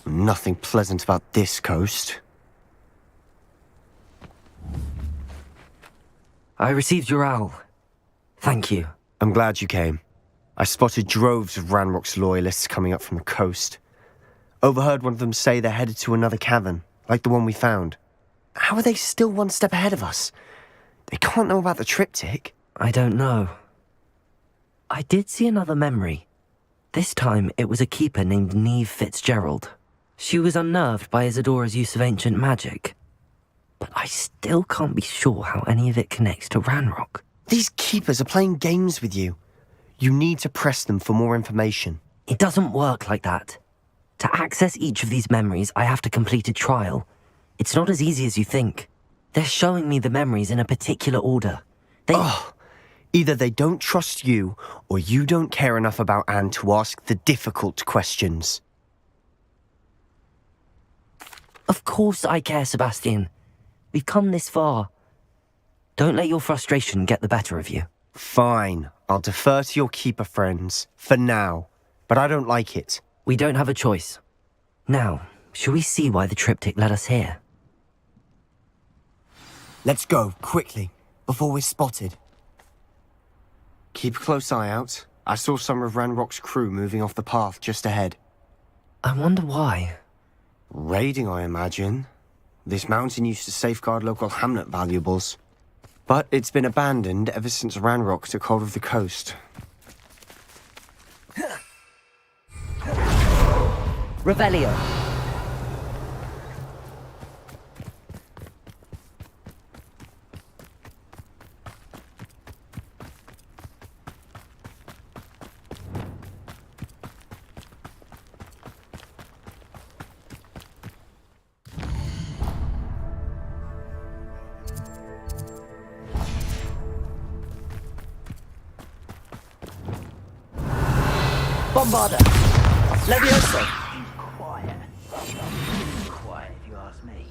Nothing pleasant about this coast. I received your owl. Thank you. I'm glad you came. I spotted droves of Ranrock's loyalists coming up from the coast. Overheard one of them say they're headed to another cavern, like the one we found. How are they still one step ahead of us? They can't know about the triptych. I don't know. I did see another memory. This time it was a keeper named Neve Fitzgerald. She was unnerved by Isadora's use of ancient magic. But I still can't be sure how any of it connects to Ranrock. These keepers are playing games with you. You need to press them for more information. It doesn't work like that. To access each of these memories, I have to complete a trial. It's not as easy as you think. They're showing me the memories in a particular order. Either they don't trust you, or you don't care enough about Anne to ask the difficult questions. Of course I care, Sebastian. We've come this far. Don't let your frustration get the better of you. Fine. I'll defer to your keeper friends, for now. But I don't like it. We don't have a choice. Now, shall we see why the triptych led us here? Let's go, quickly, before we're spotted. Keep a close eye out. I saw some of Ranrock's crew moving off the path just ahead. I wonder why. Raiding, I imagine. This mountain used to safeguard local hamlet valuables. But it's been abandoned ever since Ranrock took hold of the coast. Revelio. Bombarda. Levioso. Quiet. Quiet, if you ask me.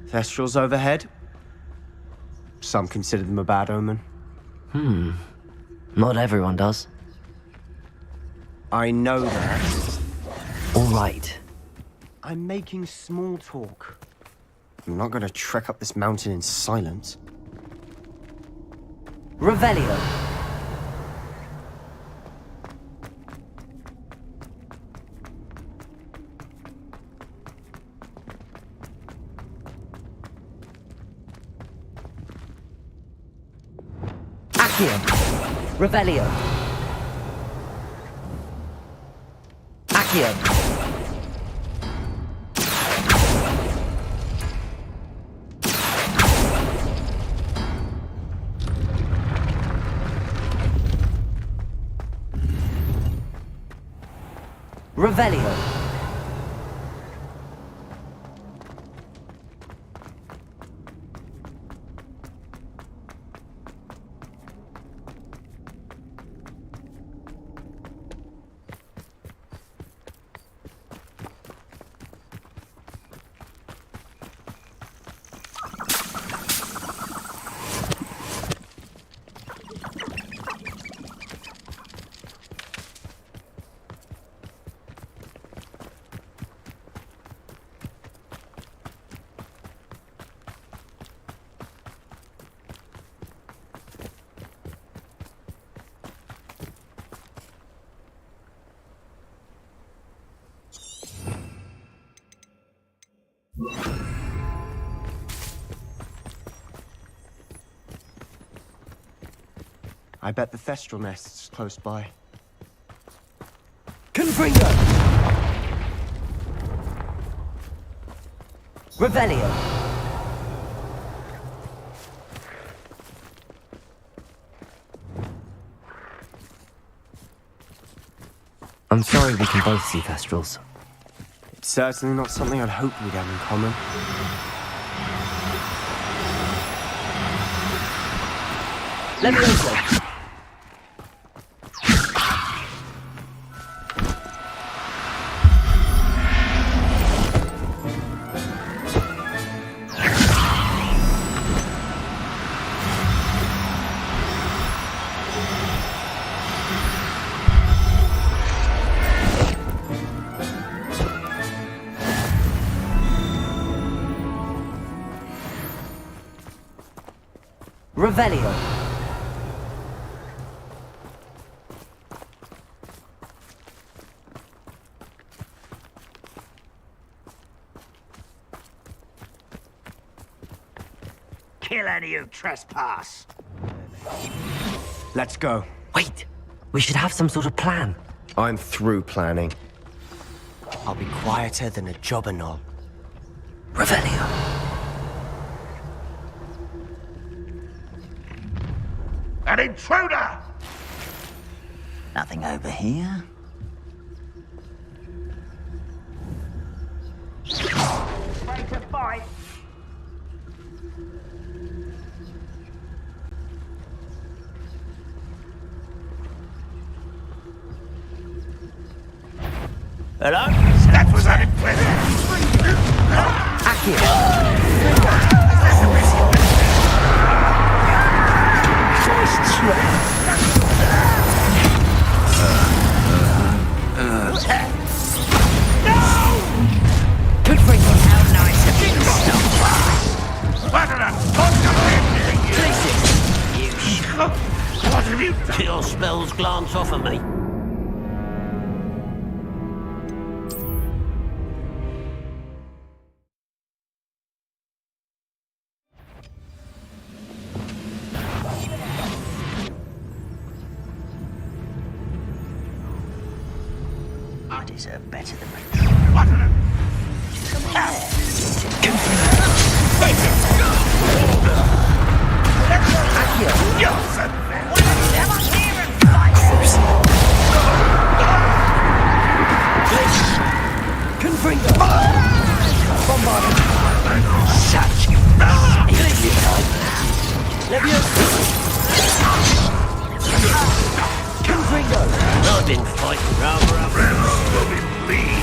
Thestrals overhead. Some consider them a bad omen. Not everyone does. I know that. All right. I'm making small talk. I'm not going to trek up this mountain in silence. Revelio. Accio. Revelio. Accio. Revelio. I bet the Thestral nest's close by. Confringo! Revelio! I'm sorry we can both see Thestrals. It's certainly not something I'd hoped we'd have in common. Levioso! Revelio. Kill any who trespass. Let's go. Wait, we should have some sort of plan. I'm through planning. I'll be quieter than a jobberknoll. Revelio. An intruder! Nothing over here. Ready to fight. Hello? That was unimpressive. Good for you. How nice of you to stop. What an What have you done? Your spells glance off of me. I deserve better than What an I've been fighting rather up. will be pleased.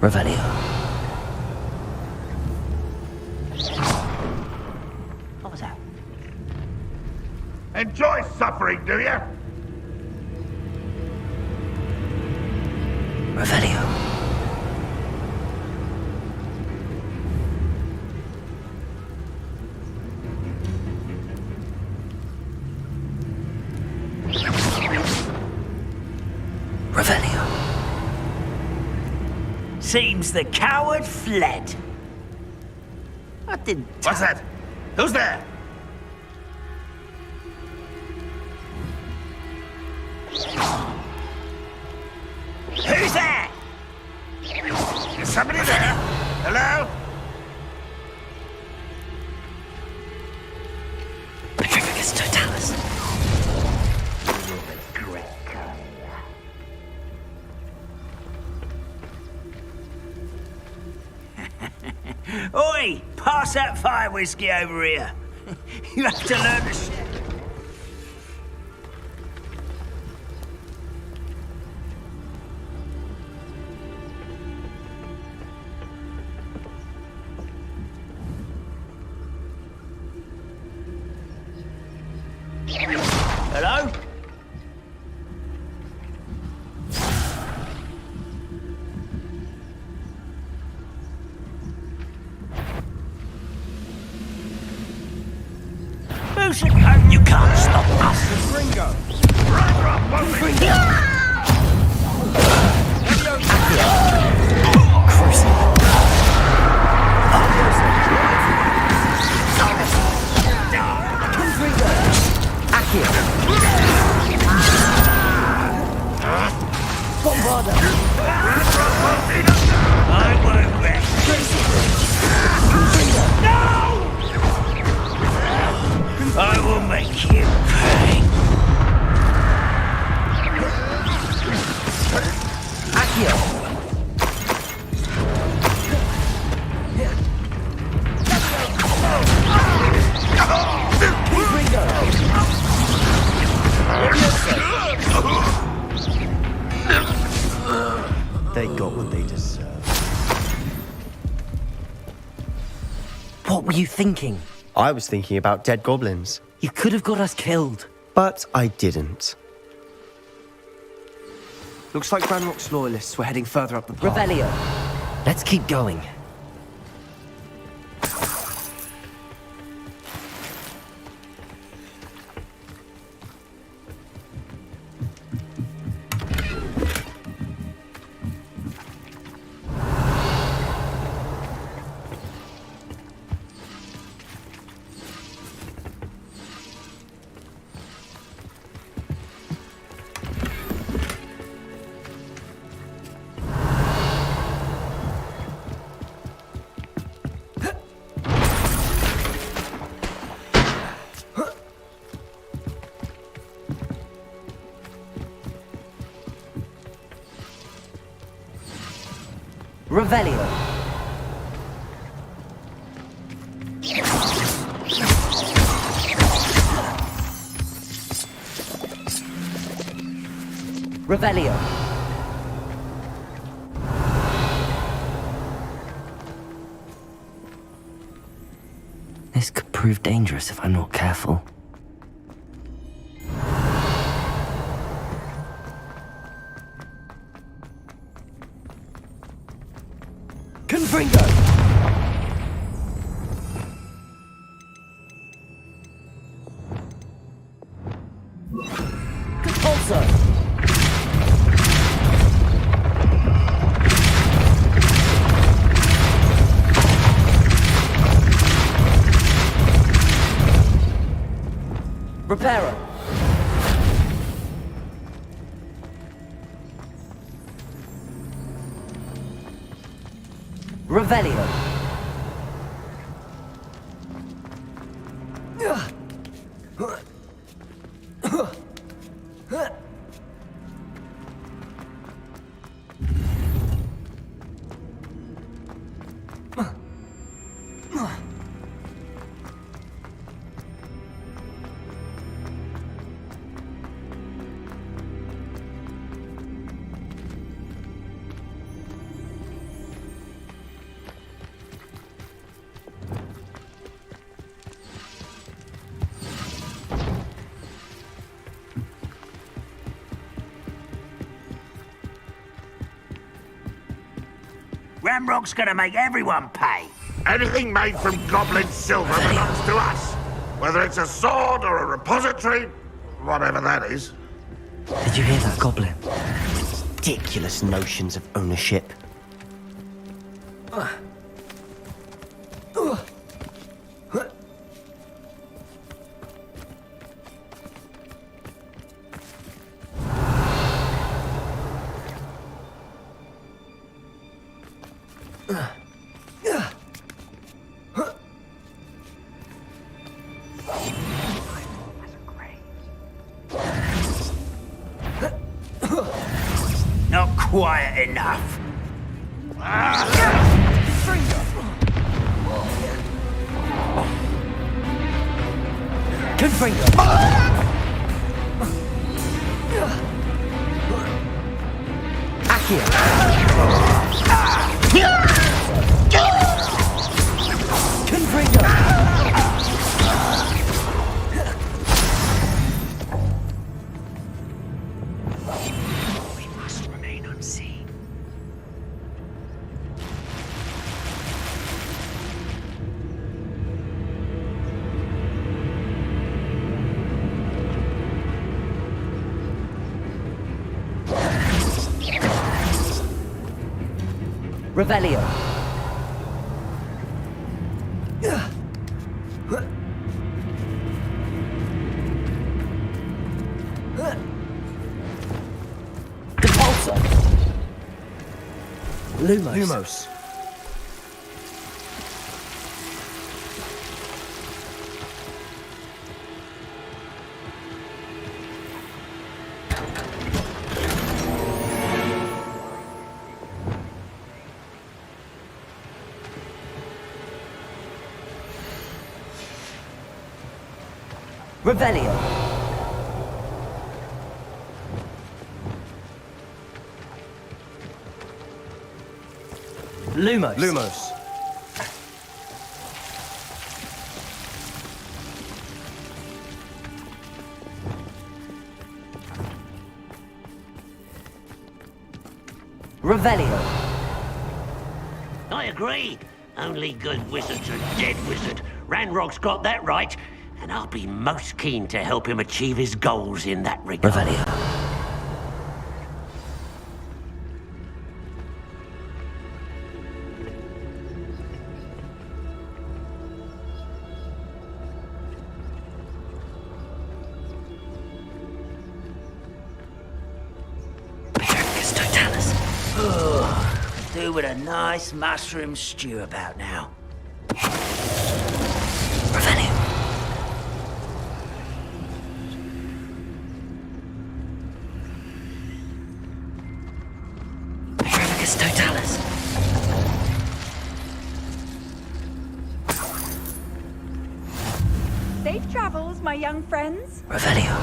Revelio. What was that? Enjoy suffering, do you? Revelio. Seems the coward fled. I didn't... What's that? Who's there? Who's there? Is somebody there? Hello? Petrificus totalis. Oi! Pass that fire whiskey over here. You have to learn to share. Hello? You can't stop us. Ringo. I won't rest. I will make you pay. They got what they deserved. What were you thinking? I was thinking about dead goblins. You could have got us killed. But I didn't. Looks like Ranrock's loyalists were heading further up the path. Revelio. Let's keep going. Revelio. Revelio. This could prove dangerous if I'm not careful. Confringo! Compulso! Reparo! Revelio. Ramrock's gonna make everyone pay. Anything made from goblin silver belongs to us. Whether it's a sword or a repository, whatever that is. Did you hear that, Goblin? Ridiculous notions of ownership. Not quiet enough. We must remain unseen. Revelio. Compulsor. Lumos. Revelio. Lumos. Revelio. I agree. Only good wizards are dead wizard. Ranrock's got that right, and I'll be most keen to help him achieve his goals in that regard. Revelio. Do with a nice mushroom stew about now. Revelio. Perfecus totalis. Safe travels, my young friends. Revelio.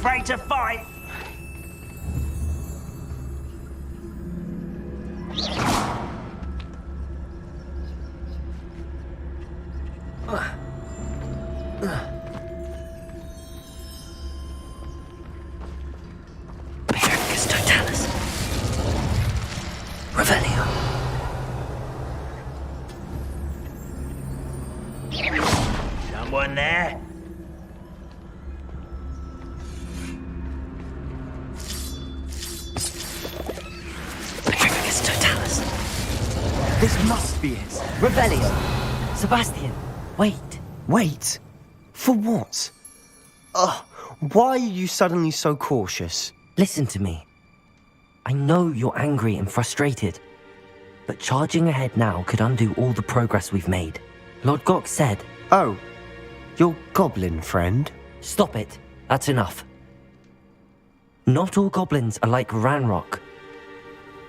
Afraid to fight? Perfecus totalis. Revelio. Someone there? Perfecus totalis. This must be it. Revelio. Sebastian, wait. Wait? For what? Ugh, why are you suddenly so cautious? Listen to me. I know you're angry and frustrated, but charging ahead now could undo all the progress we've made. Lord Gok said... Oh, your goblin friend? Stop it. That's enough. Not all goblins are like Ranrock.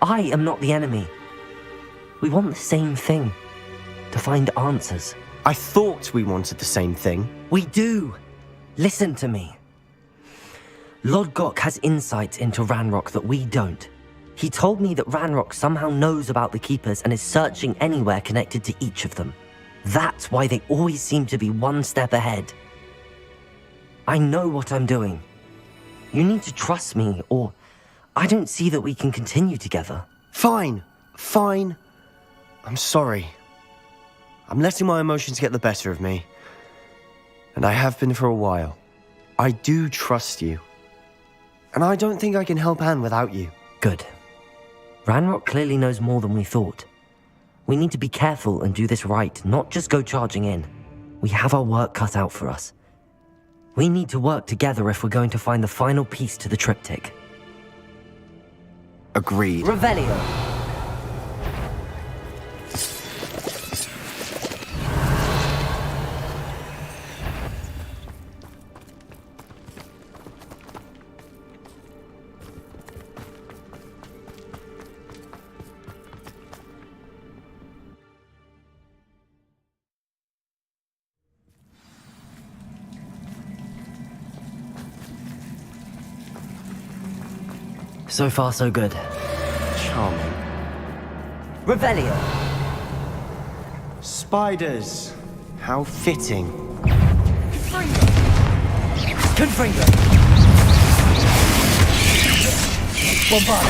I am not the enemy. We want the same thing. To find answers. I thought we wanted the same thing. We do. Listen to me. Lord Gok has insights into Ranrock that we don't. He told me that Ranrock somehow knows about the Keepers and is searching anywhere connected to each of them. That's why they always seem to be one step ahead. I know what I'm doing. You need to trust me, or I don't see that we can continue together. Fine. I'm sorry. I'm letting my emotions get the better of me. And I have been for a while. I do trust you. And I don't think I can help Anne without you. Good. Ranrock clearly knows more than we thought. We need to be careful and do this right, not just go charging in. We have our work cut out for us. We need to work together if we're going to find the final piece to the triptych. Agreed. Revelio. So far, so good. Charming. Revelio. Spiders. How fitting. Confringo. Bombard.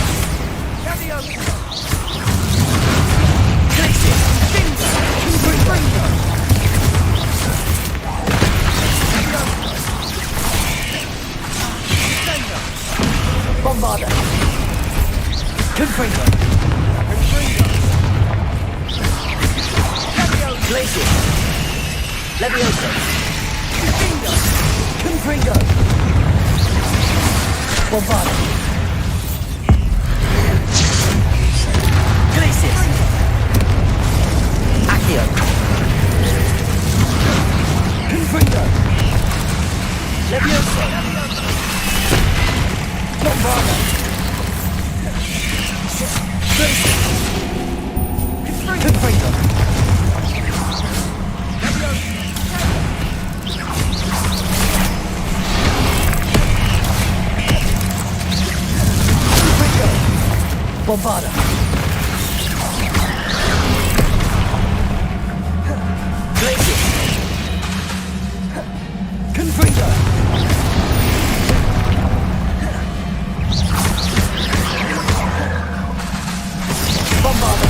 Bombarda. Confringo. Glacier. Leviosa. Confringo. Bombarda. Glacier. Accio. Confringo. Leviosa. Bombarda. Confringo. Bombarda. Glacier. Confringo. Bombarda.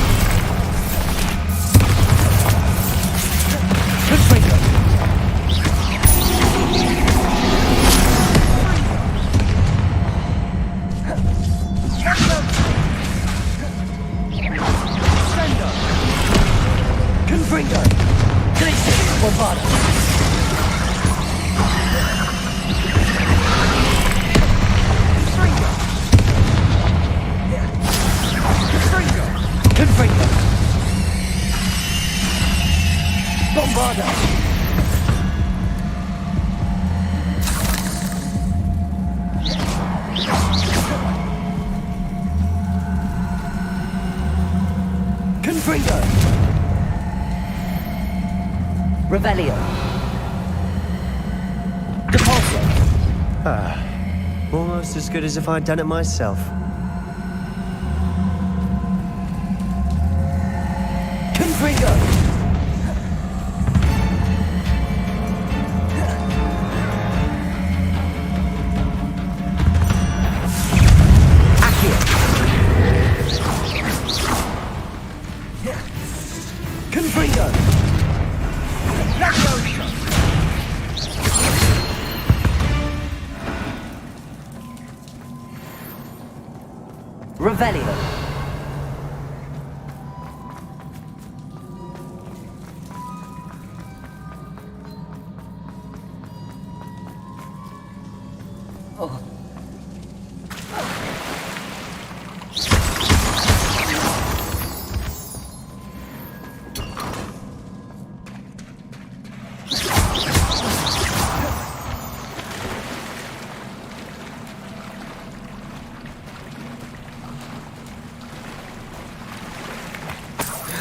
Confringo. Confringo. Glacier. Bombarda. Confringo. Bombarda. Confringo. Revelio. Depulso. Almost as good as if I'd done it myself. Confringo. Accio. Confringo. Revelio.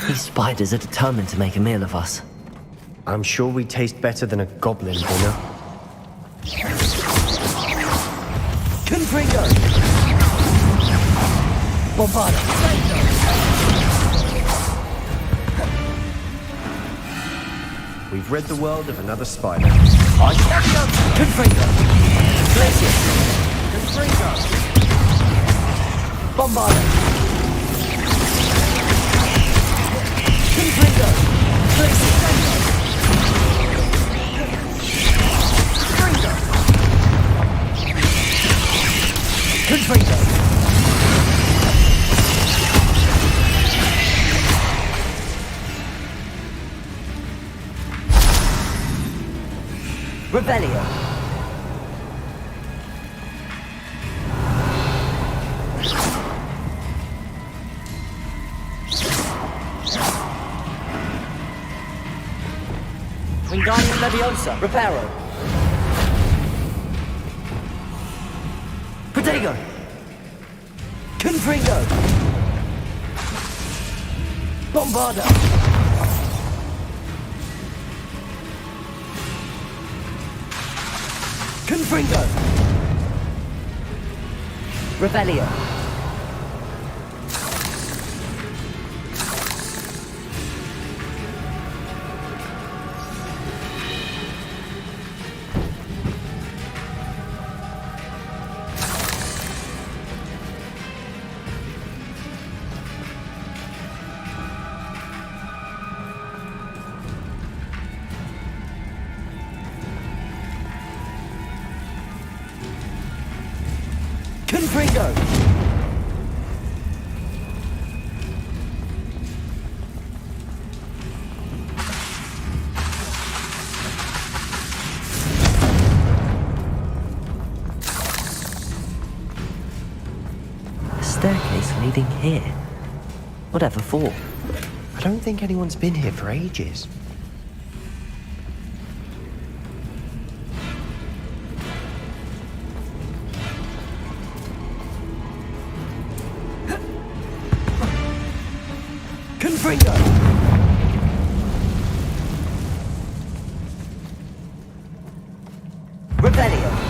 These spiders are determined to make a meal of us. I'm sure we taste better than a goblin dinner. Confringo. Bombarda. We've rid the world of another spider. Confringo. Glacier. Confringo. Bombarda. Confringo. Glacier. Revelio. Wingardium Leviosa. Reparo. Protego. Confringo. Bombarda. Confringo. Revelio. Confringo! A staircase leading here? Whatever for? I don't think anyone's been here for ages. Confringo! Revelio!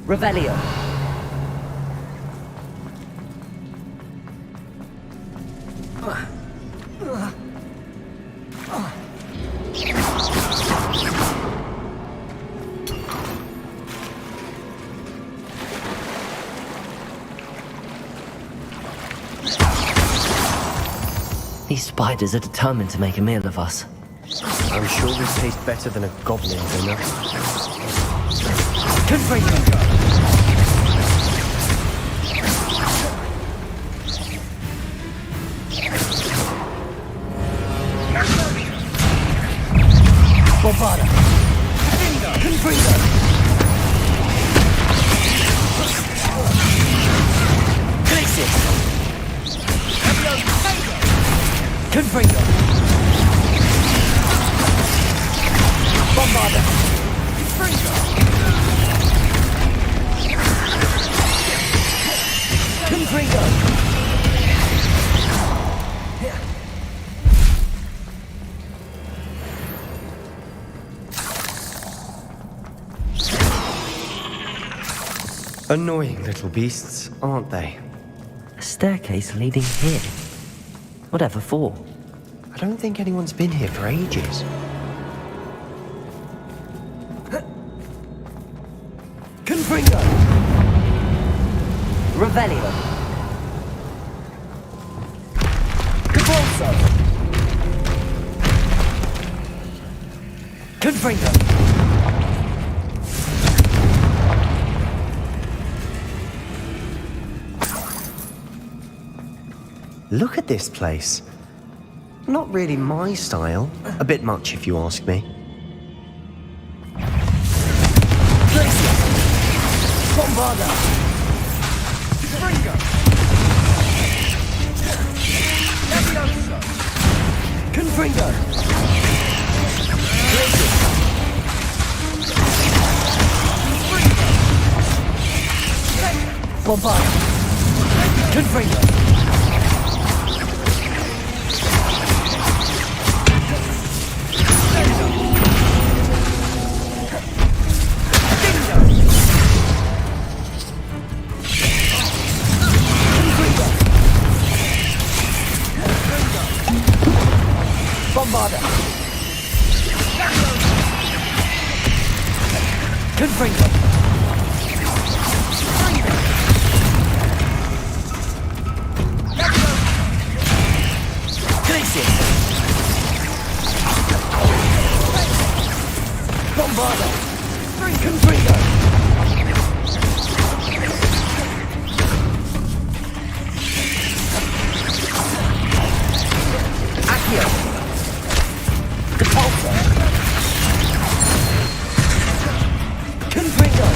Revelio. These spiders are determined to make a meal of us. I'm sure we taste better than a goblin dinner. Confringo! Bombarda! Confringo! Glacius! Confringo! Bombarda! Confringo! Annoying little beasts, aren't they? A staircase leading here? Whatever for? I don't think anyone's been here for ages. Confringo! Revelio! Cabalso! Confringo! Look at this place. Not really my style. A bit much, if you ask me. Bombarda! Confringo! Confringo! Bombarda! Confringo! Bombarda! Confringo! Glacier. Bombarda. Confringo. Accio. Repulsor. Confringo.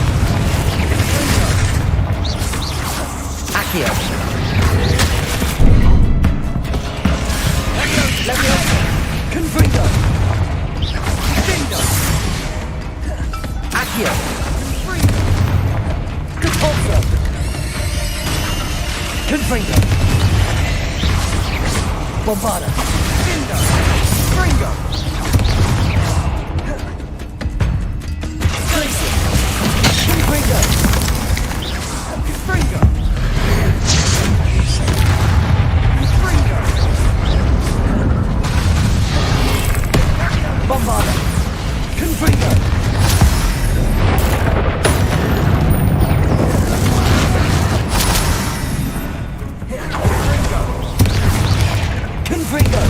Accio. Leviosa. Confringo. Bingo. Accio. Repulsor. Confringo. Bombarda. Bingo. Fringo. Glacier. Confringo. Fringo. Fringo. Bombarda. Confringo. Confringo.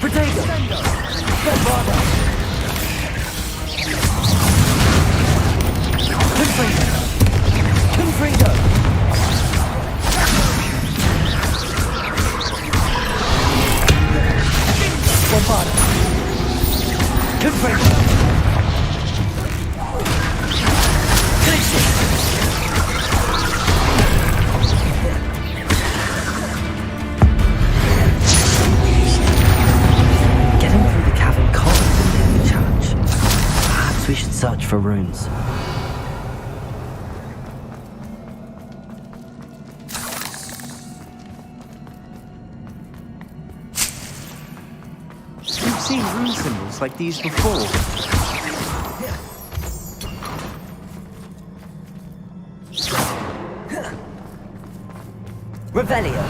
Protego. Bombarda. Confringo. Confringo. Bombarda. Confringo. Glacier. Getting through the cavern can't be the only challenge. Perhaps we should search for runes. We've seen rune symbols like these before. Revelio.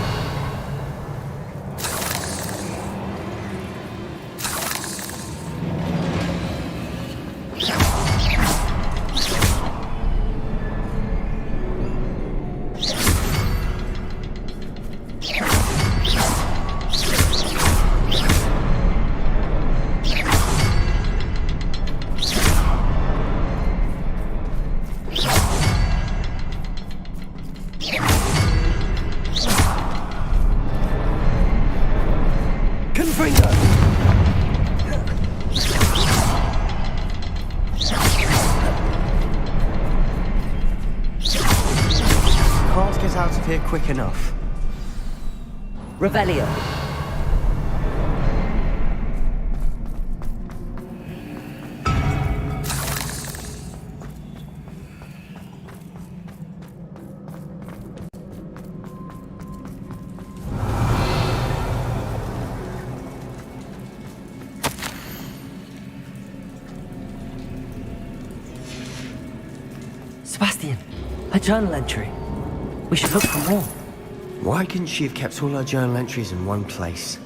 Confringo. Can't get out of here quick enough. Revelio. Sebastian, a journal entry. We should look for more. Why couldn't she have kept all her journal entries in one place?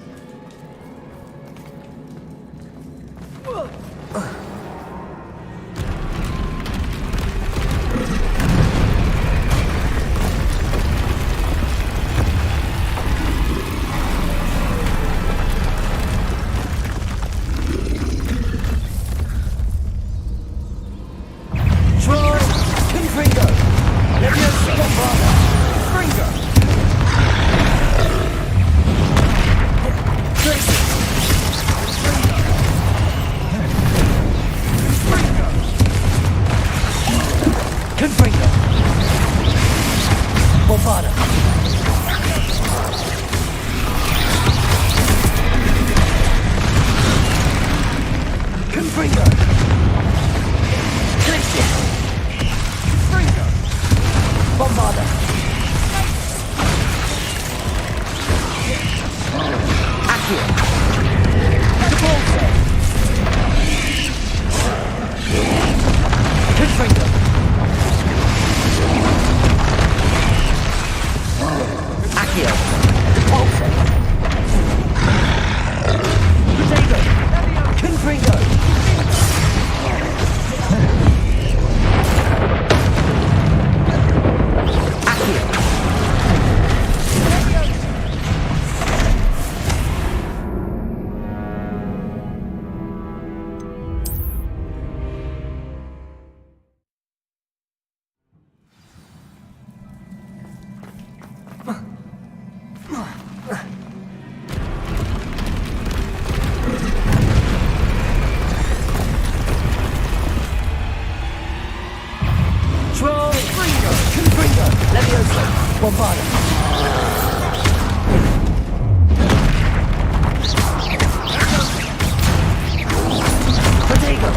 Protego!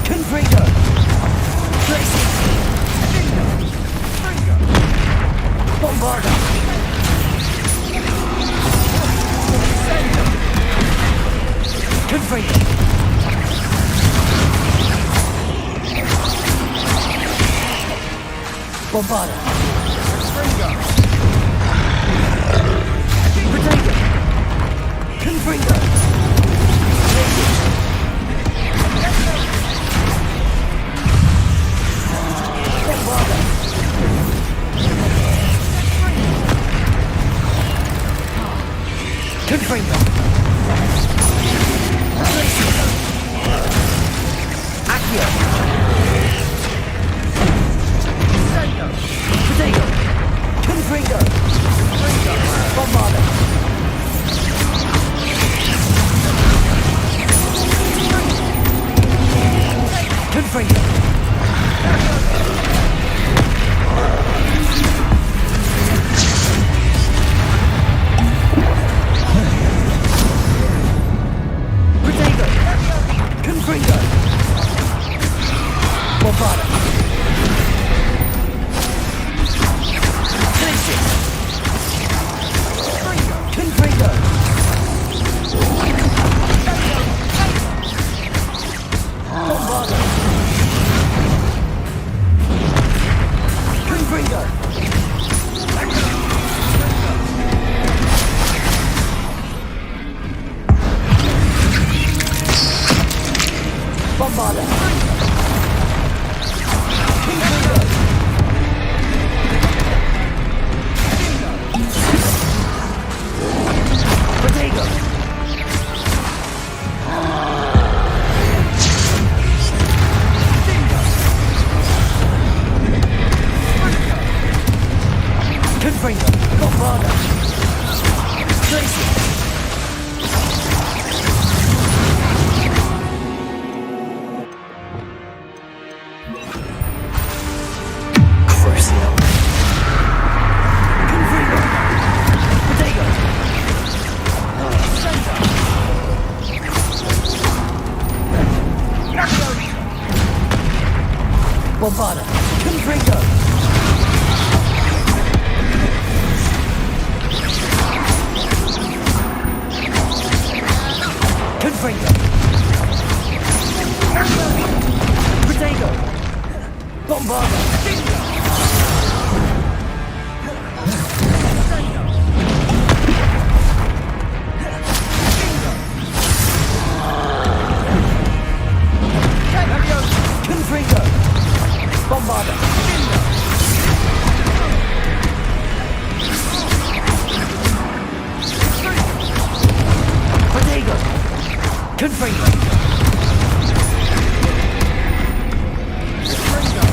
Confringo! Tracy! Bombarda! Confringo! Bombarda! Protego! Confringo! Confringo! Accio! Protego! Confringo! Bombarda! Confringo! Protego! Confringo! Bombarda! Confringo! Bombarda! Confringo! Bombarda! Protego! Confringo! Bombarda! Tracy! Crucio! Confringo! Protego! Bombarda! Confringo! Confringo! Protego! Bombarda! Confringo! Bombarda! Protego! Confringo!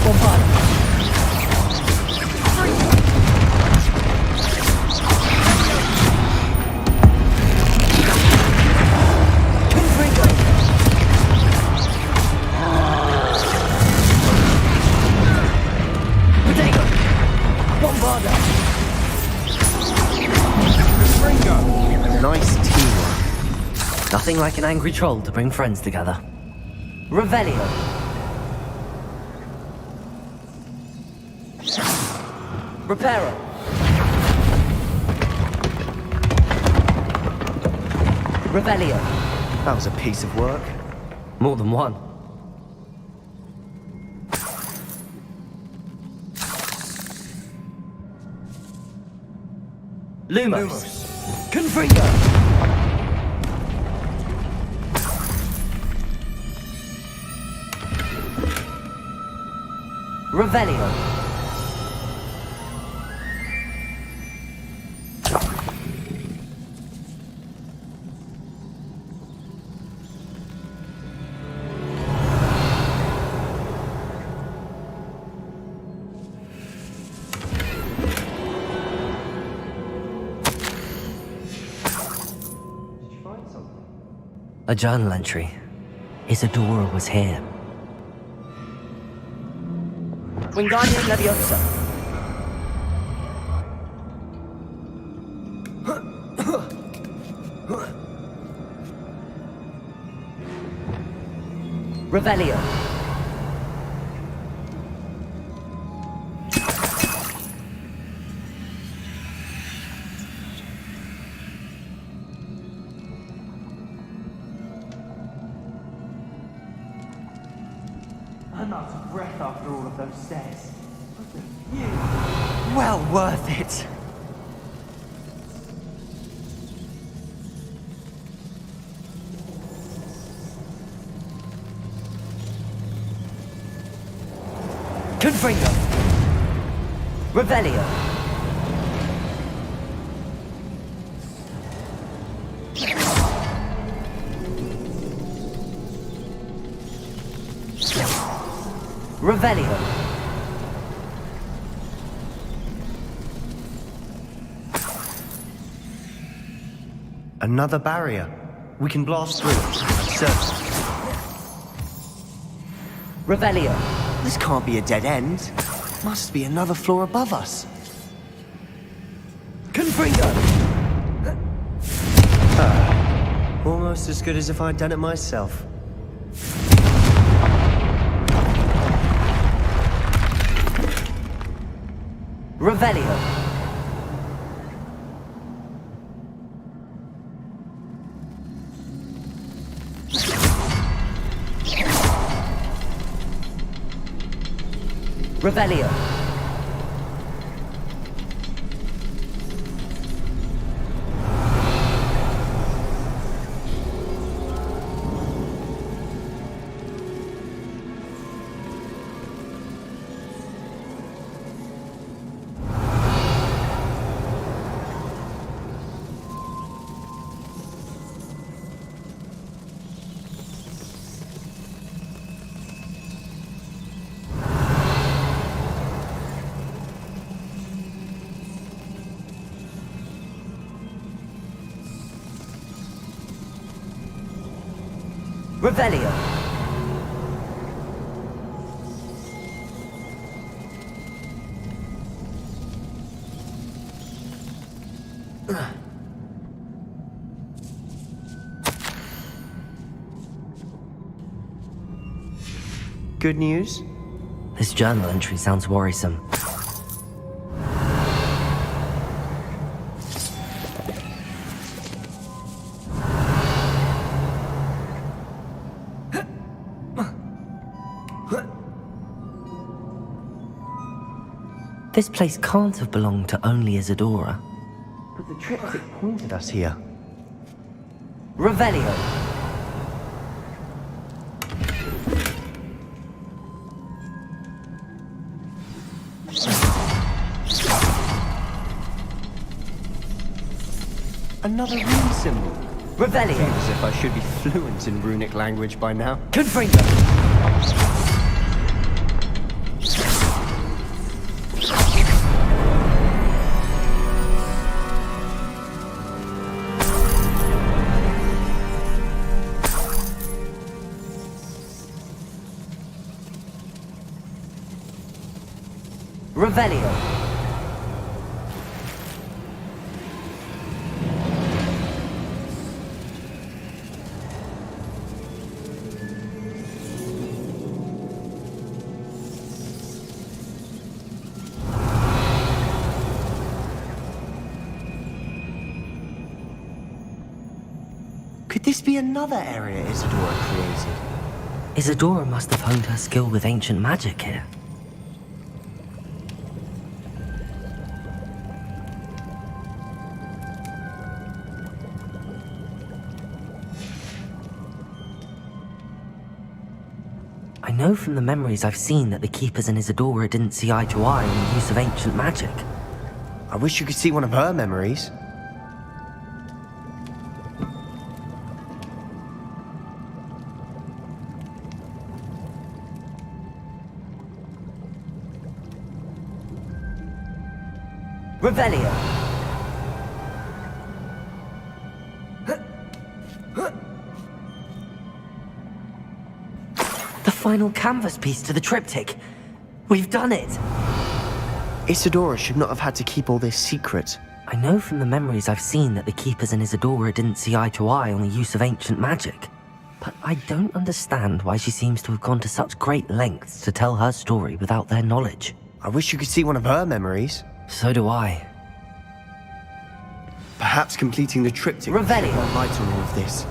Bombarda! Confringo! Protego! Bombarda! Nice teamwork. Nothing like an angry troll to bring friends together. Revelio. Reparo. Revelio. That was a piece of work. More than one. Lumos. Confringo! Revelio. A journal entry. Isadora was here. Wingardium Leviosa. Revelio. I'm out of breath after all of those stairs. But the view... Well worth it. Confringo. Revelio. Revelio. Another barrier. We can blast through it. Certainly. Revelio. This can't be a dead end. Must be another floor above us. Confringo. Almost as good as if I'd done it myself. Revelio. Revelio. Revelio. Good news? This journal entry sounds worrisome. This place can't have belonged to only Isadora. But the triptych pointed us here. Revelio. Another rune symbol. Revelio. Feels as if I should be fluent in runic language by now. Confringo. Revelio. Could this be another area Isadora created? Isadora must have honed her skill with ancient magic here. I know from the memories I've seen that the Keepers and Isadora didn't see eye to eye on the use of ancient magic. I wish you could see one of her memories. Revelio. The final canvas piece to the triptych. We've done it. Isadora should not have had to keep all this secret. I know from the memories I've seen that the Keepers and Isadora didn't see eye to eye on the use of ancient magic. But I don't understand why she seems to have gone to such great lengths to tell her story without their knowledge. I wish you could see one of her memories. So do I. Perhaps completing the triptych Revelio. will light on all of this.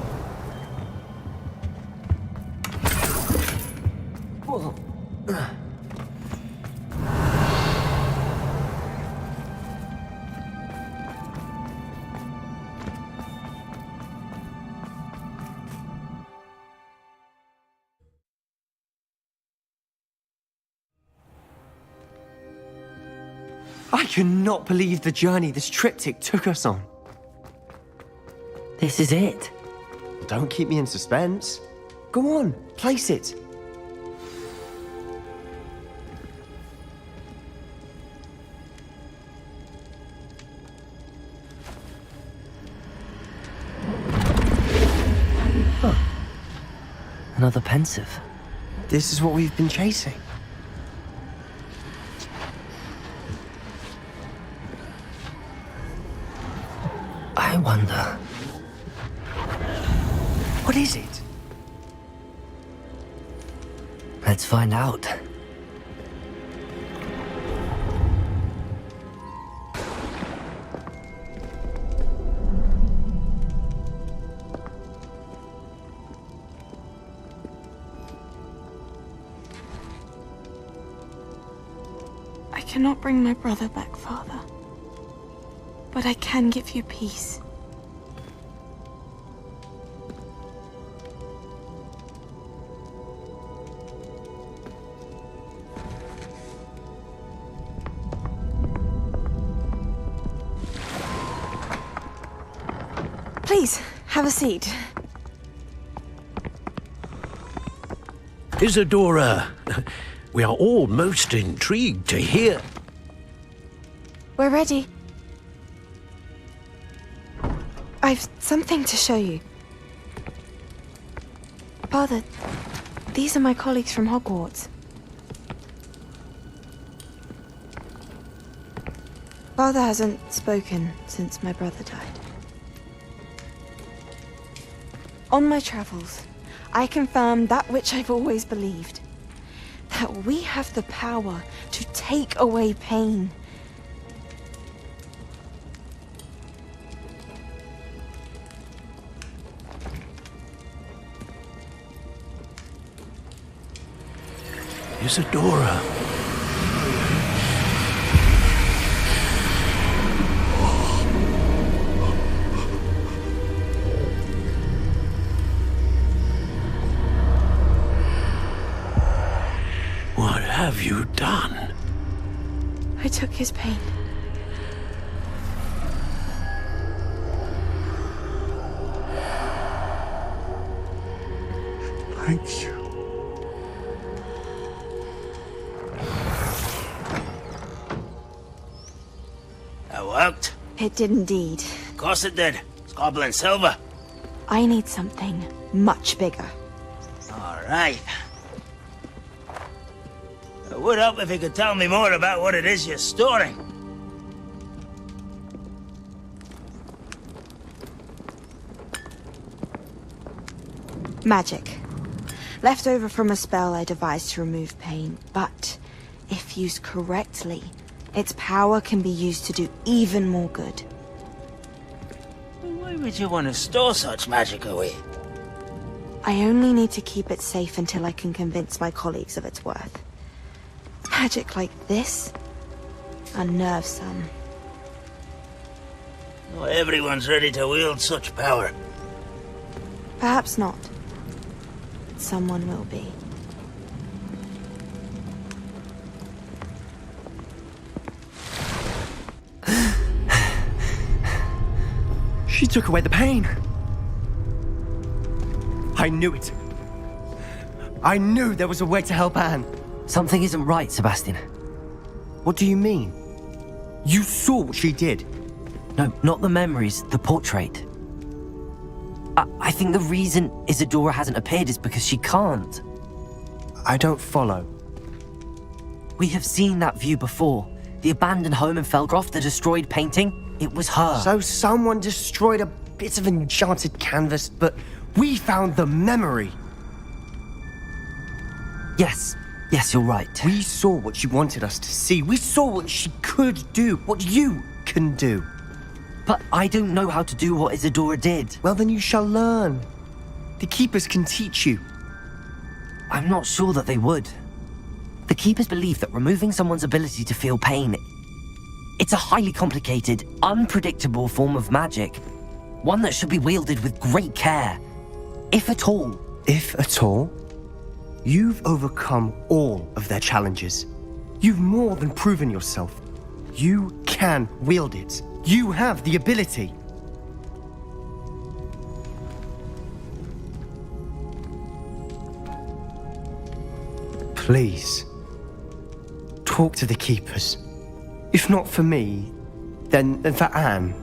I cannot believe the journey this triptych took us on. This is it. Don't keep me in suspense. Go on, place it. Huh. Another pensive. This is what we've been chasing. I wonder... What is it? Let's find out. I cannot bring my brother back, Father. But I can give you peace. Please, have a seat. Isadora, we are all most intrigued to hear. We're ready. I've something to show you. Father, these are my colleagues from Hogwarts. Father hasn't spoken since my brother died. On my travels, I confirmed that which I've always believed. That we have the power to take away pain. Isadora. What have you done? I took his pain. Thank you. That worked? It did indeed. Of course it did. It's goblin silver. I need something much bigger. All right. It would help if you could tell me more about what it is you're storing. Magic. Left over from a spell I devised to remove pain, but if used correctly, its power can be used to do even more good. Why would you want to store such magic away? I only need to keep it safe until I can convince my colleagues of its worth. Magic like this unnerves some. Not everyone's ready to wield such power. Perhaps not. But someone will be. She took away the pain. I knew it. I knew there was a way to help Anne. Something isn't right, Sebastian. What do you mean? You saw what she did. No, not the memories, the portrait. I think the reason Isadora hasn't appeared is because she can't. I don't follow. We have seen that view before. The abandoned home in Felgroth, the destroyed painting, it was her. So someone destroyed a bit of enchanted canvas, but We found the memory. Yes, you're right. We saw what she wanted us to see. We saw what she could do, what you can do. But I don't know how to do what Isadora did. Well, then you shall learn. The Keepers can teach you. I'm not sure that they would. The Keepers believe that removing someone's ability to feel pain, it's a highly complicated, unpredictable form of magic. One that should be wielded with great care. If at all. If at all? You've overcome all of their challenges. You've more than proven yourself. You can wield it. You have the ability. Please, talk to the Keepers. If not for me, then for Anne.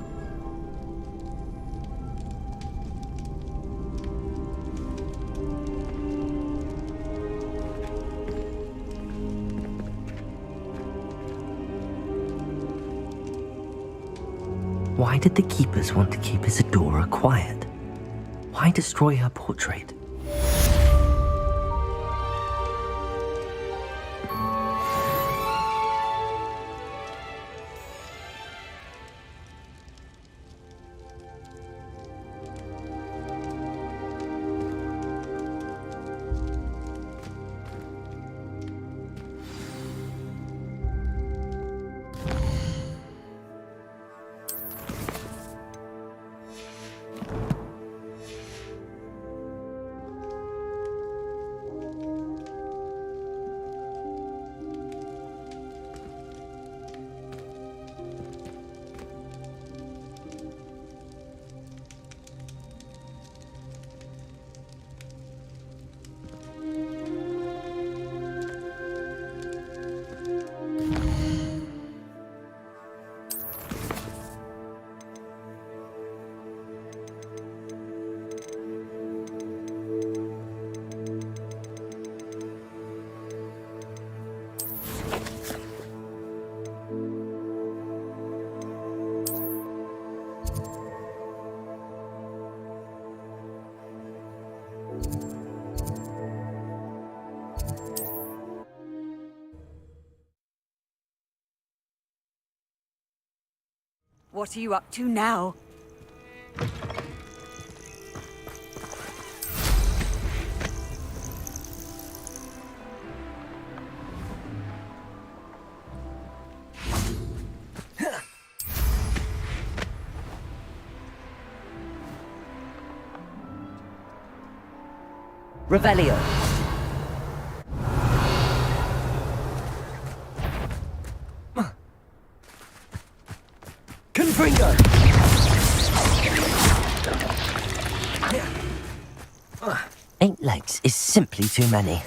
Why did the Keepers want to keep Isadora quiet? Why destroy her portrait? What are you up to now? Revelio. Confringo! 8 legs is simply too many.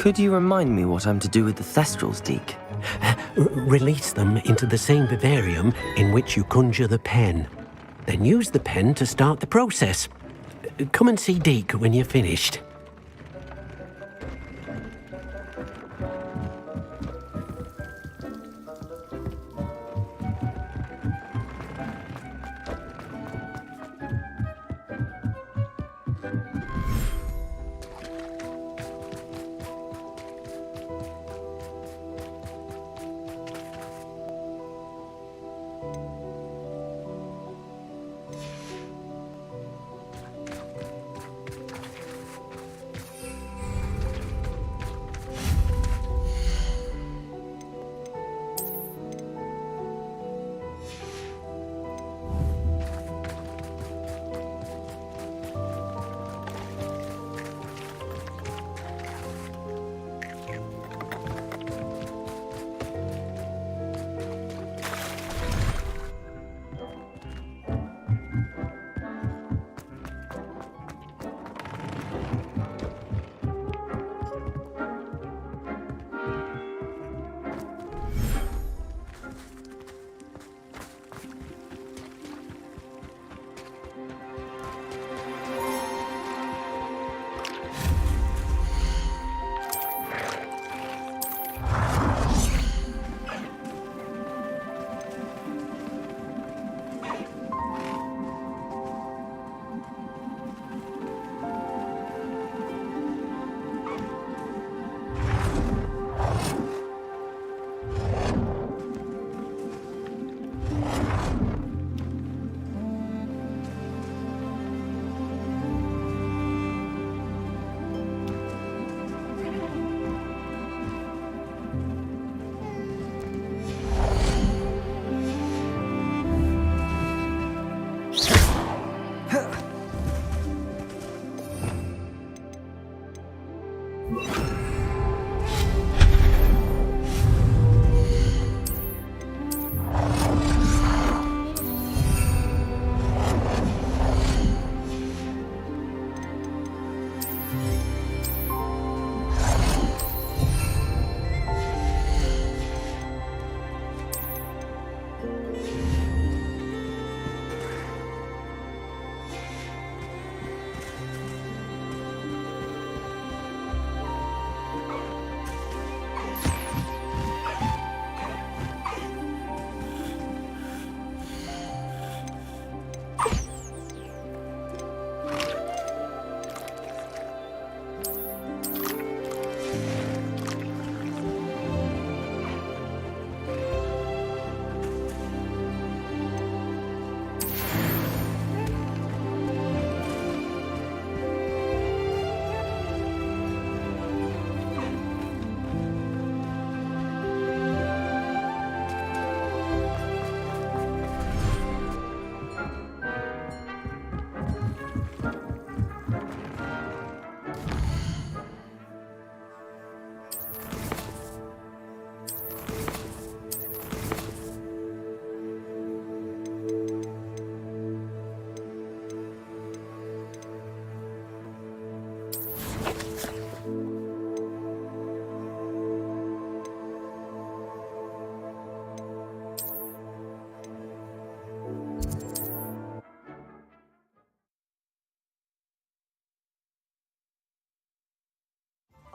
Could you remind me what I'm to do with the Thestrals, Deke? Release them into the same vivarium in which you conjure the pen. Then use the pen to start the process. Come and see Deke when you're finished.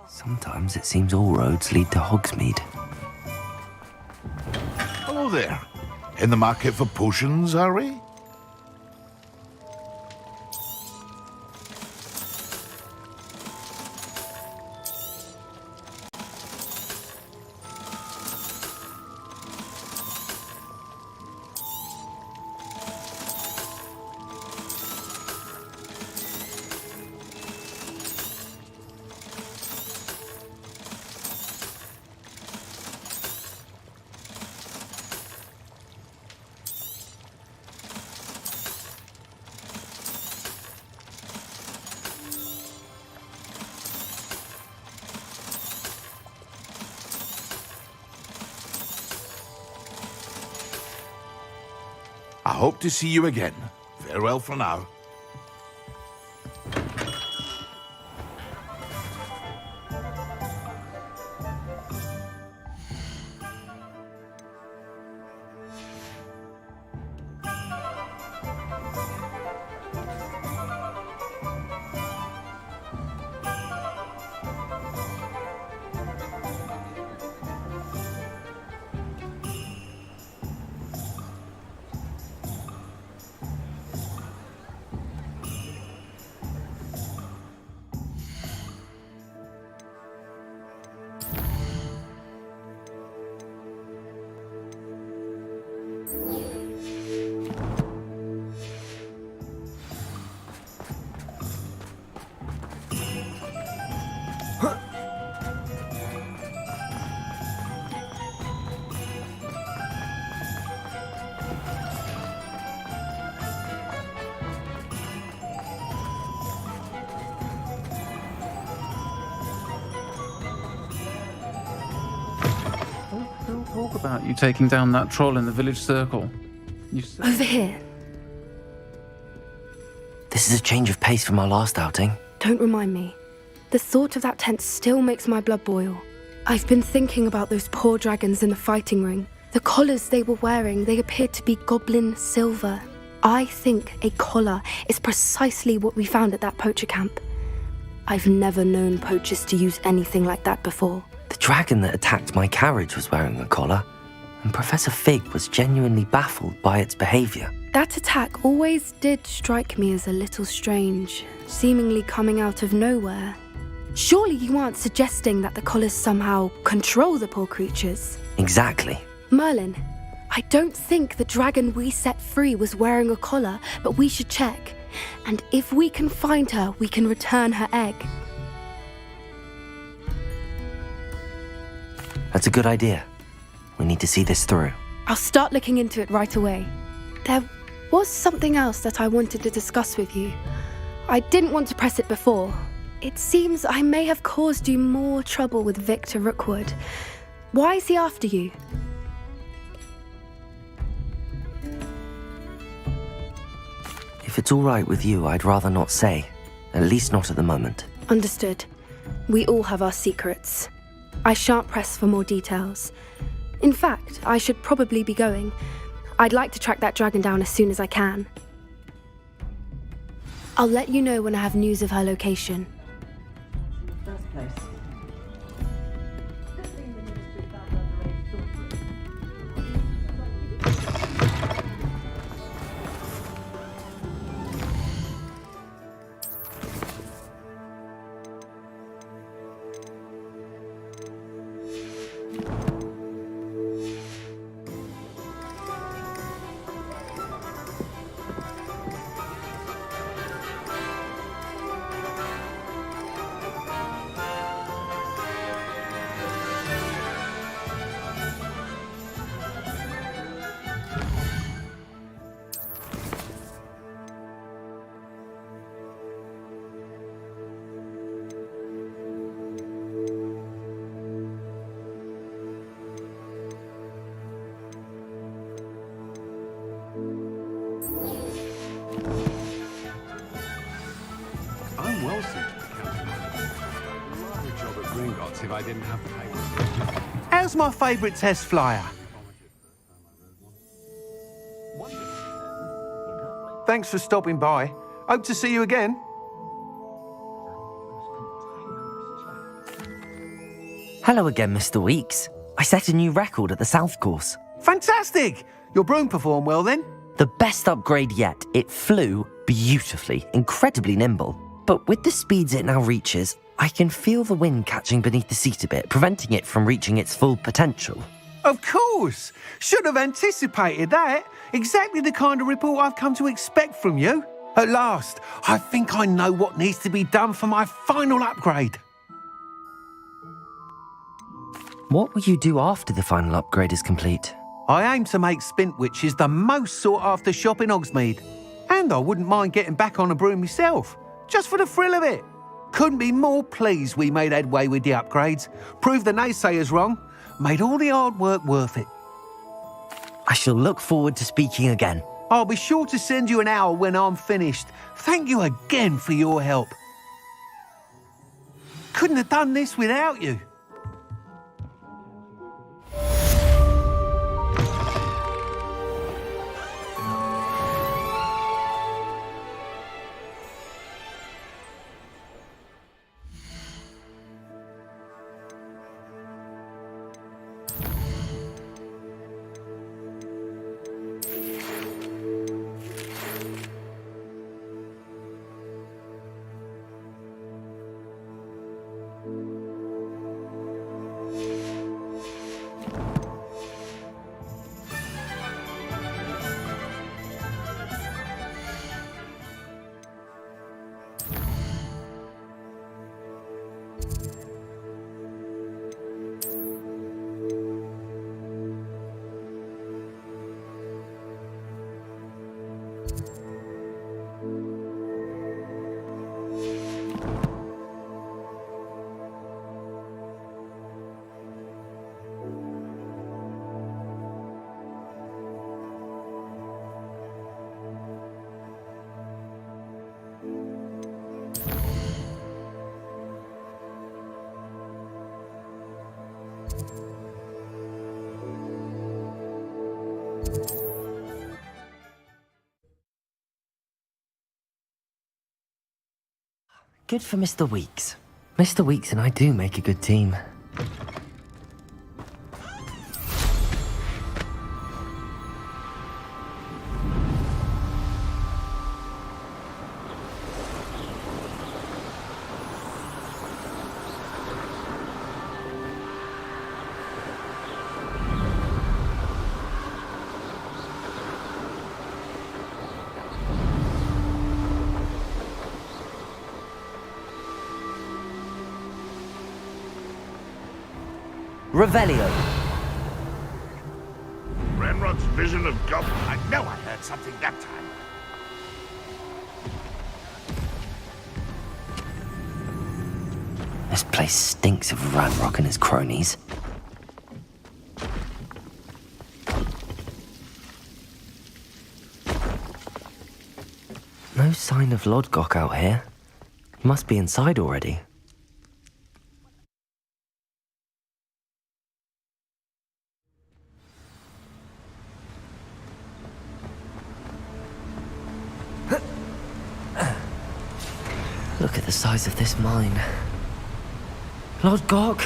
Sometimes it seems all roads lead to Hogsmeade. Hello there. In the market for potions, are we? I hope to see you again. Farewell for now. about you taking down that troll in the village circle. Over here. This is a change of pace from our last outing. Don't remind me. The thought of that tent still makes my blood boil. I've been thinking about those poor dragons in the fighting ring. The collars they were wearing, they appeared to be goblin silver. I think a collar is precisely what we found at that poacher camp. I've never known poachers to use anything like that before. The dragon that attacked my carriage was wearing a collar, and Professor Fig was genuinely baffled by its behavior. That attack always did strike me as a little strange, seemingly coming out of nowhere. Surely you aren't suggesting that the collars somehow control the poor creatures? Exactly. Merlin, I don't think the dragon we set free was wearing a collar, but we should check. And if we can find her, we can return her egg. That's a good idea. We need to see this through. I'll start looking into it right away. There was something else that I wanted to discuss with you. I didn't want to press it before. It seems I may have caused you more trouble with Victor Rookwood. Why is he after you? If it's all right with you, I'd rather not say. At least not at the moment. Understood. We all have our secrets. I shan't press for more details. In fact, I should probably be going. I'd like to track that dragon down as soon as I can. I'll let you know when I have news of her location. If I didn't have the papers. How's my favourite test flyer? Thanks for stopping by. Hope to see you again. Hello again, Mr. Weeks. I set a new record at the South Course. Fantastic! Your broom performed well then? The best upgrade yet. It flew beautifully, incredibly nimble. But with the speeds it now reaches, I can feel the wind catching beneath the seat a bit, preventing it from reaching its full potential. Of course! Should have anticipated that. Exactly the kind of report I've come to expect from you. At last, I think I know what needs to be done for my final upgrade. What will you do after the final upgrade is complete? I aim to make Spintwitches the most sought-after shop in Hogsmeade. And I wouldn't mind getting back on a broom myself, just for the thrill of it. Couldn't be more pleased we made headway with the upgrades, proved the naysayers wrong, made all the hard work worth it. I shall look forward to speaking again. I'll be sure to send you an owl when I'm finished. Thank you again for your help. Couldn't have done this without you. Good for Mr. Weeks. Mr. Weeks and I do make a good team. Revelio. Ranrock's vision of goblin. I know I heard something that time. This place stinks of Ranrock and his cronies. No sign of Lodgok out here. He must be inside already. Look at the size of this mine. Lodgok,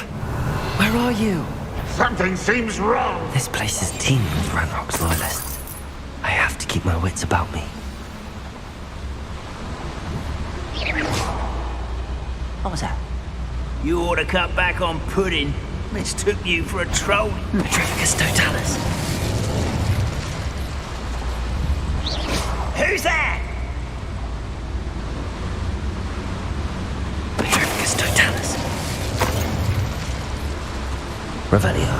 where are you? Something seems wrong. This place is teeming with Ranrock's loyalists. I have to keep my wits about me. What was that? You ought to cut back on pudding. Mistook you for a troll. Petrificus totalis. Who's that? Petrificus totalis. Revelio.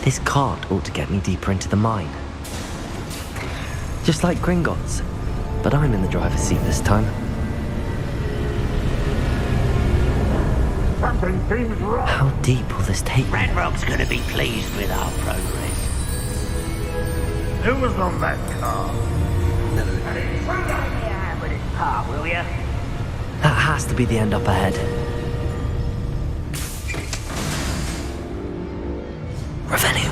This cart ought to get me deeper into the mine. Just like Gringotts, but I'm in the driver's seat this time. Something seems wrong. How deep will this take me? Ranrock's gonna be pleased with our progress. Who was on that car? With his part, will ya? That has to be the end up ahead. Revelio.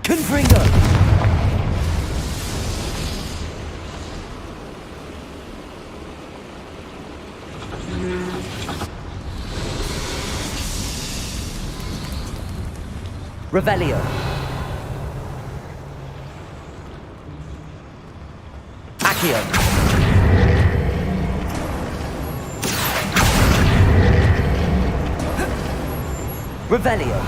Confringo! Revelio. Accio. Revelio.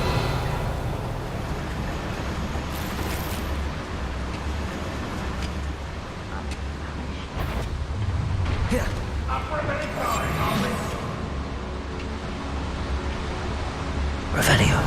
Revelio.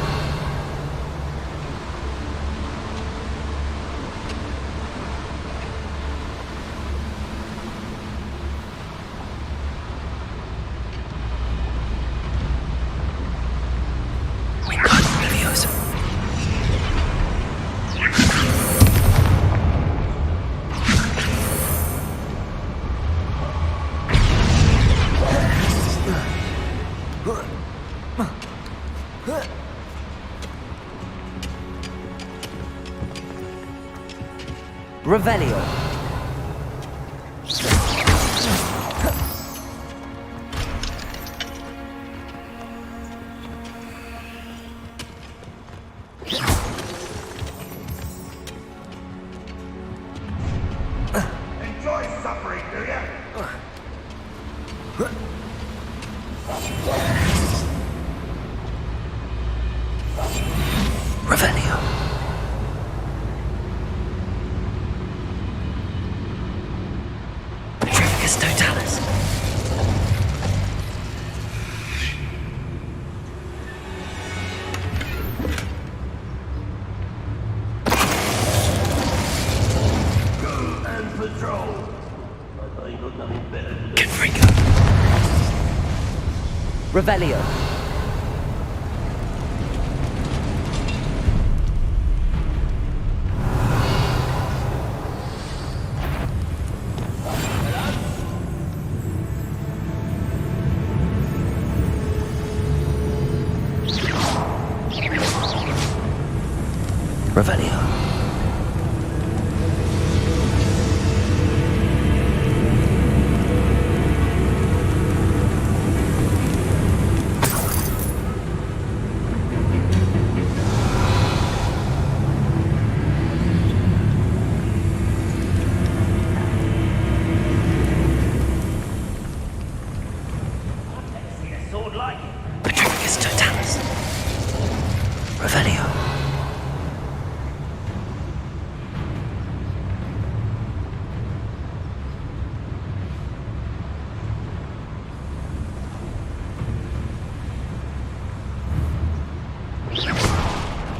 Revelio. Enjoy suffering, do ya? Revelio. Petrificus totalis. And patrol. I thought you got nothing better to do. Confringo. Revelio. Revelio. Patricus Totalis. Revelio.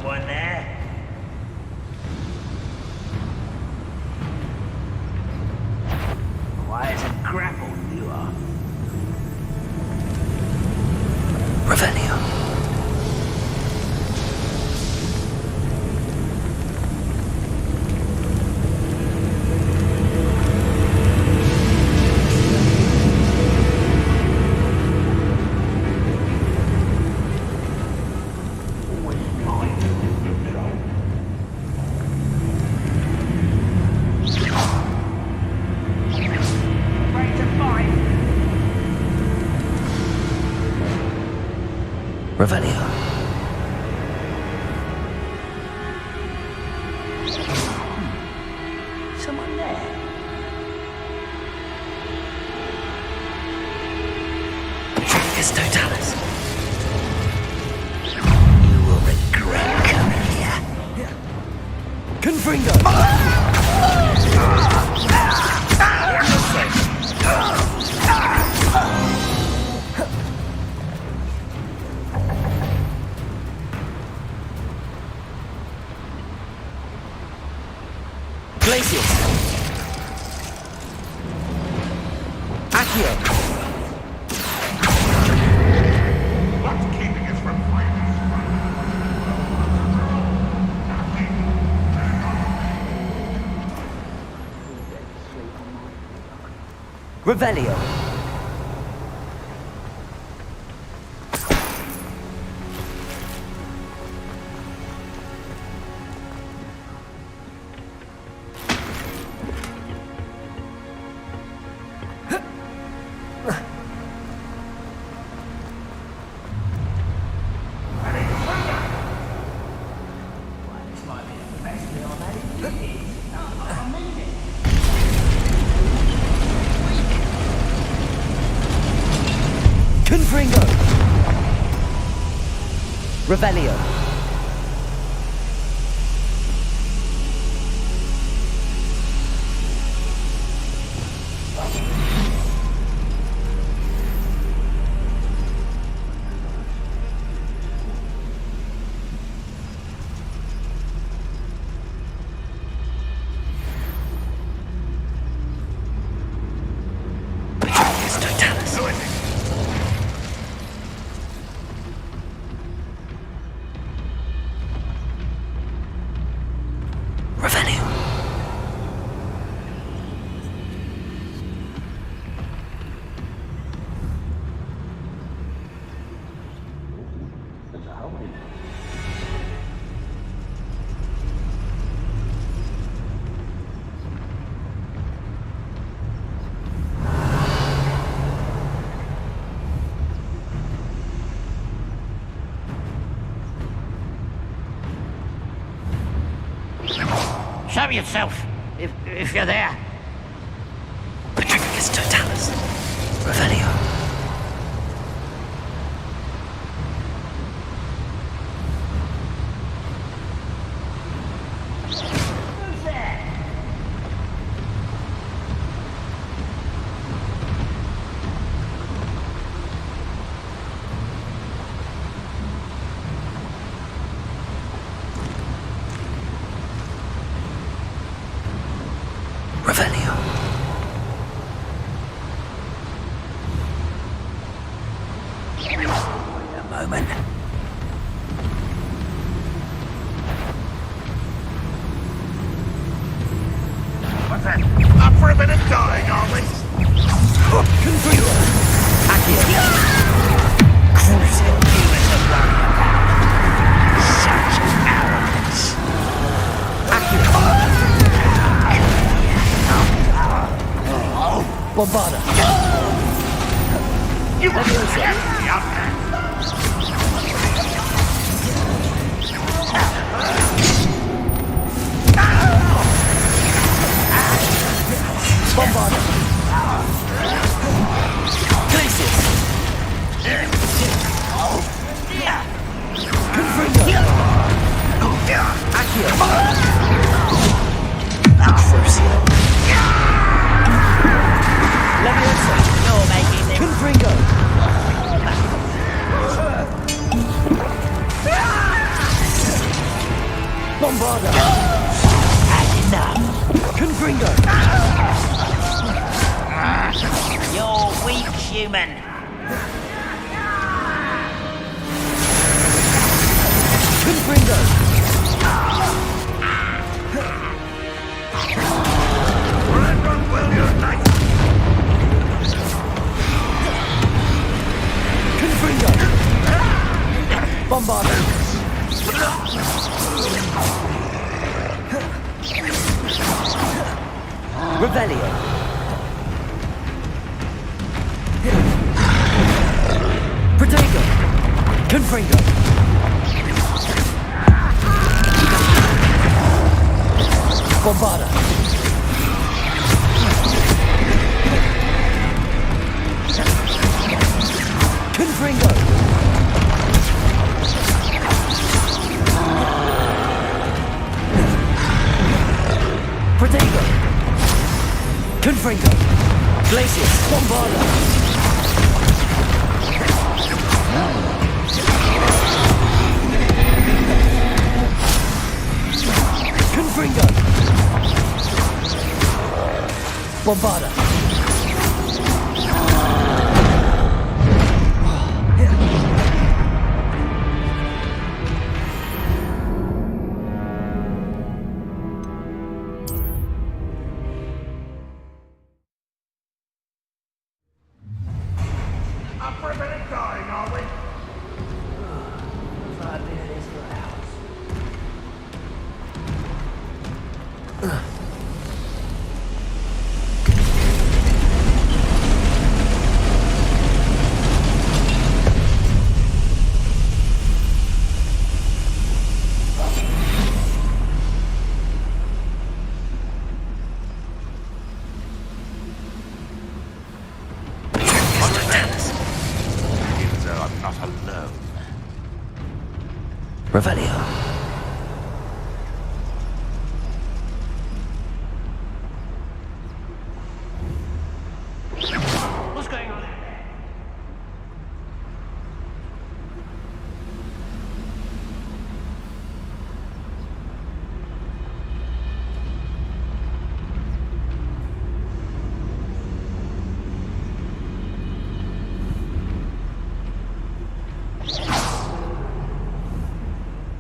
One there. Quiet as a grapple, you are. Revelio. Revelio. Someone there. Patricus Totalis. You will regret coming here. Confringo! Glacius. Accio. What's keeping us from fighting? Revelio. Confringo. Revelio. Patricus Totalis. Revelio. Show yourself, if you're there. Patricus Totalis. Revelio. Who's there? Revelio. Wait a moment. What's that? Up for a bit of dying, are we? Confringo. Crucial humans to worry about. Such arrogance. Bombarda. Bombarda. Glacius. Confringo. Accio. Exceptional. Leviosa. You're making them. Confringo. Bombarda. Had enough. Confringo. You're weak, human. Confringo. Confringo. Bombarda. Revelio. Protego. Confringo. Bombarda. Confringo. Protego. Confringo. Glacius. Bombarda. Confringo. Bombarda. Up for a bit of dying, are we? I've been at this for hours. Even though I'm not alone. Revelio. What's going on?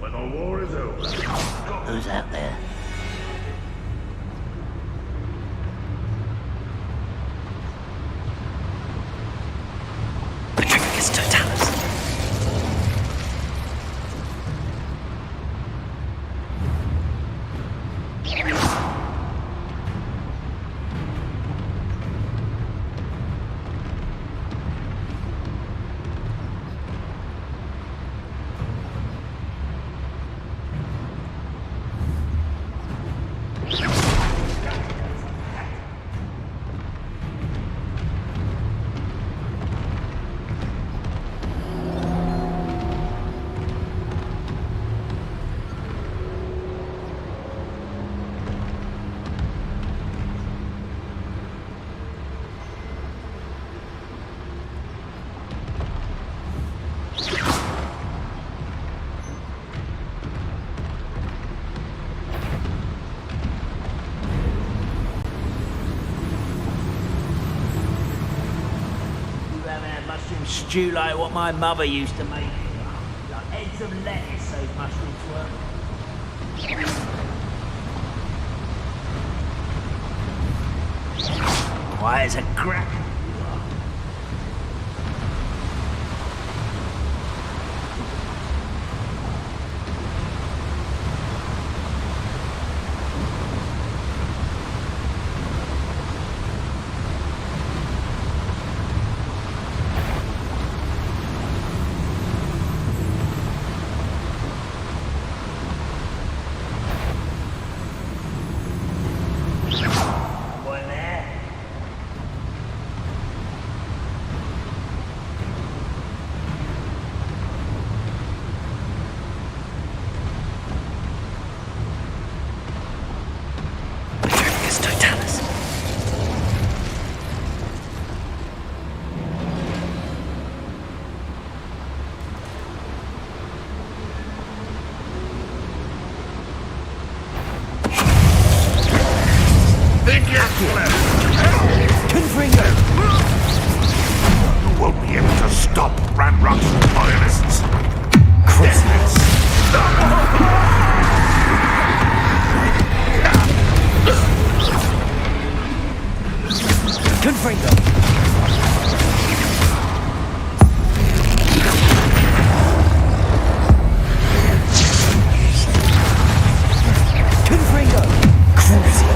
When the war is over. Who's out there? Patricus Totalis. Mushroom stew like what my mother used to make. Like heads of lettuce, those mushrooms were. Quiet as a crack. Confringo! You won't be able to stop Ranrock's loyalists. Christmas! Confringo! Confringo! Crucio!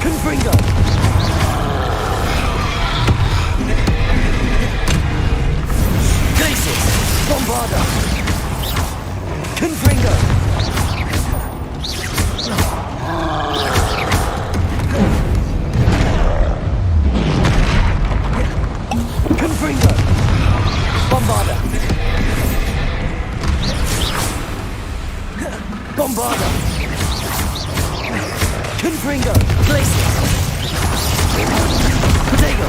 Confringo! Glacius! Bombarda! Confringo! Confringo! Bombarda! Bombarda! Confringo! Glacius! Potato!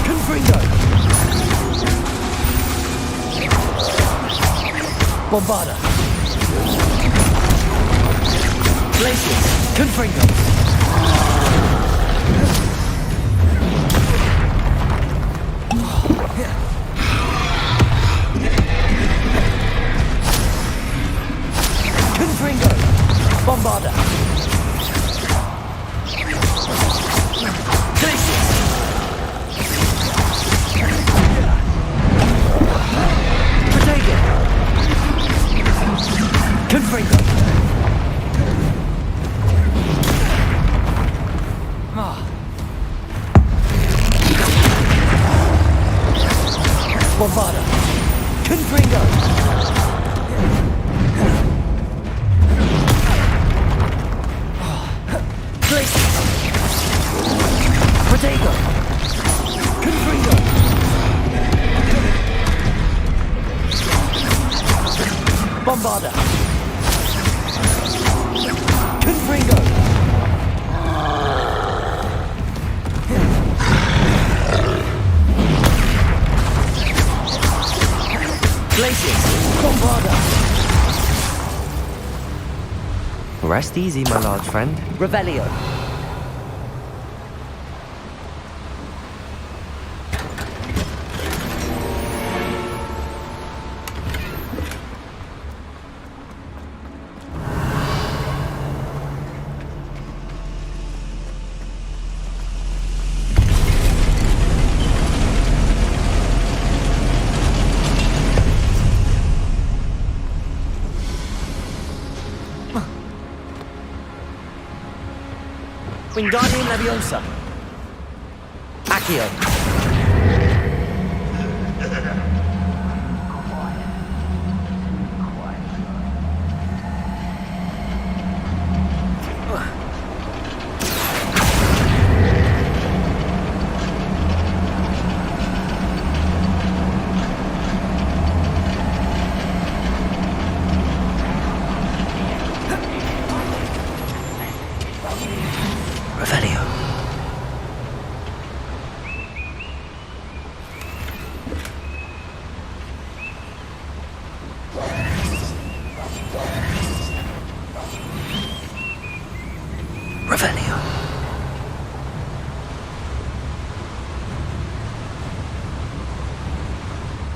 Confringo! Bombarda! Glacius! Confringo! Confringo! Bombarda! Glacius! Potato! Confringo! Bombarda! Confringo! Glacius! Potato! Confringo! Bombarda! Confringo! Glacius! Bombarda! Rest easy, my large friend. Revelio. Wingardium Leviosa. Accio. Revelio. Revelio.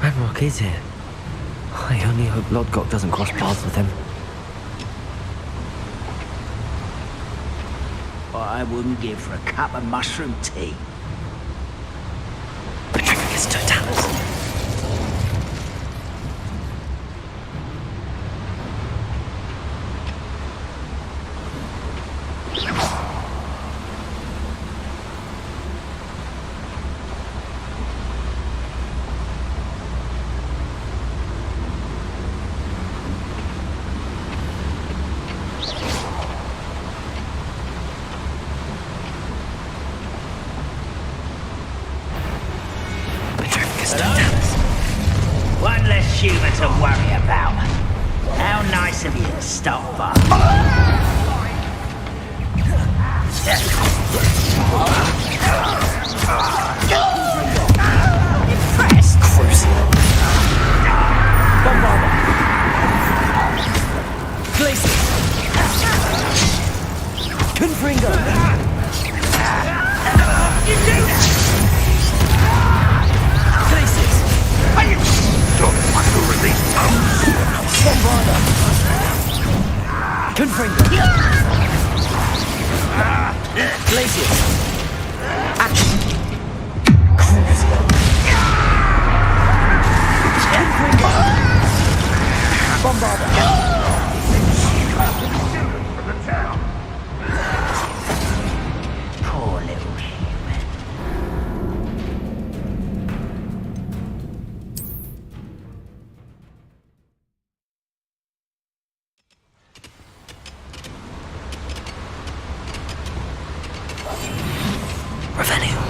Ranrock is here. I only hope Lodgok doesn't cross paths with him. I wouldn't give for a cup of mushroom tea. Petrificus totalis. One less human to worry about. How nice of you to stop by. Impressed? Crucial. Bombarda. Glacius. Confringo. You do that! Glacius. Don't want to release Bombarda. Confringo. Glacius. Action. Confringo. Bombarda. Poor little human. Revelio.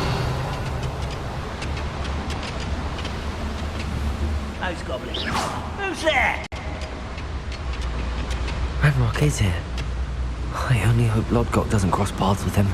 Those goblins. Who's there? Ranrock is here. I only hope Lodgok doesn't cross paths with him.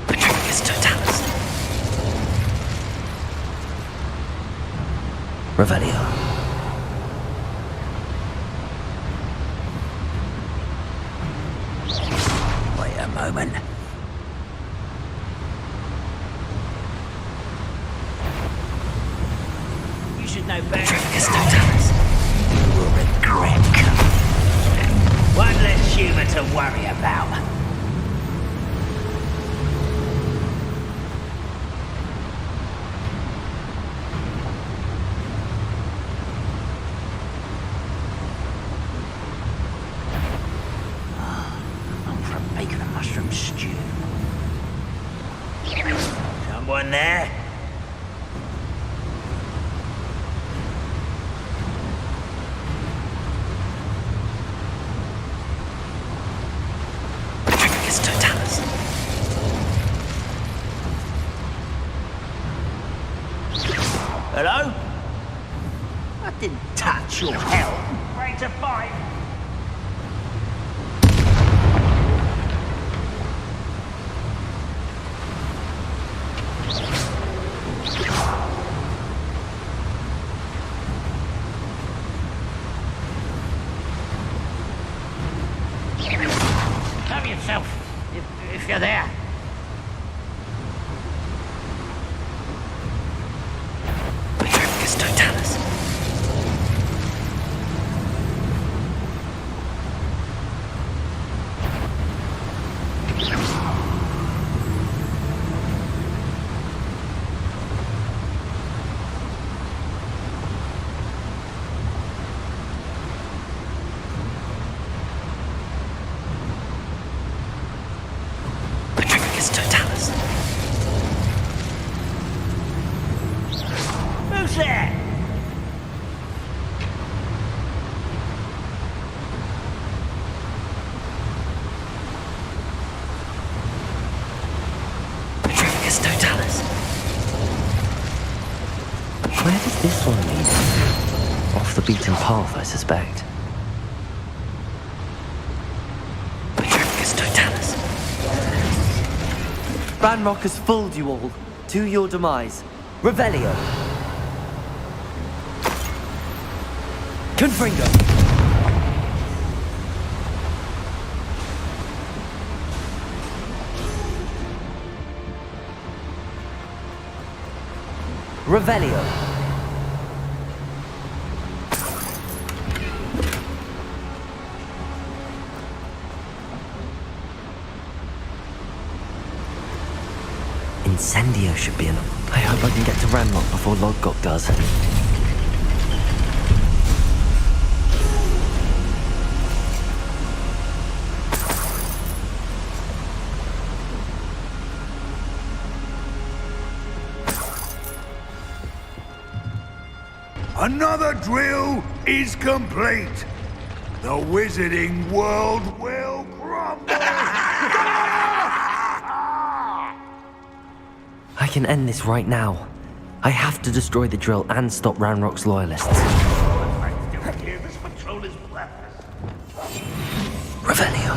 Patricius Totalis. Revelio. Wait a moment. You should know better. Patricius Totalis. You will regret coming. One less human to worry about. I'm for a bacon and mushroom stew. Someone there? Patricius Totalis. Hello? I didn't touch your hell. Ready to fight? Cover yourself, if you're there. Patricius Totalis. Patricius Totalis. Who's there? Patricius Totalis. Where does this one lead? Off the beaten path, I suspect. Patricius Totalis. Ranrock has fooled you all. To your demise. Revelio. Confringo. Revelio. Incendio should be enough. I hope I can get to Ranrock before Lodgok does. Another drill is complete. The wizarding world will crumble! I can end this right now. I have to destroy the drill and stop Ranrock's loyalists. This patrol is worthless. Revelio.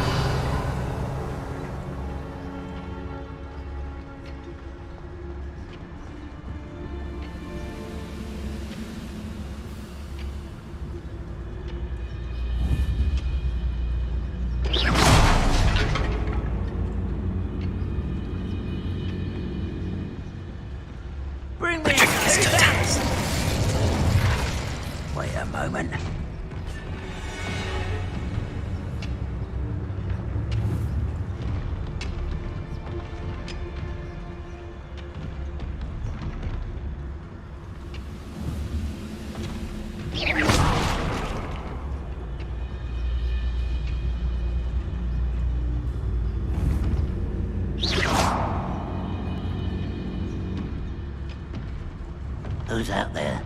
Bring me Wait a moment. Who's out there?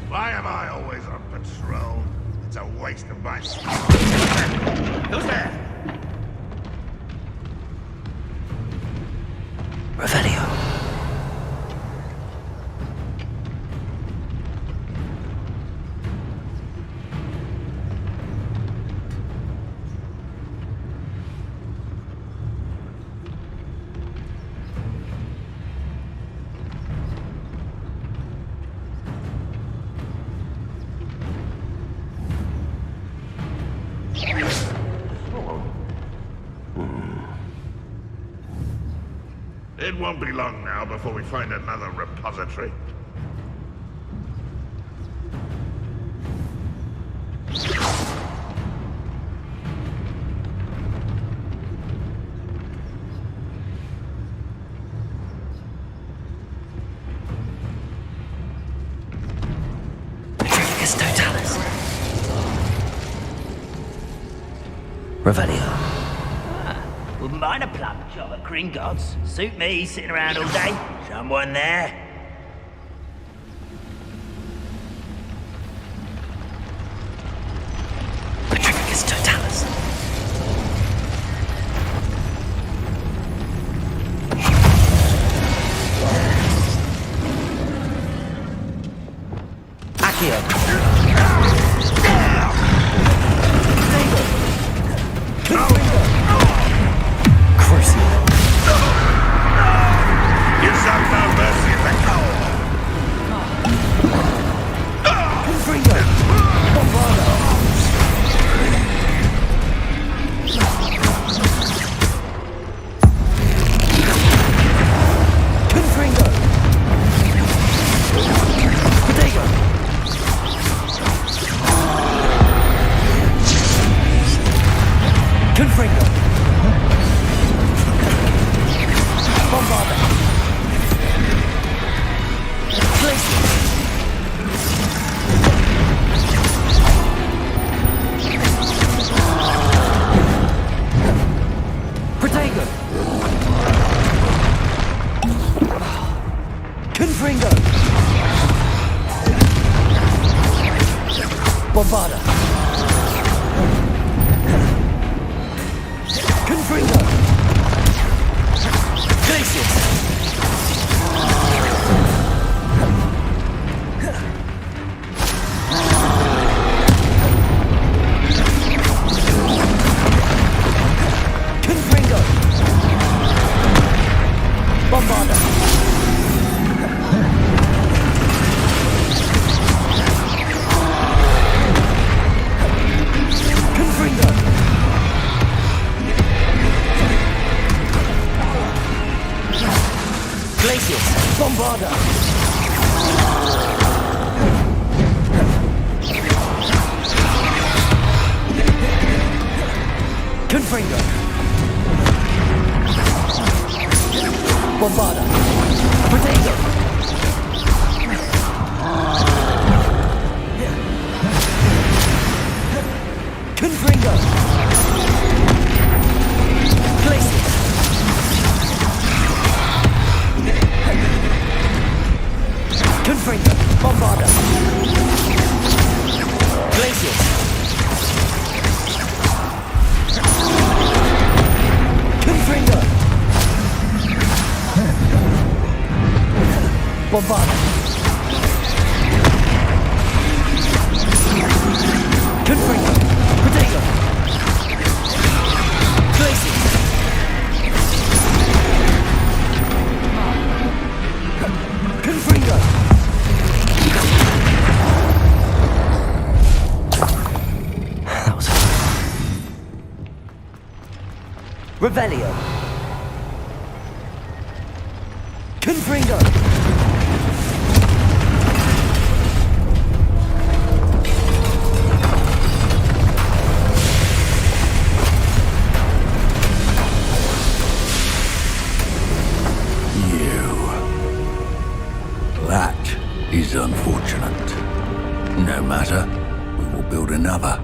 Why am I always on patrol? It's a waste of my time. Who's there? Revelio. It won't be long now before we find another repository. Revelio. Wouldn't mind a plum job at Gringotts. Suit me, sitting around all day. Someone there? Patricus Totalis. Accio. Bombard. Confringo. Potato. Glacier. Confringo. That was hard. Revelio. Confringo. That is unfortunate. No matter, we will build another.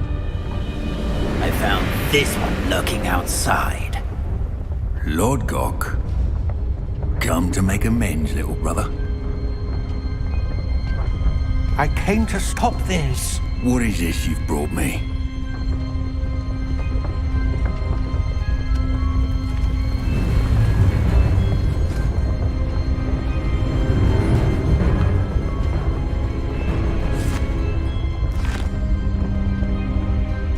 I found this one lurking outside. Lord Gok, come to make amends, little brother. I came to stop this. What is this you've brought me?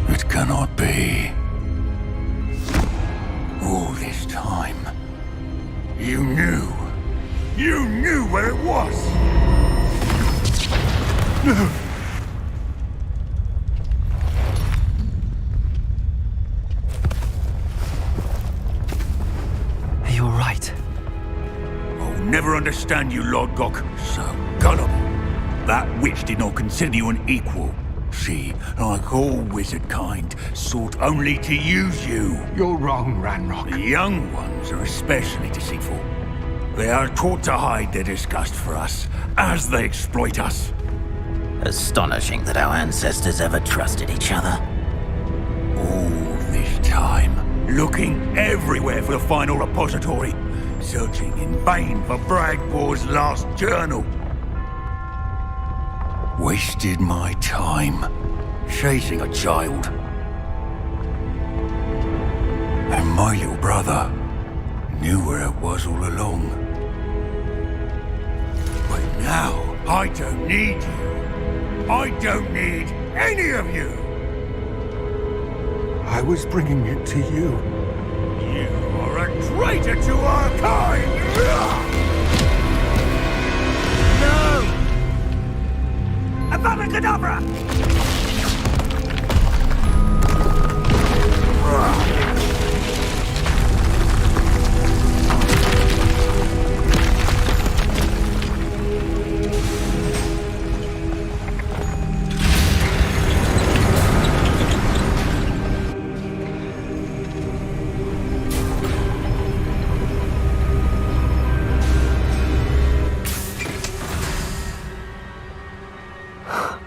It cannot be. All this time, you knew. You knew where it was. No. You're right. I'll never understand you, Lord Gok. So gullible. That witch did not consider you an equal. She, like all wizard kind, sought only to use you. You're wrong, Ranrock. The young ones are especially deceitful. They are taught to hide their disgust for us, as they exploit us. Astonishing that our ancestors ever trusted each other. All this time, looking everywhere for the final repository, searching in vain for Bragbor's last journal. Wasted my time, chasing a child. And my little brother knew where it was all along. But now, I don't need you. I don't need any of you. I was bringing it to you. You are a traitor to our kind! No! Avada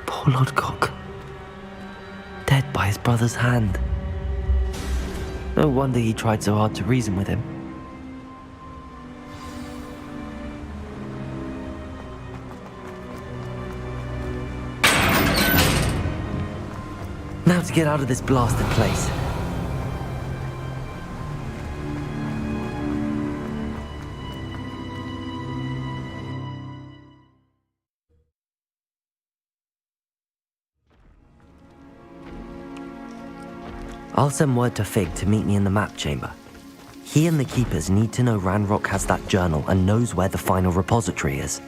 Poor Lord Gok. Dead by his brother's hand. No wonder he tried so hard to reason with him. Now to get out of this blasted place. I'll send word to Fig to meet me in the map chamber. He and the Keepers need to know Ranrock has that journal and knows where the final repository is.